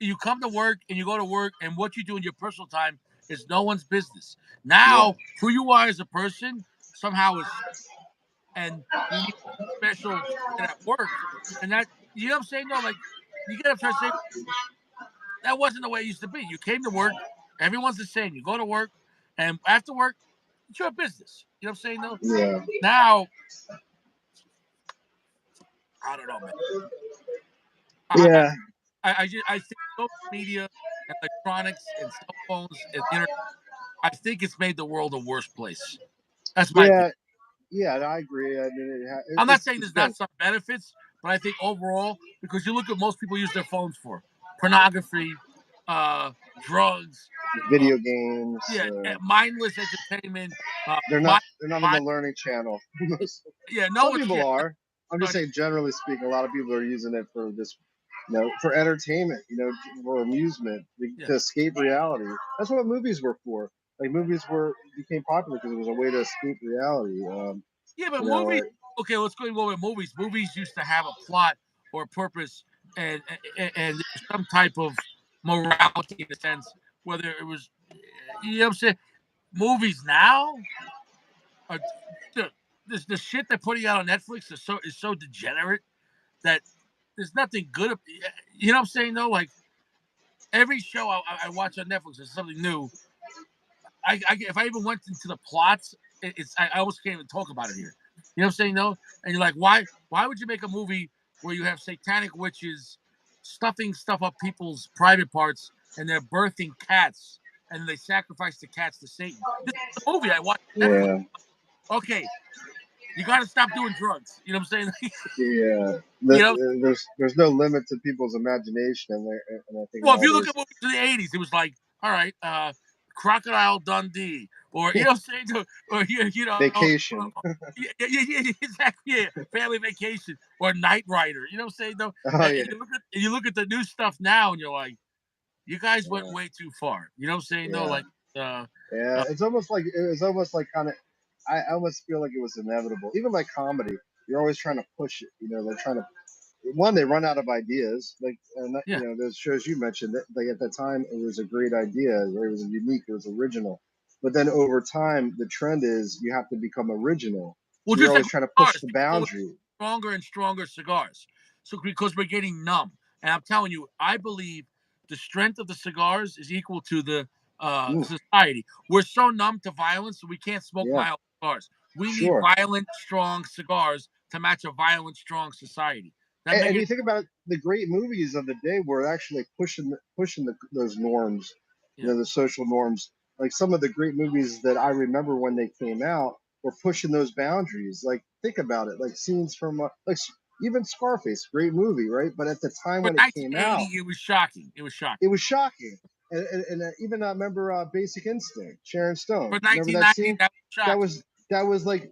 You come to work and you go to work, and what you do in your personal time is no one's business. yeah, Now, who you are as a person somehow is, and you need special treatment at work, and that you know what I'm saying? No, like you get up trying to say that wasn't the way it used to be. You came to work, everyone's the same. You go to work, and after work, it's your business. You know what I'm saying? No, yeah, now I don't know, man. I yeah, I think social media, and electronics, and cell phones and internet. I think it's made the world a worse place. That's my opinion. yeah, yeah. I agree. I mean, I'm not saying it's there's again not some benefits, but I think overall, because you look at most people use their phones for pornography, drugs, uh, video games. yeah, mindless entertainment. They're not My, they're not on the my, learning channel. yeah, no Some one's people yeah, are. I'm just no, saying, generally speaking, a lot of people are using it for just, for entertainment, for amusement, yeah, to escape reality. That's what movies were for. Like movies became popular because it was a way to escape reality. yeah. But You know, movies, uh, okay, let's go with movies. Movies used to have a plot or a purpose, and there was some type of morality in a sense, whether it was, you know what I'm saying. Movies now are the the shit they're putting out on Netflix is so degenerate that there's nothing good. You know what I'm saying though? Like every show I watch on Netflix is something new. If I even went into the plots, I almost can't even talk about it here. You know what I'm saying? No, and you're like, why would you make a movie where you have satanic witches stuffing stuff up people's private parts and they're birthing cats and they sacrifice the cats to Satan? This is the movie I watched on Netflix. yeah, Okay, You got to stop doing drugs. You know what I'm saying? Yeah, You know. there's no limit to people's imagination, and I think Well, if now you look at there's movies in the '80s, it was like, all right, Crocodile Dundee, or you know, what I'm saying, or vacation. yeah, exactly, yeah, Family Vacation, or Knight Rider. You know what I'm saying? Though, Oh yeah, you look at the new stuff now, and you're like, you guys went yeah, way too far. You know what I'm saying? Though, yeah, like, uh, yeah. uh It was almost like kind of. I almost feel like it was inevitable. Even like comedy, you're always trying to push it. They're trying to one, they run out of ideas. Like, and that, yeah. those shows you mentioned, that like at the time, it was a great idea. It was unique. It was original. But then over time, the trend is you have to become original. Well, So you're just like always trying to push cigars, the people go with boundary. stronger and stronger cigars. So because we're getting numb, and I'm telling you, I believe the strength of the cigars is equal to the Mm, society. We're so numb to violence, so we can't smoke yeah, mild cigars. We need sure. violent, strong cigars to match a violent, strong society. That make And it, you think about the great movies of the day were actually pushing those norms, yeah. the social norms. Like some of the great movies that I remember when they came out were pushing those boundaries. Like think about it, like scenes from even Scarface, great movie, right? But at the time For when it came 1980, out, it was shocking. It was it shocking. was shocking. And even I remember Basic Instinct, Sharon For Stone. Remember that 1990, scene? that was That shocking. was that was like,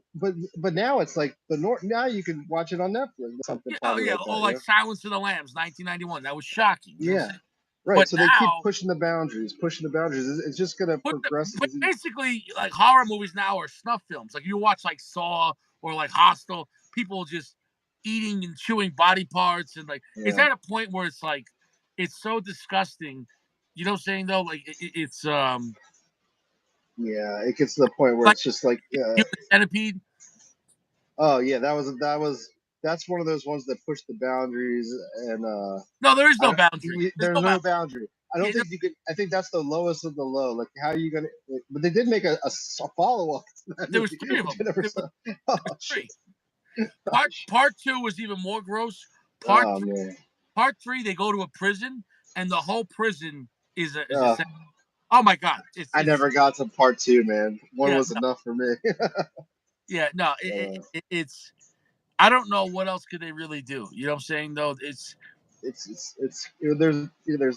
but now it's like the norm. Now you can watch it on Netflix, something Yeah, oh probably yeah, like or that. like Silence of the Lambs, 1991. That was shocking. You know what I'm Yeah, saying? right. But So they keep now, pushing the boundaries, pushing the boundaries. It's just gonna progress. but basically, like horror movies now are snuff films. Like you watch like Saw or like Hostel, people just eating and chewing body parts, and like it's Yeah, at a point where it's like it's so disgusting. You know what I'm saying though? Like it's yeah. It gets to the point where like it's just like, Human Centipede. oh yeah, that's one of those ones that push the boundaries, and No, there is I no don't, boundary. There's there's no no boundary. boundary. I don't Yeah, no, think you could. I think that's the lowest of the low. Like, how are you gonna? But they did make a follow up to that there was movie, three of which them. I never There was saw. Oh shit! three. Part two was even more gross. Part Oh man! Part three, they go to a prison, and the whole prison is a Uh, sex. Oh my god, I it's never got to part two, man. One yeah was no, enough for me. yeah no uh, it's I don't know what else could they really do. You know what I'm saying though? it's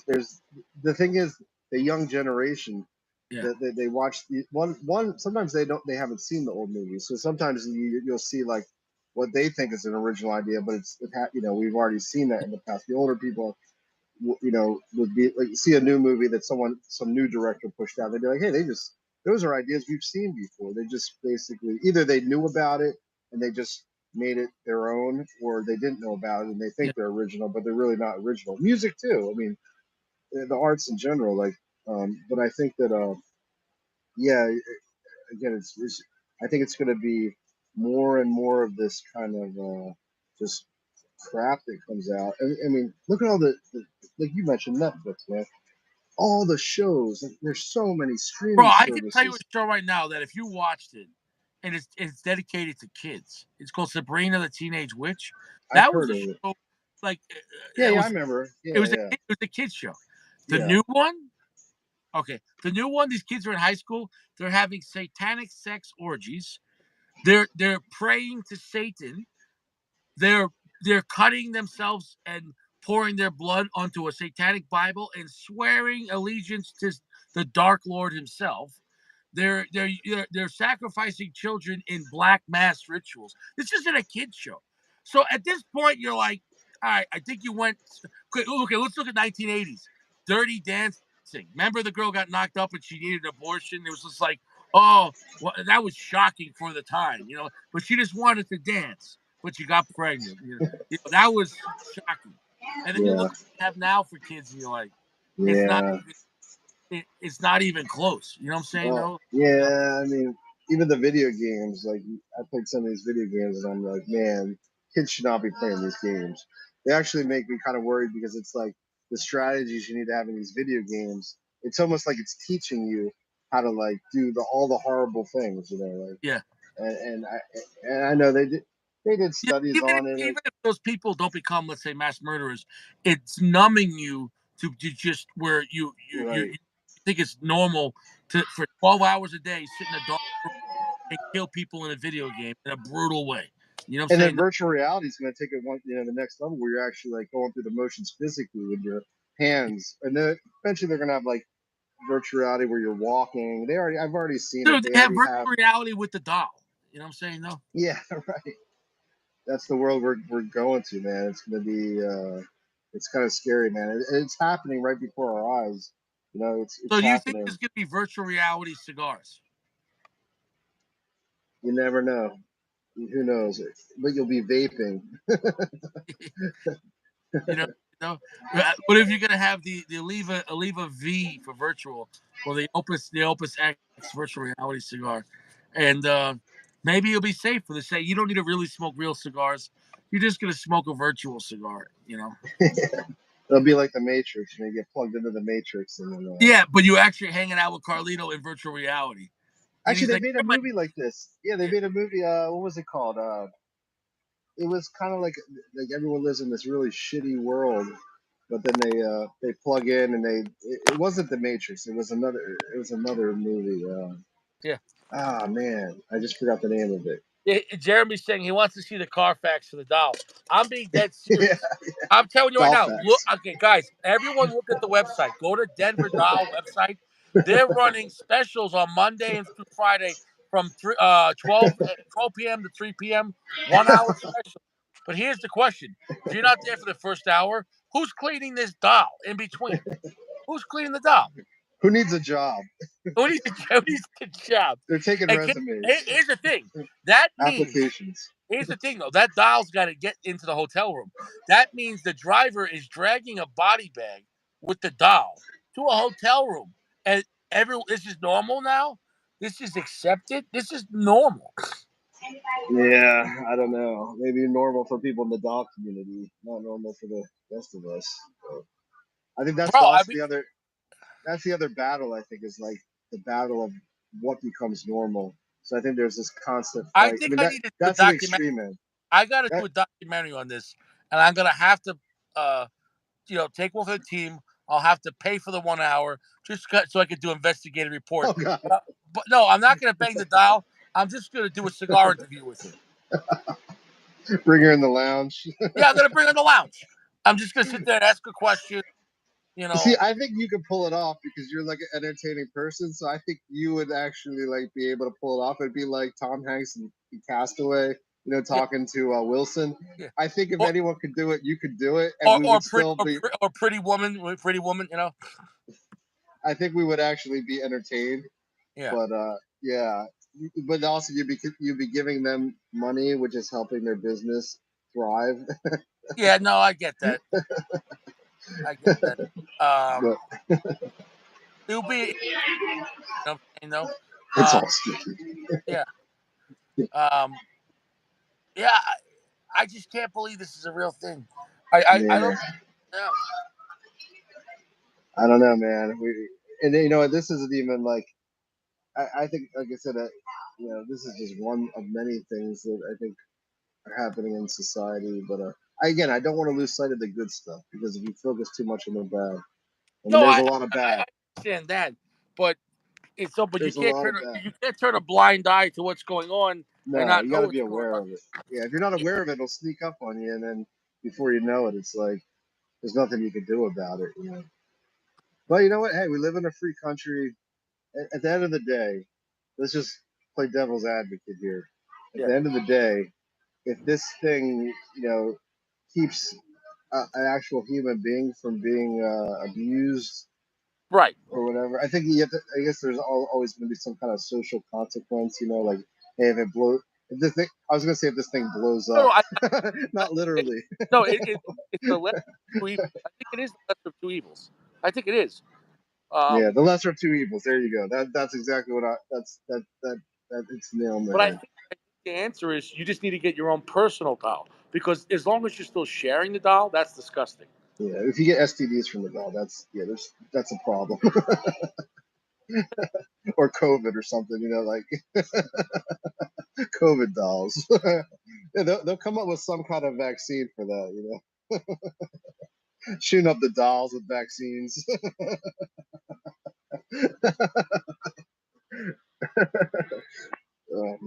there's the thing is, the young generation Yeah, that they watch the one sometimes they haven't seen the old movies, so sometimes you'll see like what they think is an original idea, but we've already seen that in the past. The older people, would be like, see a new movie that some new director pushed out, they'd be like, hey, those are ideas we've seen before. They just basically either they knew about it and they just made it their own, or they didn't know about it and they yeah, think they're original, but they're really not original. Music too. I mean, the arts in general, like, but I think that, yeah, again, I think it's going to be more and more of this kind of just crap that comes out. I mean, look at all like you mentioned Netflix, man. All the shows, like, there's so many bro. streaming I can tell you a services. show right now that if you watched it, and it's dedicated to kids. It's called Sabrina the Teenage Witch. I've That was heard a of it. show like Yeah, it yeah, I was remember. it Yeah, was a yeah, it was a kids show. The yeah. new one, okay, the new one. These kids are in high school. They're having satanic sex orgies. They're praying to Satan. They're they're cutting themselves and pouring their blood onto a satanic Bible and swearing allegiance to the Dark Lord himself. They're sacrificing children in black mass rituals. This isn't a kid show. So at this point, you're like, all right, I think you went. Okay, let's look at 1980s. Dirty Dancing. Remember the girl got knocked up and she needed an abortion? It was just like, oh, well, that was shocking for the time, but she just wanted to dance, but she got pregnant. That was shocking. And then you Yeah, look what we have now for kids, and you're like, it's not yeah. it's not even close. You know what I'm saying? Well, Though, yeah. I mean, even the video games. Like, I played some of these video games, and I'm like, man, kids should not be playing these games. They actually make me kind of worried because it's like the strategies you need to have in these video games. It's almost like it's teaching you how to like do all the horrible things, like, yeah, and I know they did yeah. studies Even if, on it. even if those people don't become, let's say, mass murderers, it's numbing you to just where you Right. think it's normal to for 12 hours a day sit in a dark room and kill people in a video game in a brutal way. You know what I'm And then saying? virtual reality is going to take it the next level where you're actually like going through the motions physically with your hands, and then eventually they're going to have like virtual reality where you're walking. I've already seen it. Dude, They they have already virtual have. reality with the doll. You know what I'm saying? No. Yeah, right. That's the world we're going to, man. It's going to be. It's kind of scary, man. It's happening right before our eyes. So It's you think happening. there's gonna be virtual reality cigars? You never know. Who knows? But you'll be vaping. You know, what if you're gonna have the Oliva V for virtual, or the Opus X virtual reality cigar, and maybe you'll be safe for the say you don't need to really smoke real cigars. You're just gonna smoke a virtual cigar, you know. It'll be like the Matrix. You get plugged into the Matrix, and then. Yeah, but you're actually hanging out with Carlito in virtual reality, and Actually, he's they like, made a movie like this. Yeah, they yeah, made a movie. What was it called? It was kind of like everyone lives in this really shitty world, but then they plug in and it wasn't the Matrix. It was another movie. yeah. Man, I just forgot the name of it. Jeremy's saying he wants to see the Carfax for the doll. I'm being dead Yeah, serious. I'm telling you right now. Look, Dolphax. okay, guys, everyone look at the website. Go to Denver Doll website. They're running specials on Monday and through Friday from 12 p.m. to 3 p.m. 1 hour special. But here's the question. If you're not there for the first hour, who's cleaning this doll in between? Who's cleaning the doll? Who needs a job? Who needs the job? They're taking And resumes, here's the thing. That means applications. Here's the thing, though. That doll's got to get into the hotel room. That means the driver is dragging a body bag with the doll to a hotel room, and this is normal now. This is accepted. This is normal, Yeah, I don't know. Maybe normal for people in the doll community, not normal for the rest of us. But I think bro. I mean, that's the other battle. I think is like the battle of what becomes normal. So I think there's this constant I fight. I think mean I need to do a that's an documentary. extreme end. I got to do That a documentary on this, and I'm gonna have to, uh, take one for the team. I'll have to pay for the 1 hour so I can do investigative report. oh god, But no, I'm not gonna bang the dial. I'm just gonna do a cigar interview with her. bring her in the lounge. Yeah, I'm gonna bring her in the lounge. I'm just gonna sit there and ask a question. You See, know, I think you could pull it off because you're like an entertaining person. So I think you would actually like be able to pull it off. It'd be like Tom Hanks in Castaway, yeah, talking to Wilson. yeah. I think if Or anyone could do it, you could do it, and or we or would pretty still be. pretty woman, pretty woman. I think we would actually be entertained. Yeah, But yeah, but also you'd be giving them money, which is helping their business thrive. yeah. No, I get that. I get that. But It'll be, what I'm saying though. it's Uh, all sticky. yeah, um, yeah. I just can't believe this is a real thing. I Yeah, don't. Yeah. I don't know, man. And this isn't even like I think, like I said, this is just one of many things that I think are happening in society. But again, I don't want to lose sight of the good stuff because if you focus too much on the bad, I mean, No, there's a lot of bad. I understand that, but but There's a lot of bad. you can't turn a blind eye to what's going on and No, not you got know to be what's going aware on. of it. Yeah, if you're not aware of it, it'll sneak up on you, and then before you know it, it's like there's nothing you can do about it. But you know what? Hey, we live in a free country. At the end of the day, let's just play devil's advocate here. At Yeah. the end of the day, if this thing, keeps an actual human being from being abused Right. or whatever. I think you have to. I guess there's always going to be some kind of social consequence. Like, hey, if this thing, I was going to say if this thing blows No, up, not it, literally. no, it's the lesser of two evils. I think it is the lesser of two evils. I think it is. Yeah, Um, the lesser of two evils. There you go. That's exactly what that it's nail on the but head. I think the answer is you just need to get your own personal doll because as long as you're still sharing the doll, that's disgusting. Yeah, if you get STDs from the doll, that's a problem. Or COVID or something. Like COVID dolls. Yeah, they'll come up with some kind of vaccine for that. Shooting up the dolls with vaccines. Oh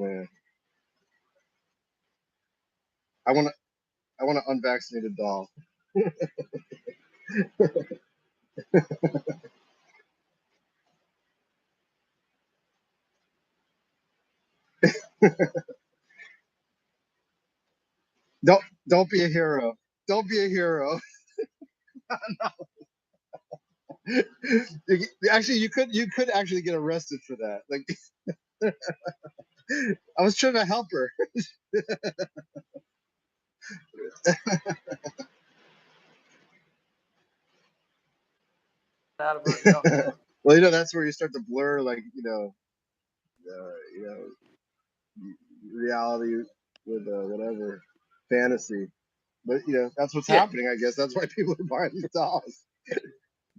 unvaccinated doll. Don't be a hero. Don't be a hero. Actually, you could actually get arrested for that. Like I was trying to help her. Out of her, Well, that's where you start to blur, like you know, reality with whatever fantasy. But that's what's yeah, happening. I guess that's why people are buying these dolls.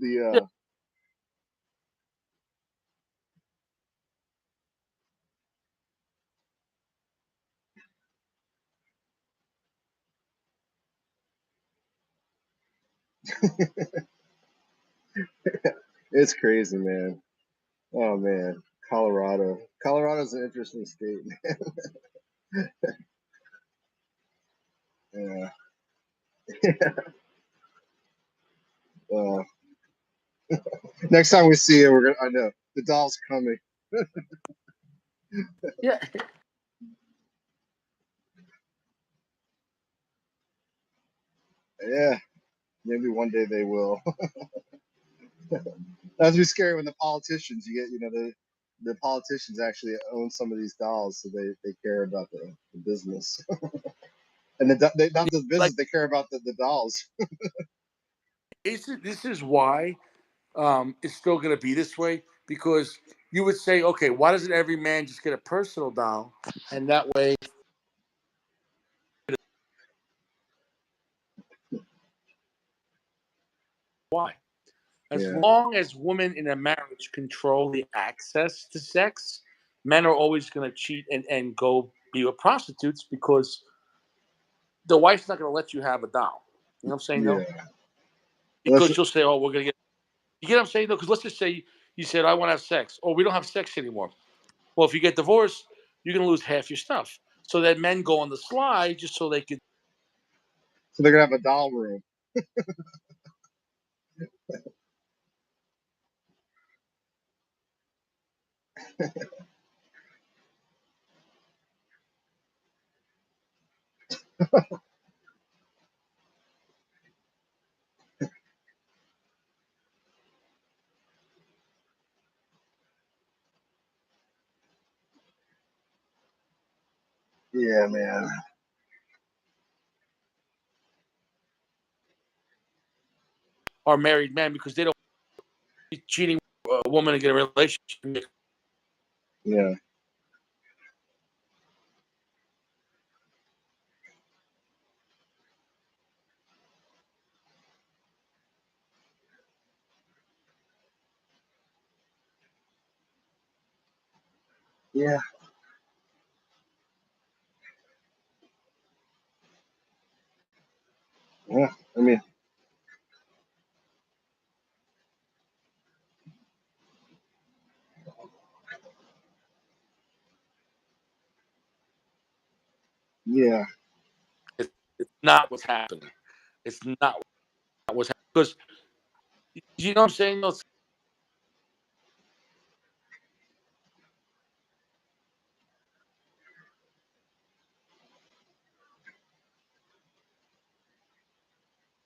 yeah, The it's crazy, man. Oh man, Colorado. Colorado's an interesting state. Yeah. Uh, next time we see it, we're gonna. I know the doll's coming. yeah. Yeah, maybe one day they will. That'd be scary when the politicians you get. The politicians actually own some of these dolls, so they care about the business, and they not the Like business. They care about the dolls. this is why it's still going to be this way, because you would say, okay, why doesn't every man just get a personal doll, and that way, why? As Yeah, long as women in a marriage control the access to sex, men are always going to cheat and go be with prostitutes, because the wife's not going to let you have a doll. You know what I'm saying, though? yeah. Well, Because she'll say, oh, we're going to get. You get what I'm saying, though? Because let's just say you said, I want to have sex. Oh, we don't have sex anymore. Well, if you get divorced, you're going to lose half your stuff. So that men go on the slide just so they can. so they're gonna have a doll room. Yeah, man. Are married men, because they don't be cheating a woman to get a relationship. Yeah, yeah, yeah. I mean, yeah. It's not what's happening. It's not what's happening. Because you know what I'm saying? No,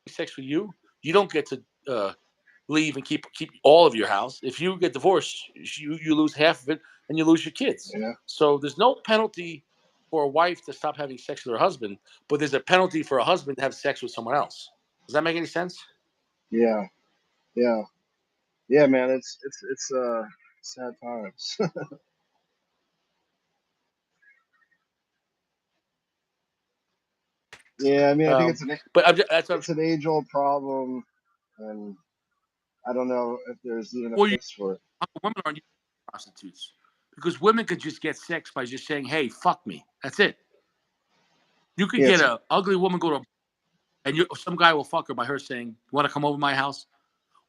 sex with you, you don't get to leave and keep all of your house. If you get divorced, you lose half of it, and you lose your kids. Yeah, So there's no penalty for a wife to stop having sex with her husband, but there's a penalty for a husband to have sex with someone else. Does that make any sense? yeah, yeah, yeah, man. It's sad times. Yeah, I mean, I think But that's what I'm. it's an age old problem, and I don't know if there's even a Well, fix for it. women aren't prostitutes, because women could just get sex by just saying, "Hey, fuck me." That's it. You could Yeah, get a ugly woman go to, and some guy will fuck her by her saying, "You want to come over to my house?"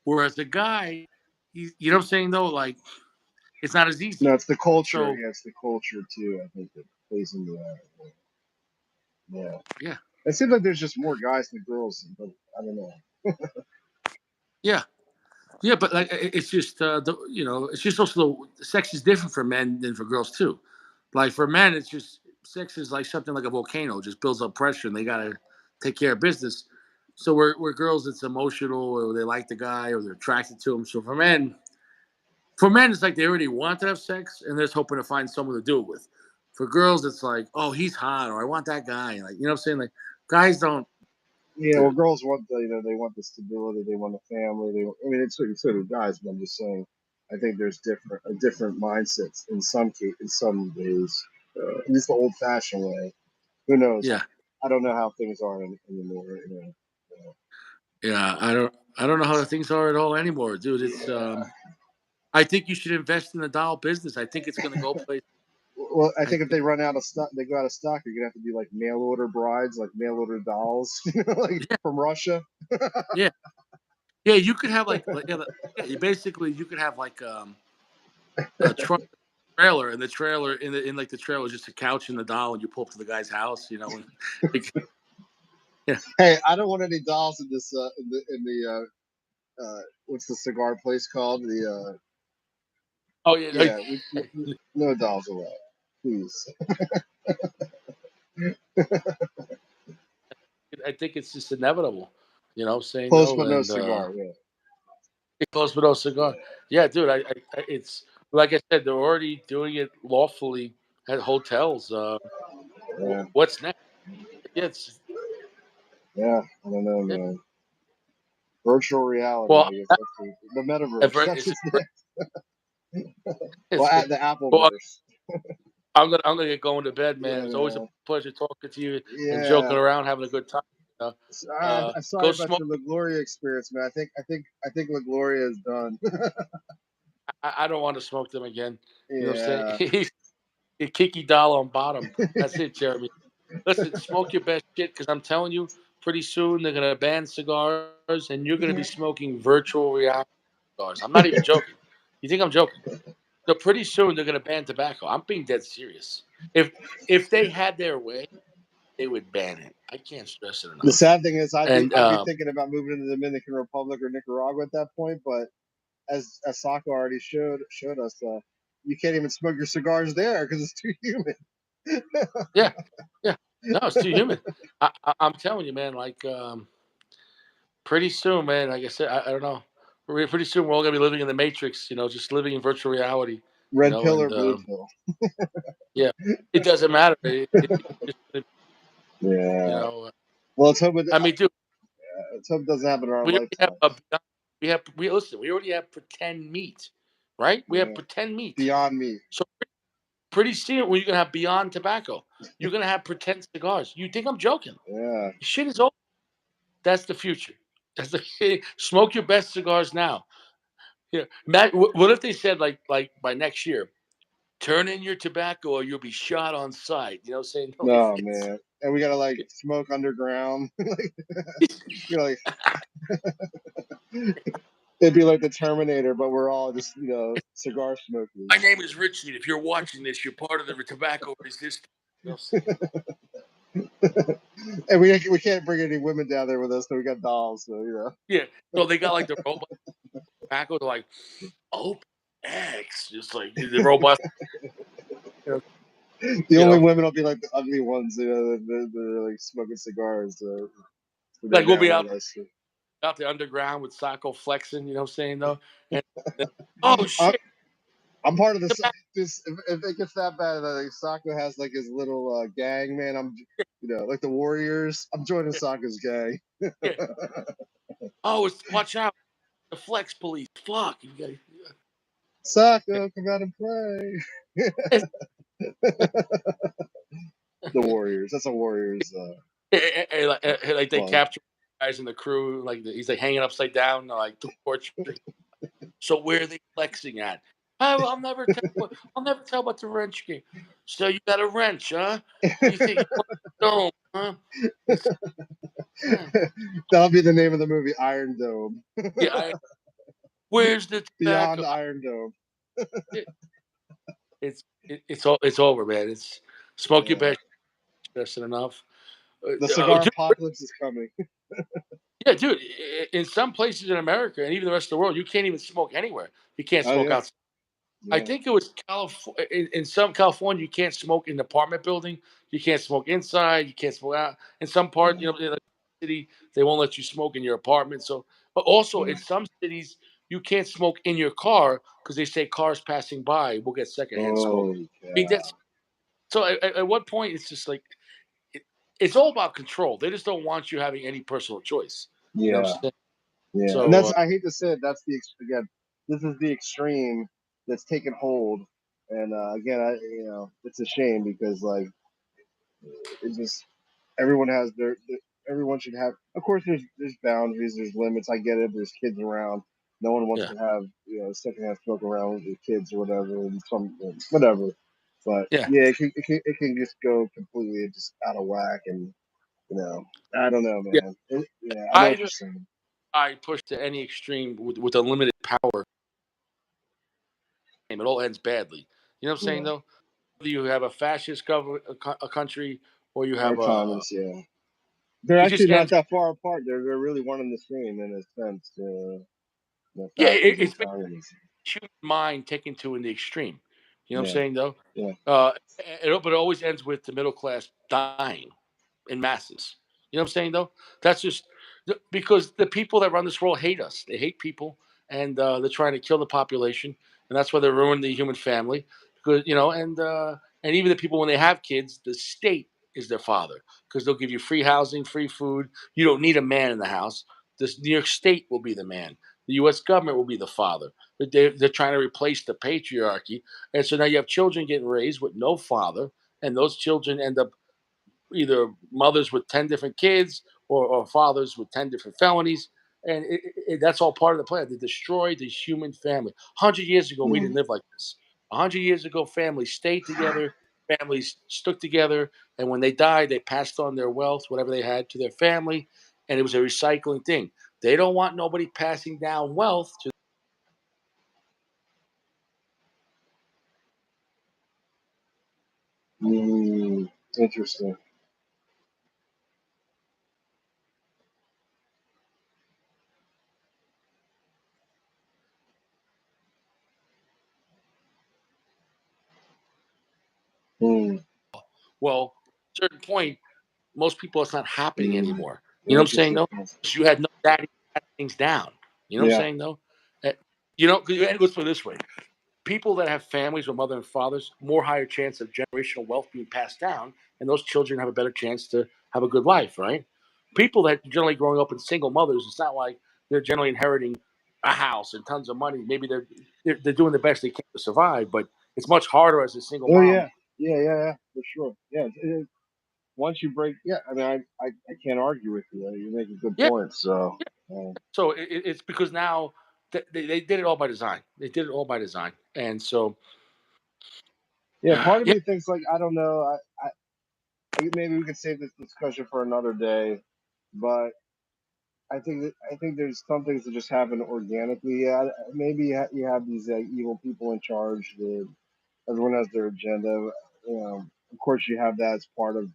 Whereas the guy, you know what I'm saying, though, like it's not as no, easy. it's the culture. So Yeah, it's the culture too. I think that plays into that. Yeah, yeah, It seems like there's just more guys than girls, but I don't know. Yeah, yeah, but like it's just it's just also the sex is different for men than for girls too. Like for men, it's just sex is like something like a volcano, just builds up pressure, and they gotta take care of business. So we're girls, it's emotional, or they like the guy, or they're attracted to him. So for men, it's like they already want to have sex, and they're just hoping to find someone to do it with. For girls, it's like, oh, he's hot, or I want that guy. Like, you know what I'm saying? Like, guys don't. Yeah, well, girls want the they want the stability, they want a family. I mean, it's sort of guys, but I'm just saying, I think there's different mindsets in some ways, at least the old fashioned way. Who knows? Yeah, I don't know how things are anymore. yeah. I don't know how the things are at all anymore, dude. It's I think you should invest in the doll business. I think it's going to go place. Well, I I think if think, they run out of stock, they go out of stock. You're gonna have to do like mail order brides, like mail order dolls, like yeah, from Russia. yeah, yeah. You could have yeah. You could have like a truck trailer, and the trailer in like the trailer is just a couch and the doll, and you pull up to the guy's house, and like, yeah. Hey, I don't want any dolls in this what's the cigar place called? The Oh yeah, yeah, no dolls allowed, please. I think it's just inevitable. Saying Close no but no and cigar. Yeah, close with no cigar. yeah, Yeah, dude. It's like I said, they're already doing it lawfully at hotels. yeah, What's next? Yeah, yeah. I don't know, yeah. man. Virtual reality, Well, I guess that's the metaverse. That's it's, what's next. Well, it's at the well. Appleverse. I'm gonna get going to bed, man. Yeah, It's always a man. pleasure talking to you and joking Yeah. around, having a good time. Uh, I'm sorry Go about smoke. your La Gloria experience, man. I think La Gloria is done. I don't want to smoke them again. You know what I'm Yeah. saying? Kiki dollar on bottom. That's it, Jeremy. Listen, smoke your best shit because I'm telling you, pretty soon they're gonna ban cigars and you're gonna be smoking virtual reality cigars. I'm not even joking. You think I'm joking? So pretty soon they're gonna ban tobacco. I'm being dead serious. If if they had their way, they would ban it. I can't stress it The enough. sad thing is, And I'd be thinking about moving to the Dominican Republic or Nicaragua at that point. But as Saka already showed us, you can't even smoke your cigars there because it's too humid. yeah, yeah, no, it's too humid. I'm telling you, man. Like pretty soon, man. Like I said, I don't know. Pretty soon we're all gonna be living in the matrix. Just living in virtual reality. Red pill or And blue pill? yeah, it doesn't matter. It's just, you Yeah. know. Well, I mean, dude, let's hope it doesn't happen in our we already have lifetime. we listen. We already have pretend meat, right? We have Yeah. pretend meat. Beyond meat. So pretty soon, when you're gonna have beyond tobacco, you're gonna have pretend cigars. You think I'm joking? Yeah. Shit is over. That's the future. That's the smoke your best cigars now. Yeah, Matt. What if they said like by next year, turn in your tobacco or you'll be shot on sight? Saying no, No, man. And we gotta like smoke underground. Like, you're like it'd be like the Terminator, but we're all just cigar my smokers. name is Richie. If you're watching this, you're part of the tobacco resistance. Saying, And we can't bring any women down there with us, so we got dolls. So yeah. So they got like the robot tobacco. They're like, open X, just like the robots. You know, the you only know, women will be like the ugly ones. They're like smoking cigars. So they're like we'll down be with us. out there underground with Sacco flexing. You know what I'm saying though? And oh I'm, shit, I'm part of this. tobacco. This if it gets that bad, like Sokka has like his little gang, man. Like the Warriors. I'm joining Sokka's gang. Yeah. Oh, watch out, the flex police. Fuck. Sokka, come out and play. The Warriors. That's a Warriors Like they club. capture guys in the crew, like he's like hanging upside down, like torturing. So where are they flexing at? Oh, I'll never tell about the wrench game. So you got a wrench, huh? You think you want a dome, huh? It's, uh, That'll be the name of the movie, Iron Dome. yeah, where's the Beyond tobacco? Iron Dome. It, it's over, man. It's smoke your Yeah. best, stressing enough. The cigar Dude, apocalypse is coming. yeah, dude. In some places in America and even the rest of the world, you can't even smoke anywhere. You can't Oh smoke yeah, outside. I yeah, think it was California. In some California, you can't smoke in the apartment building. You can't smoke inside. You can't smoke out. In some part, yeah, in the city, they won't let you smoke in your apartment. So, but also in yeah. some cities, you can't smoke in your car because they say cars passing by will get secondhand smoke. Holy I mean, cow. so. At what point it's just like it, it's all about control. They just don't want you having any personal choice. You know what Yeah, I'm saying? yeah, and So that's I hate to say it. That's again. This is the extreme that's taken hold, and again, it's a shame because like it just everyone has everyone should have. Of course, there's boundaries, there's limits. I get it. There's kids around. No one wants yeah, to have secondhand smoke around with their kids or whatever, and some whatever. But yeah. yeah, it can just go completely just out of whack, and I don't know, Yeah. man. Yeah, I know what you're Either saying. I push to any extreme with unlimited power, it all ends badly. You know what I'm saying, Yeah, though? Whether you have a fascist government, a country, or you our have a, comments, yeah, they're it actually just not ends. that far apart. They're really one and the same in a sense. Yeah, Fascism, it's communism. human mind taken to in the extreme. You know what I'm Yeah, saying, though? yeah. Uh, but it always ends with the middle class dying in masses. You know what I'm saying, though? That's just because the people that run this world hate us. They hate people, and they're trying to kill the population, and that's why they ruin the human family. Because and even the people when they have kids, the state is their father because they'll give you free housing, free food. You don't need a man in the house. This New York State will be the man. The U.S. government will be the father. They're trying to replace the patriarchy, and so now you have children getting raised with no father, and those children end up either mothers with 10 different kids or fathers with 10 different felonies. And that's all part of the plan to destroy the human family. 100 years ago, we Mm. didn't live like this. 100 years ago, families stayed together, families stuck together. And when they died, they passed on their wealth, whatever they had, to their family. And it was a recycling thing. They don't want nobody passing down wealth to. Interesting. Mm. Well, at a certain point, most people, it's not happening Mm. anymore. You know what I'm saying, Interesting. though? 'Cause you had no daddy to pass things down. You know what I'm Yeah. saying, though? Uh, 'cause- and let's put it this way: people that have families with mother and fathers, more higher chance of generational wealth being passed down, and those children have a better chance to have a good life, right? People that generally growing up in single mothers, it's not like they're generally inheriting a house and tons of money. Maybe they're doing the best they can to survive, but it's much harder as a single Oh mom. yeah. Yeah. For sure. Yeah. Once you break, yeah. I mean, I can't argue with you. You make a good Yeah, point. So. yeah. Uh, So it's because now they did it all by design. They did it all by design, and so yeah. Part of yeah, me thinks like I don't know. Maybe we could save this discussion for another day, but I think there's some things that just happen organically. Yeah, maybe you have these evil people in charge. Everyone has their agenda. Of course, you have that as part of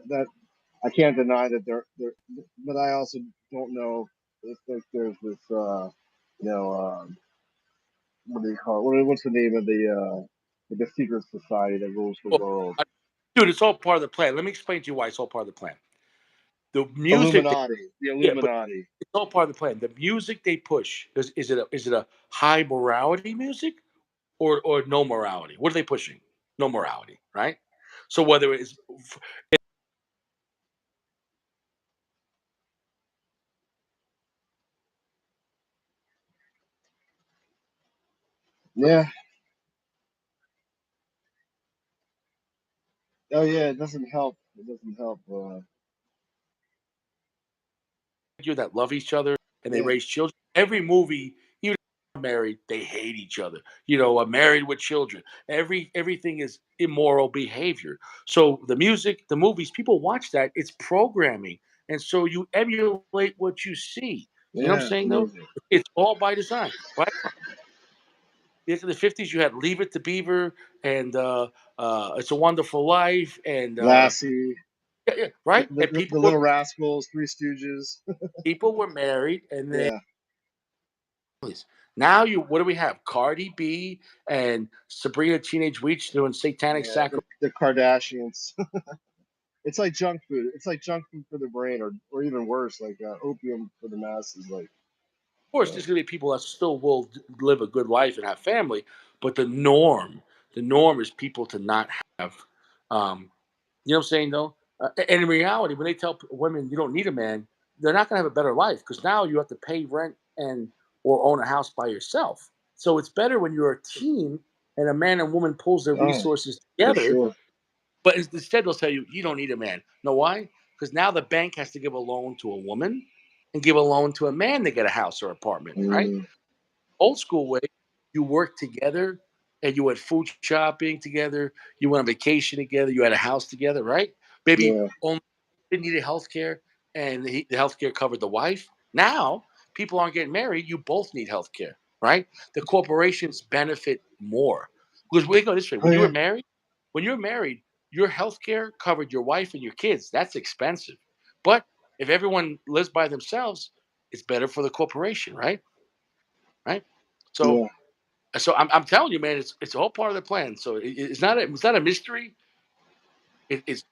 that. I can't deny that but I also don't know if there's this, you know, what do you call it? What's the name of the secret society that rules the well, world? dude, it's all part of the plan. Let me explain to you why it's all part of the plan. The music, Illuminati. The yeah, but Illuminati. it's all part of the plan. The music they push is it a high morality music or no morality? What are they pushing? No morality, right? So whether it's Yeah. Oh yeah. It doesn't help. It doesn't help. you that love each other and they Yeah. raise children, every movie, even if they're married, they hate each other. Married with children. Everything is immoral behavior. So the music, the movies, people watch that. It's programming, and so you emulate what you see. You know what I'm Yeah. saying? Though Amazing. it's all by design, right? In the '50s, you had Leave It to Beaver and It's a Wonderful Life and Lassie. Yeah, right. The, And the, the Little Rascals, Three Stooges. people were married, and then Yeah, now what do we have? Cardi B and Sabrina Teenage Witch doing satanic yeah. sacrifice. The Kardashians. It's like junk food. It's like junk food for the brain, or even worse, like opium for the masses. Like, Of course, there's going to be people that still will live a good life and have family, but the norm is people to not have. Um, you know what I'm saying, though? And in reality, when they tell women you don't need a man, they're not going to have a better life because now you have to pay rent and or own a house by yourself. So it's better when you're a team and a man and woman pulls their oh, resources for together. sure. But instead, they'll tell you you don't need a man. Know why? Because now the bank has to give a loan to a woman and give a loan to a man to get a house or apartment, right? Mm, Old school way, you worked together and you went food shopping together, you went on vacation together, you had a house together, right? Maybe yeah, only didn't need health care and the health care covered the wife. Now, people aren't getting married, you both need health care, right? The corporations benefit more. Because we go this way, oh yeah, when you're married, your health care covered your wife and your kids. That's expensive. But if everyone lives by themselves, it's better for the corporation, right? Right? So yeah, I'm telling you, man, it's all part of the plan. So it's not a mystery. It's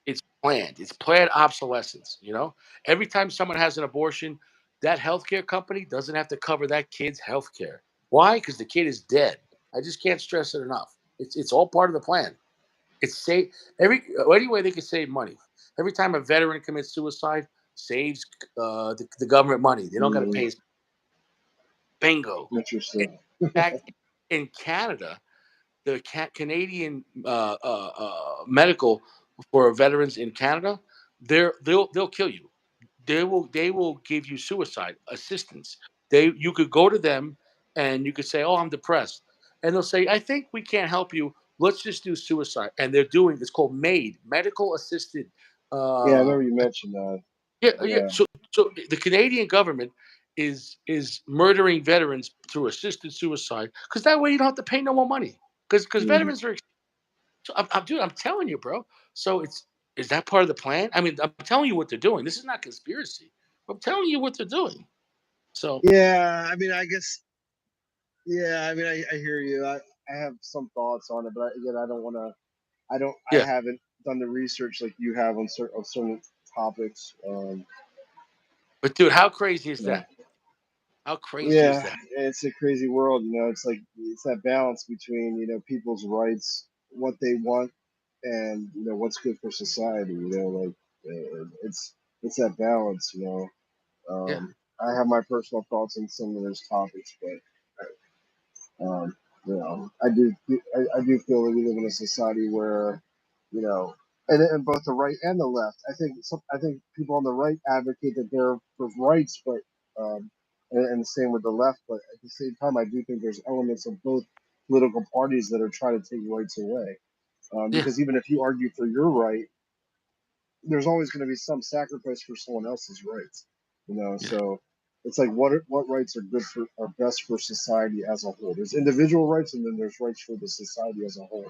planned. It's planned obsolescence. You know, every time someone has an abortion, that healthcare company doesn't have to cover that kid's healthcare. Why? Because the kid is dead. I just can't stress it enough. It's all part of the plan. It's save any way they can save money. Every time a veteran commits suicide, saves the government money. They don't got to mm, pay his bingo. In interesting. fact, in Canada, the Canadian medical for veterans in Canada, they'll kill you. They will give you suicide assistance. You could go to them and you could say, "Oh, I'm depressed," and they'll say, "I think we can't help you. Let's just do suicide." And they're doing it's called MAID, medical assisted. Yeah, I Uh, remember you mentioned that. yeah, yeah. Yeah. So the Canadian government is murdering veterans through assisted suicide because that way you don't have to pay no more money because Mm. veterans are. So dude, I'm telling you, bro. So is that part of the plan? I mean, I'm telling you what they're doing. This is not conspiracy. I'm telling you what they're doing. So Yeah, I mean, I guess. Yeah, I mean, I hear you. I have some thoughts on it, but again, I don't want to. I yeah, haven't done the research like you have on certain topics. but dude, how crazy is You know, that? How crazy is yeah, that? it's a crazy world. It's like it's that balance between people's rights, what they want, and what's good for society. Like it's that balance. Yeah, I have my personal thoughts on some of those topics, but Um, I do feel that we live in a society where, you know, and both the right and the left. I think people on the right advocate that they're for rights, but and the same with the left. But at the same time, I do think there's elements of both political parties that are trying to take rights away. yeah, Because even if you argue for your right, there's always going to be some sacrifice for someone else's rights. yeah. So it's like what rights are best for society as a whole. There's individual rights, and then there's rights for the society as a whole.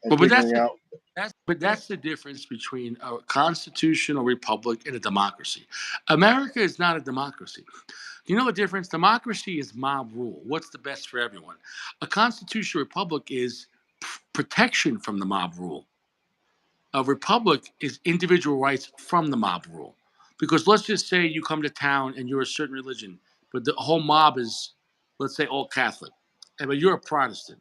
And But that's figuring the out, yeah, that's the difference between a constitutional republic and a democracy. America is not a democracy. You know the difference? Democracy is mob rule. What's the best for everyone? A constitutional republic is protection from the mob rule. A republic is individual rights from the mob rule. Because let's just say you come to town and you're a certain religion, but the whole mob is, let's say, all Catholic, but you're a Protestant.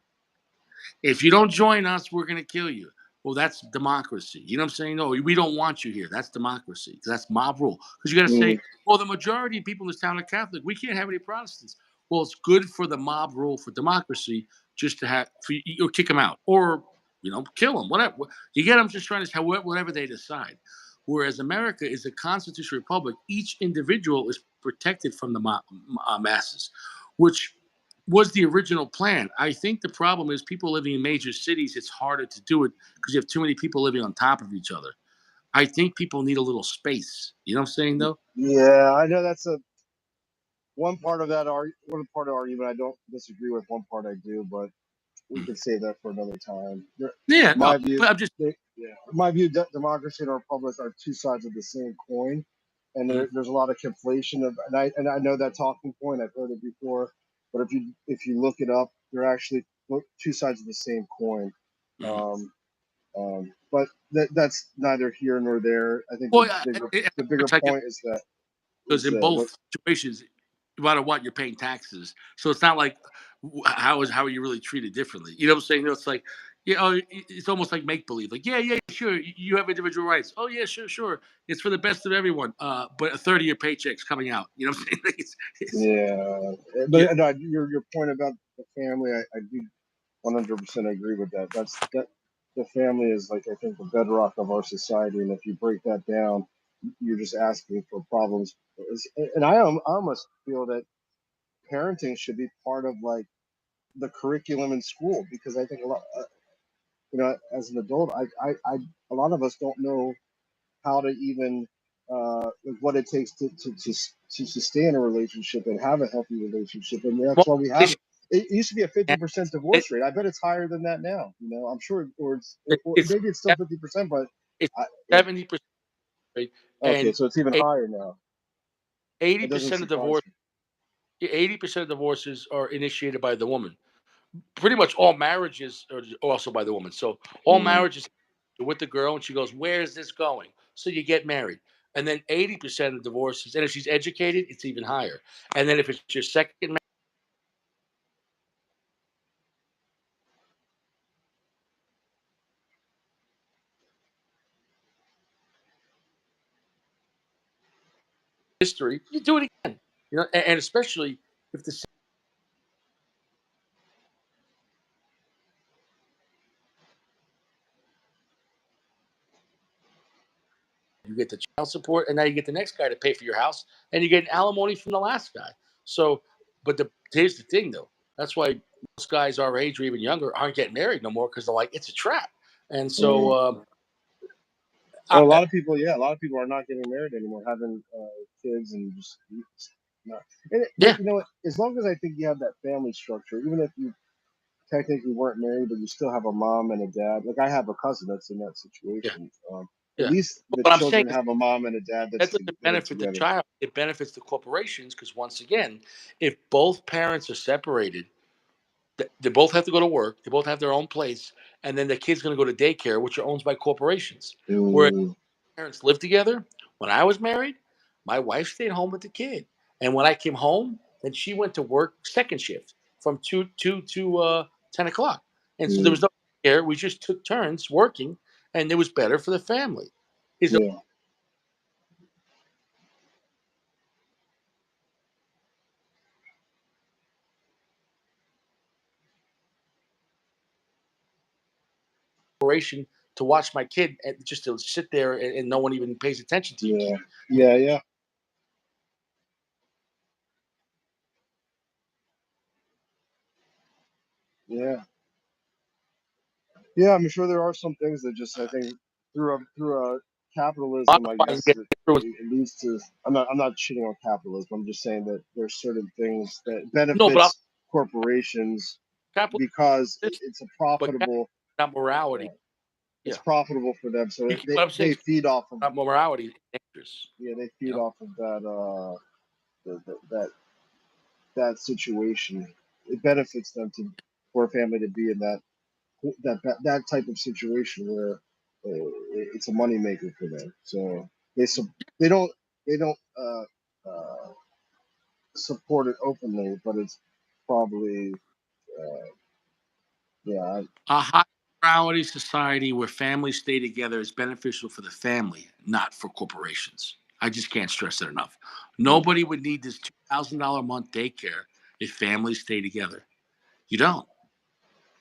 If you don't join us, we're going to kill you. Well, that's democracy. You know what I'm saying? No, we don't want you here. That's democracy. That's mob rule. Because you got to mm, say, well, the majority of people in this town are Catholic. We can't have any Protestants. Well, it's good for the mob rule for democracy just to have, or kick them out or, kill them, whatever. You get them just trying to, whatever they decide. Whereas America is a constitutional republic, each individual is protected from the masses, which was the original plan. I think the problem is people living in major cities, it's harder to do it because you have too many people living on top of each other. I think people need a little space. You know what I'm saying, though? yeah, I know that's a one part of the argument I don't disagree with. One part I do, but we could say that for another time. Yeah, no, My view, but I'm just, Yeah, in my view, democracy and a republic are two sides of the same coin, and Mm-hmm. there's a lot of conflation of, and I know that talking point. I've heard it before, but if you look it up, they're actually two sides of the same coin. Mm-hmm. Um, but that's neither here nor there. I think Well, the bigger I can point is that because in what both situations, no matter what, you're paying taxes. So it's not like how are you really treated differently? You know what I'm saying? It's like, it's almost like make believe. Like, yeah, sure, you have individual rights. Oh yeah, sure. It's for the best of everyone. But a third of your paycheck's coming out. You know what I'm saying? yeah, Yeah, but no, your point about the family, I do 100% agree with that. That the family is like I think the bedrock of our society, and if you break that down, you're just asking for problems. And I almost feel that parenting should be part of like the curriculum in school because I think a lot, as an adult, a lot of us don't know how to even what it takes to sustain a relationship and have a healthy relationship, and that's well, why we they have. should- It used to be a and 50% it, divorce rate. I bet it's higher than that now. I'm sure, or it's maybe it's still 50%, but it's I, it, 70%, right? okay, And so it's even higher now. eighty It doesn't percent of surprise divorce, 80% of divorces are initiated by the woman. Pretty much all marriages are also by the woman. So all me. marriages with the girl, and she goes, "Where is this going?" So you get married, and then 80% of divorces, and if she's educated, it's even higher. And then if it's your second history, you do it again. And especially if the you get the child support, and now you get the next guy to pay for your house, and you get alimony from the last guy. So, but here's the thing, though. That's why most guys our age or even younger aren't getting married no more because they're like, it's a trap. And so, Mm. I, Well, a lot of people are not getting married anymore, having kids and just not. But yeah, you know what? As long as I think you have that family structure, even if you technically weren't married, but you still have a mom and a dad. Like I have a cousin that's in that yeah, situation. At yeah. least But the what I'm saying children is have a mom and a dad that doesn't that are benefit the together. child. It benefits the corporations because once again, if both parents are separated, they both have to go to work. They both have their own place, and then the kid's going to go to daycare, which are owned by corporations. Whereas Mm, parents lived together. When I was married, my wife stayed home with the kid, and when I came home, then she went to work second shift from two to 10 o'clock, and so there was mm, no care. We just took turns working, and it was better for the family. Is the yeah, operation to watch my kid and just to sit there and no one even pays attention to your kid. yeah, yeah. Yeah, yeah. I'm sure there are some things that just I think through a capitalism, I Modifying guess it. it leads to. I'm not shitting on capitalism. I'm just saying that there's certain things that No, but benefits corporations capitalism, because it's a but profitable. not morality. It's Yeah, profitable for them, so you get they what I'm saying. they feed off of Not morality is dangerous. yeah they You feed know. off of that that situation. It benefits them to for a family to be in that type of situation where it's a moneymaker for them. So they they don't they don't support it openly, but it's probably uh, yeah A high morality society where families stay together is beneficial for the family, not for corporations. I just can't stress that enough. Nobody would need this $2,000 a month daycare if families stay together. You don't.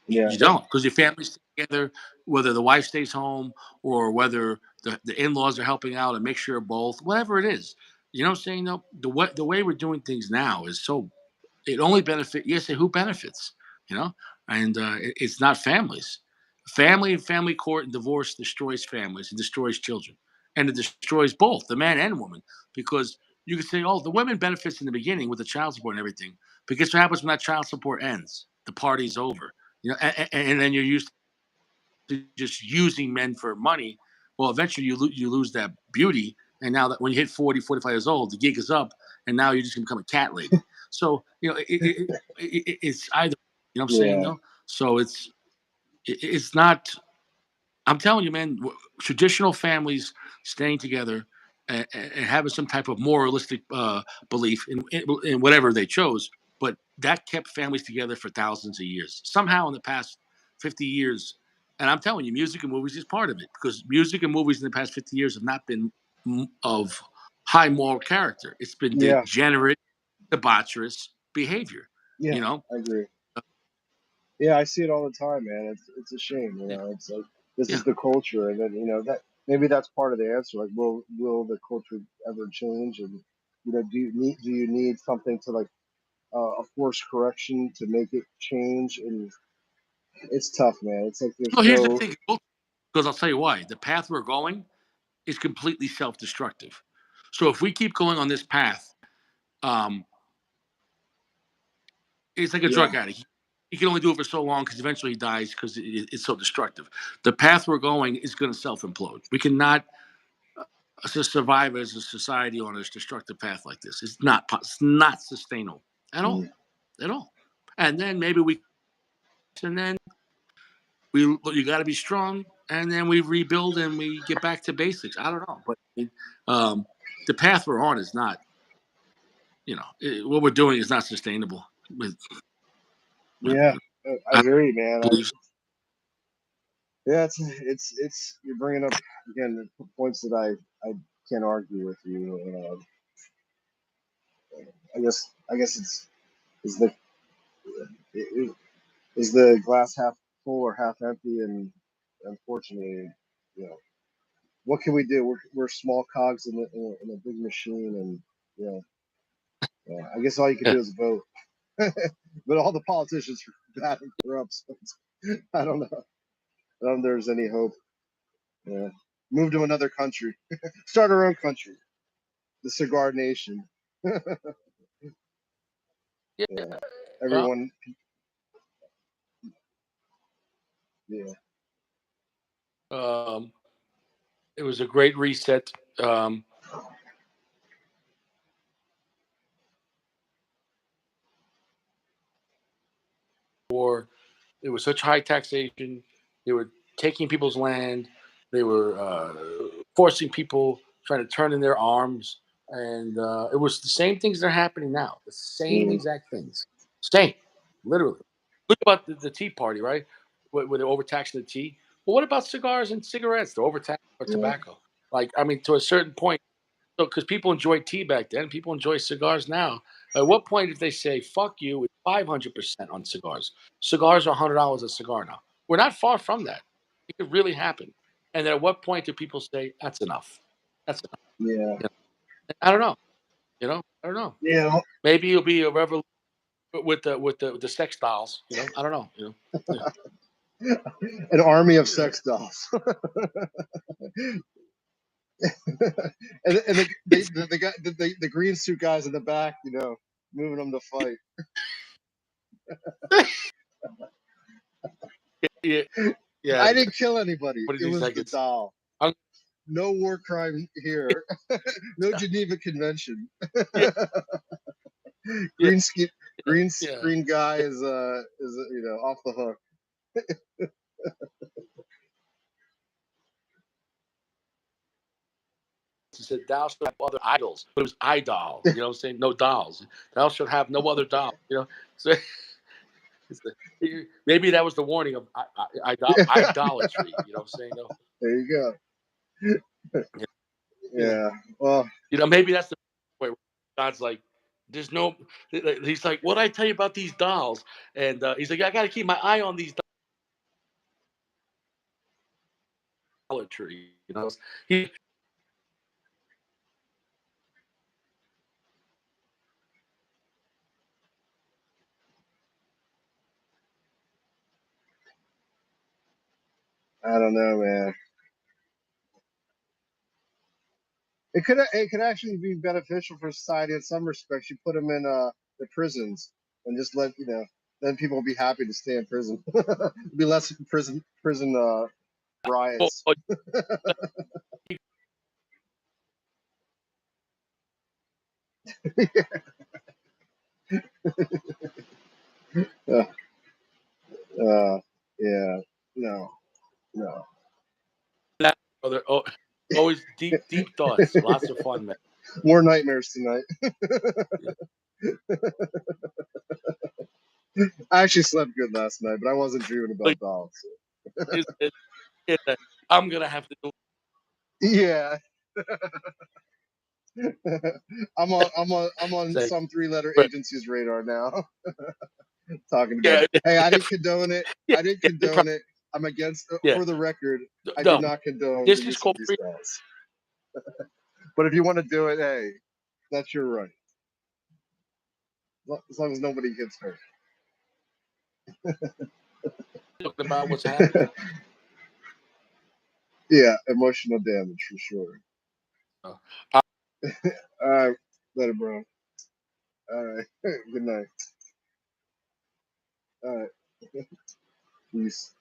yeah You don't, because your family stays together, whether the wife stays home or whether the in-laws are helping out, a mixture of both, whatever it is. You know what I'm saying? No, the way we're doing things now is so it only benefit yes, who benefits, you know, and it's not families. Family and family court and divorce destroys families and destroys children, and it destroys both the man and woman because you could say, oh, the women benefits in the beginning with the child support and everything, but guess what happens when that child support ends? The party's over, and then you're used just using men for money, well, eventually you lose that beauty. And now that when you hit 40, 45 years old, the gig is up, and now you're just gonna become a cat lady. So it's either, you know what I'm saying, Yeah. though. So it's not. I'm telling you, man, traditional families staying together and having some type of moralistic belief in whatever they chose, but that kept families together for thousands of years. Somehow, in the past 50 years, and I'm telling you, music and movies is part of it, because music and movies in the past 50 years have not been of high moral character. It's been Yeah. degenerate, debaucherous behavior. Yeah. You know, I agree. Yeah, I see it all the time, man. It's a shame, you yeah, know. It's like this yeah. is the culture, and then that maybe that's part of the answer. Like, will the culture ever change? And do you need something to like a force correction to make it change? And it's tough, man. It's like there's Well, here's the no thing, because I'll tell you why. The path we're going is completely self-destructive. So if we keep going on this path, um, it's like a yeah drug addict. He can only do it for so long because eventually he dies because it's so destructive. The path we're going is going to self-implode. We cannot survive as a society on a destructive path like this. It's not sustainable at all, mm, at all. And then maybe and then you got to be strong, and then we rebuild and we get back to basics. I don't know, but um, the path we're on is not. What we're doing is not sustainable with yeah. I our hear you, man. beliefs. Yeah, it's you're bringing up again the points that I can't argue with you. I guess is the i- is the glass half full or half empty? And unfortunately, you know, what can we do? We're small cogs in a big machine, and you know, I guess all you can Yeah. do is vote. But all the politicians are bad and corrupt. So I don't know. I don't know if there's any hope. Yeah. Move to another country. Start our own country. The cigar nation. Yeah. Yeah. Well, Everyone. Yeah. um, it was a great reset. Um, for It was such high taxation. They were taking people's land. They were forcing people, trying to turn in their arms, and it was the same things that are happening now. The same Mm, exact things. Same, literally. Look about the Tea Party, right? Where they're overtaxing the tea. Well, what about cigars and cigarettes? They're overtaxing or yeah. tobacco. Like, I mean, to a certain point. So, because people enjoyed tea back then, people enjoy cigars now. At what point, if they say "fuck you," it's 500% on cigars? Cigars are $100 a cigar now. We're not far from that. It could really happen. And then at what point do people say that's enough? That's enough. Yeah. You know? I don't know. I don't know. Yeah. Maybe it'll be a revolution with the sex dolls. I don't know. Yeah. An army of Yeah. sex dolls. And the guy the green suit guys in the back, moving them to fight. Yeah. Yeah. I didn't kill anybody. What is It he was like? the doll. I'm, No war crime here. No Geneva Convention. yeah. Yeah. Green ski, green Yeah. screen guy is off the hook. He said, "Thou shalt have other idols," but it was idol. You know what I'm saying? No dolls. Thou shalt have no other doll. So maybe that was the warning of idolatry. You know what I'm saying? No. There you go. Yeah. Yeah. Yeah. Well, Maybe that's the point where God's like, "There's no." He's like, "What did I tell you about these dolls?" And he's like, "I got to keep my eye on these idolatry." He I don't know, man. It could actually be beneficial for society in some respects. You put them in the prisons and just let then people will be happy to stay in prison. Be less prison riots. Yeah, no. Brother, always deep thoughts. Lots of fun, man. More nightmares tonight. I actually slept good last night, but I wasn't dreaming about dolls. I'm gonna have to do. Yeah. I'm on Say, some 3-letter but, agency's radar now. Talking about yeah, it. Hey, I didn't condone it. yeah, I didn't condone it. I'm against. yeah. For the record, I do No, not condone this the is use of called these dolls. But if you want to do it, hey, that's your right. As long as nobody gets hurt. talking about what's happening. Yeah, emotional damage for sure. Oh. All right, later, bro. All right, good night. All right, peace.